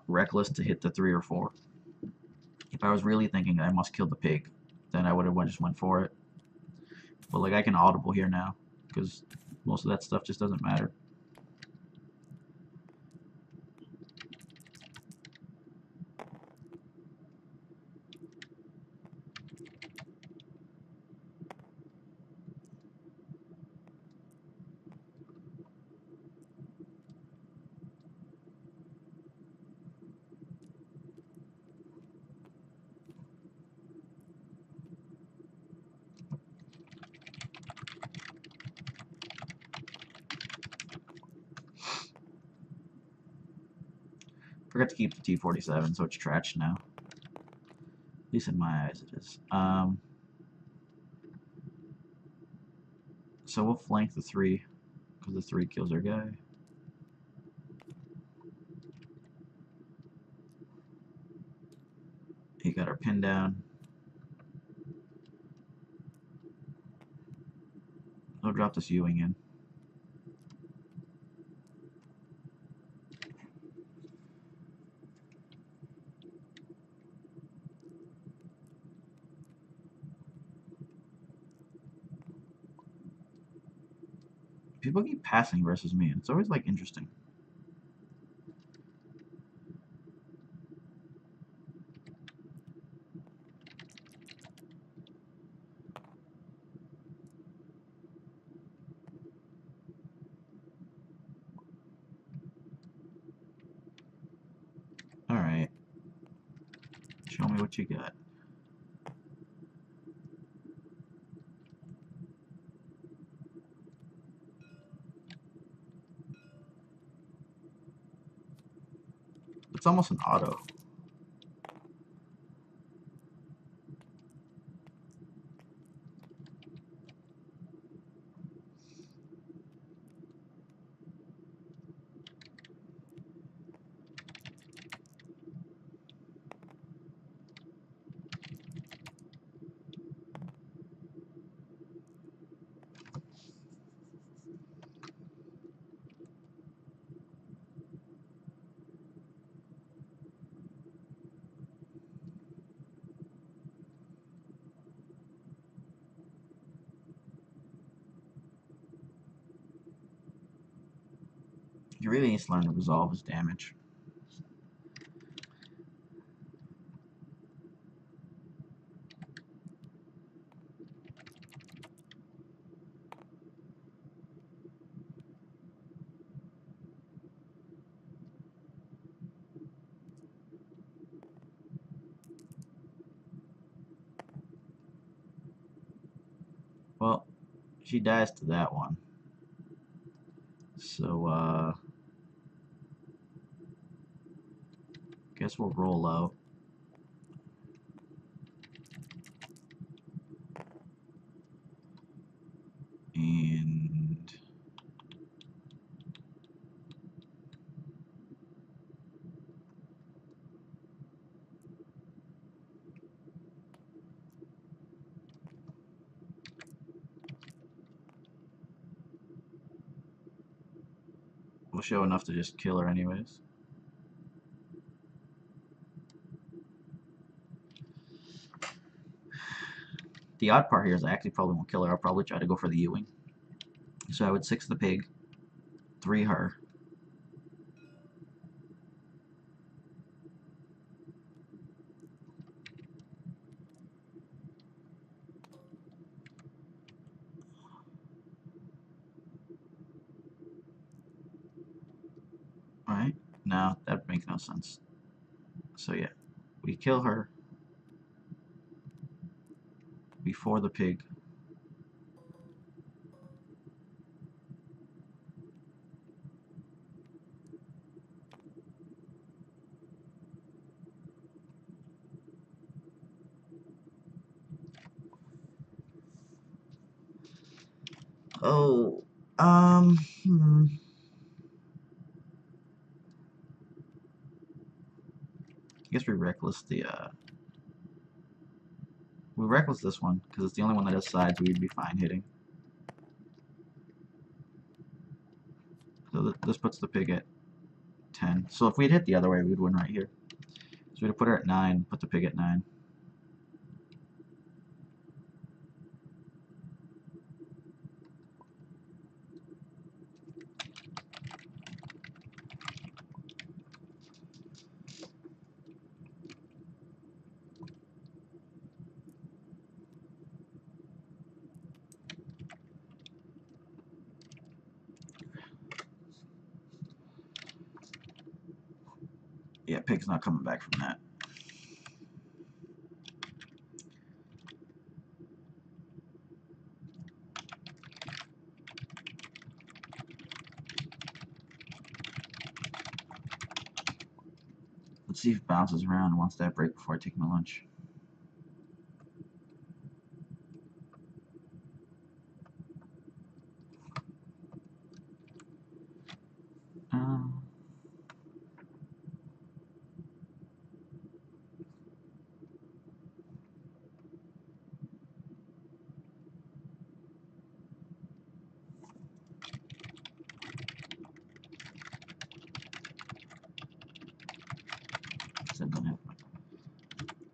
reckless to hit the 3 or 4. If I was really thinking I must kill the pig, then I would have just went for it. But, like, I can audible here now, because most of that stuff just doesn't matter. Forgot to keep the T-47, so it's trashed now. At least in my eyes it is. So we'll flank the 3, because the 3 kills our guy. He got our pin down. I'll drop this Ewing in. People keep passing versus me, and it's always, like, interesting. Show me what you got. It's almost an auto. He really needs to learn to resolve his damage. Well, she dies to that one. So, guess we'll roll out. And we'll show enough to just kill her anyways. The odd part here is I actually probably won't kill her. I'll probably try to go for the Ewing. So I would 6 the pig, 3 her. Alright, no, that makes no sense. So yeah, we kill her before the pig. Oh, hmm. I guess we reckless we reckless this one because it's the only one that has sides we'd be fine hitting. So this puts the pig at 10. So if we'd hit the other way, we'd win right here. So we'd put her at 9, put the pig at 9. Yeah, pig's not coming back from that. Let's see if it bounces around and wants that break before I take my lunch.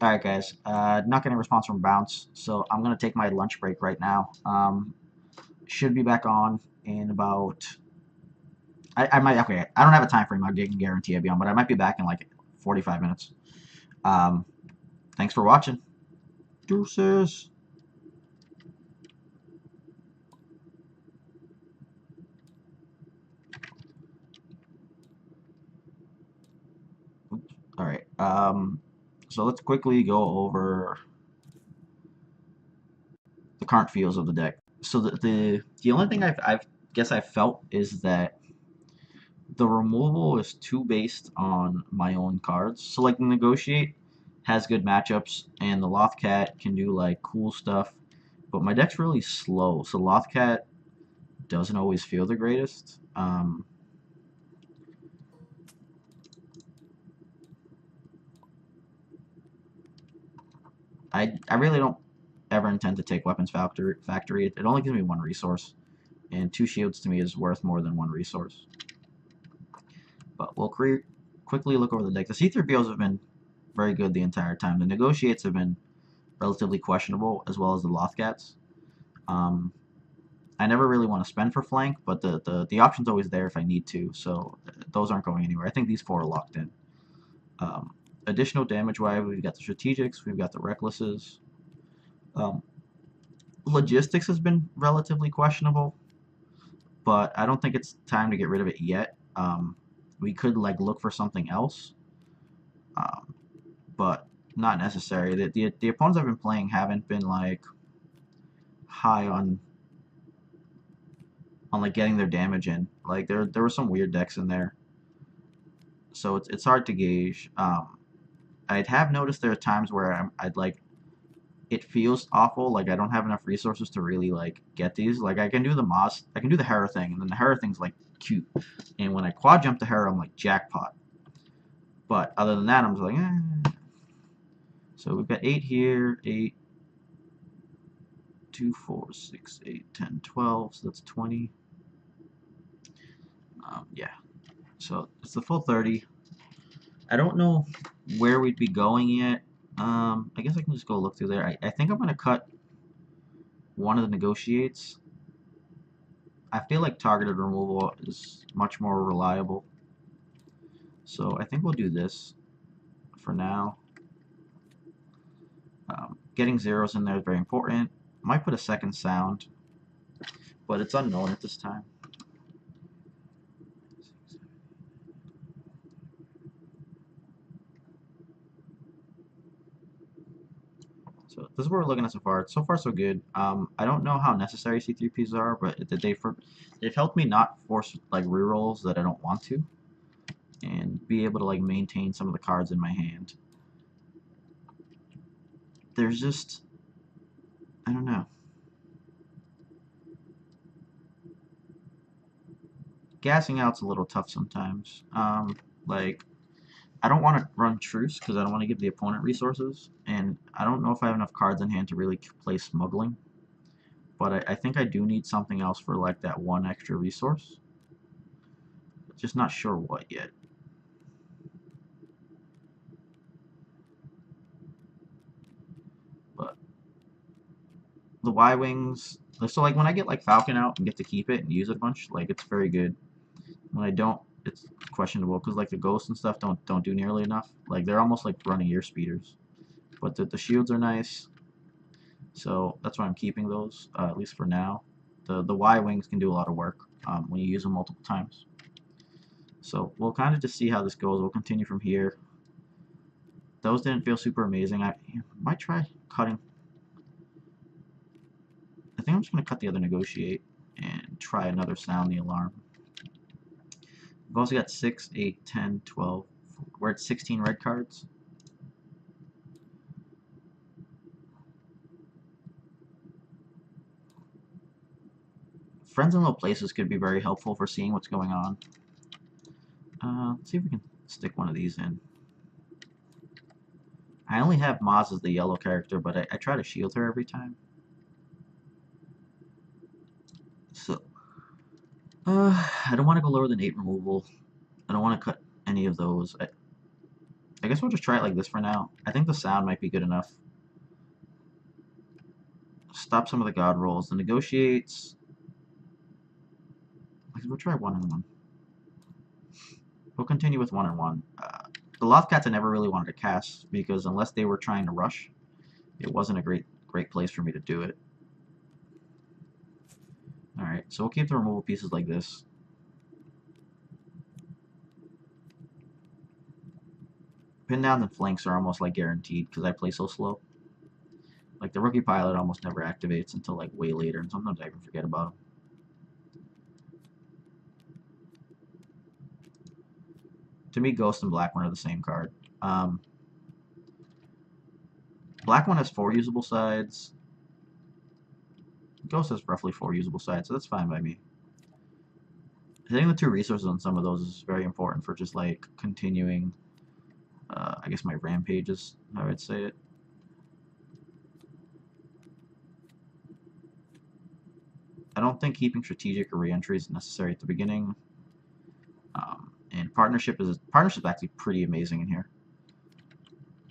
Alright guys, not getting a response from Bounce, so I'm going to take my lunch break right now. Should be back on in about... I might... Okay, I don't have a time frame I can guarantee I'll be on, but I might be back in like 45 minutes. Thanks for watching. Deuces. Alright, So let's quickly go over the current feels of the deck. So the only thing I've guess I felt is that the removal is too based on my own cards. So like the Negotiate has good matchups, and the Lothcat can do like cool stuff, but my deck's really slow. So Lothcat doesn't always feel the greatest. I really don't ever intend to take Weapons Factory. It only gives me one resource, and 2 shields to me is worth more than 1 resource. But we'll quickly look over the deck. The C3POs have been very good the entire time. The Negotiates have been relatively questionable, as well as the Lothcats. I never really want to spend for flank, but the option's always there if I need to, so those aren't going anywhere. I think these 4 are locked in. Additional damage-wise, we've got the Strategics, we've got the Recklesses. Logistics has been relatively questionable, but I don't think it's time to get rid of it yet. We could like look for something else, but not necessary. The opponents I've been playing haven't been like high on like getting their damage in. Like there were some weird decks in there, so it's hard to gauge. I'd have noticed there are times where I'd like it feels awful. Like I don't have enough resources to really like get these. Like I can do the Hera thing, and then the Hera thing's like cute. And when I quad jump the Hera, I'm like jackpot. But other than that, I'm just like, eh. So we've got 8 here, 8, 2, 4, 6, 8, 10, 12. So that's 20. Yeah. So it's the full 30. I don't know where we'd be going yet. I guess I can just go look through there. I think I'm going to cut one of the Negotiates. I feel like targeted removal is much more reliable. So I think we'll do this for now. Getting zeros in there is very important. Might put a second sound, but it's unknown at this time. So this is what we're looking at so far. So far, so good. I don't know how necessary C3Ps are, but they've helped me not force like rerolls that I don't want to, and be able to like maintain some of the cards in my hand. There's just, I don't know. Gassing out's a little tough sometimes. Like I don't want to run Truce because I don't want to give the opponent resources, and I don't know if I have enough cards in hand to really play Smuggling. But I think I do need something else for like that 1 extra resource. Just not sure what yet. But the Y-Wings, so like when I get like Falcon out and get to keep it and use it a bunch, like it's very good. When I don't, it's questionable because like the ghosts and stuff don't do nearly enough. Like they're almost like running ear speeders. But the shields are nice, so that's why I'm keeping those at least for now. The Y-Wings can do a lot of work when you use them multiple times. So we'll kind of just see how this goes. We'll continue from here. Those didn't feel super amazing. I might try cutting. I think I'm just going to cut the other Negotiate and try another Sound the Alarm. We've also got 6, 8, 10, 12. We're at 16 red cards. Friends in low places could be very helpful for seeing what's going on. Let's see if we can stick one of these in. I only have Maz as the yellow character, but I try to shield her every time. So, I don't want to go lower than 8 removal. I don't want to cut any of those. I guess we'll just try it like this for now. I think the sound might be good enough. Stop some of the god rolls. The Negotiates. We'll try 1 and 1. We'll continue with 1 and 1. The Lothcats I never really wanted to cast because unless they were trying to rush, it wasn't a great place for me to do it. Alright, so we'll keep the removal pieces like this. Pin downs and flanks are almost like guaranteed because I play so slow. Like the rookie pilot almost never activates until like way later, and sometimes I even forget about him. To me, Ghost and Black One are the same card. Black One has 4 usable sides. Ghost has roughly 4 usable sides, so that's fine by me. Hitting the 2 resources on some of those is very important for just like continuing, I guess, my rampages, how I'd say it. I don't think keeping strategic or re-entry is necessary at the beginning. And partnership is actually pretty amazing in here.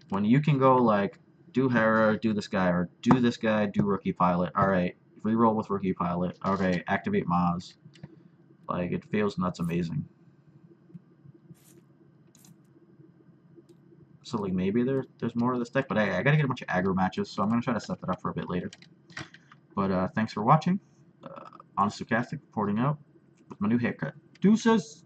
When you can go like do Hera, do this guy, or do this guy, do rookie pilot. All right, reroll with rookie pilot. Okay, activate Maz. Like it feels nuts amazing. So like maybe there's more of this deck, but I gotta get a bunch of aggro matches, so I'm gonna try to set that up for a bit later. But thanks for watching. Honest Stochastic reporting out with my new haircut. Deuces!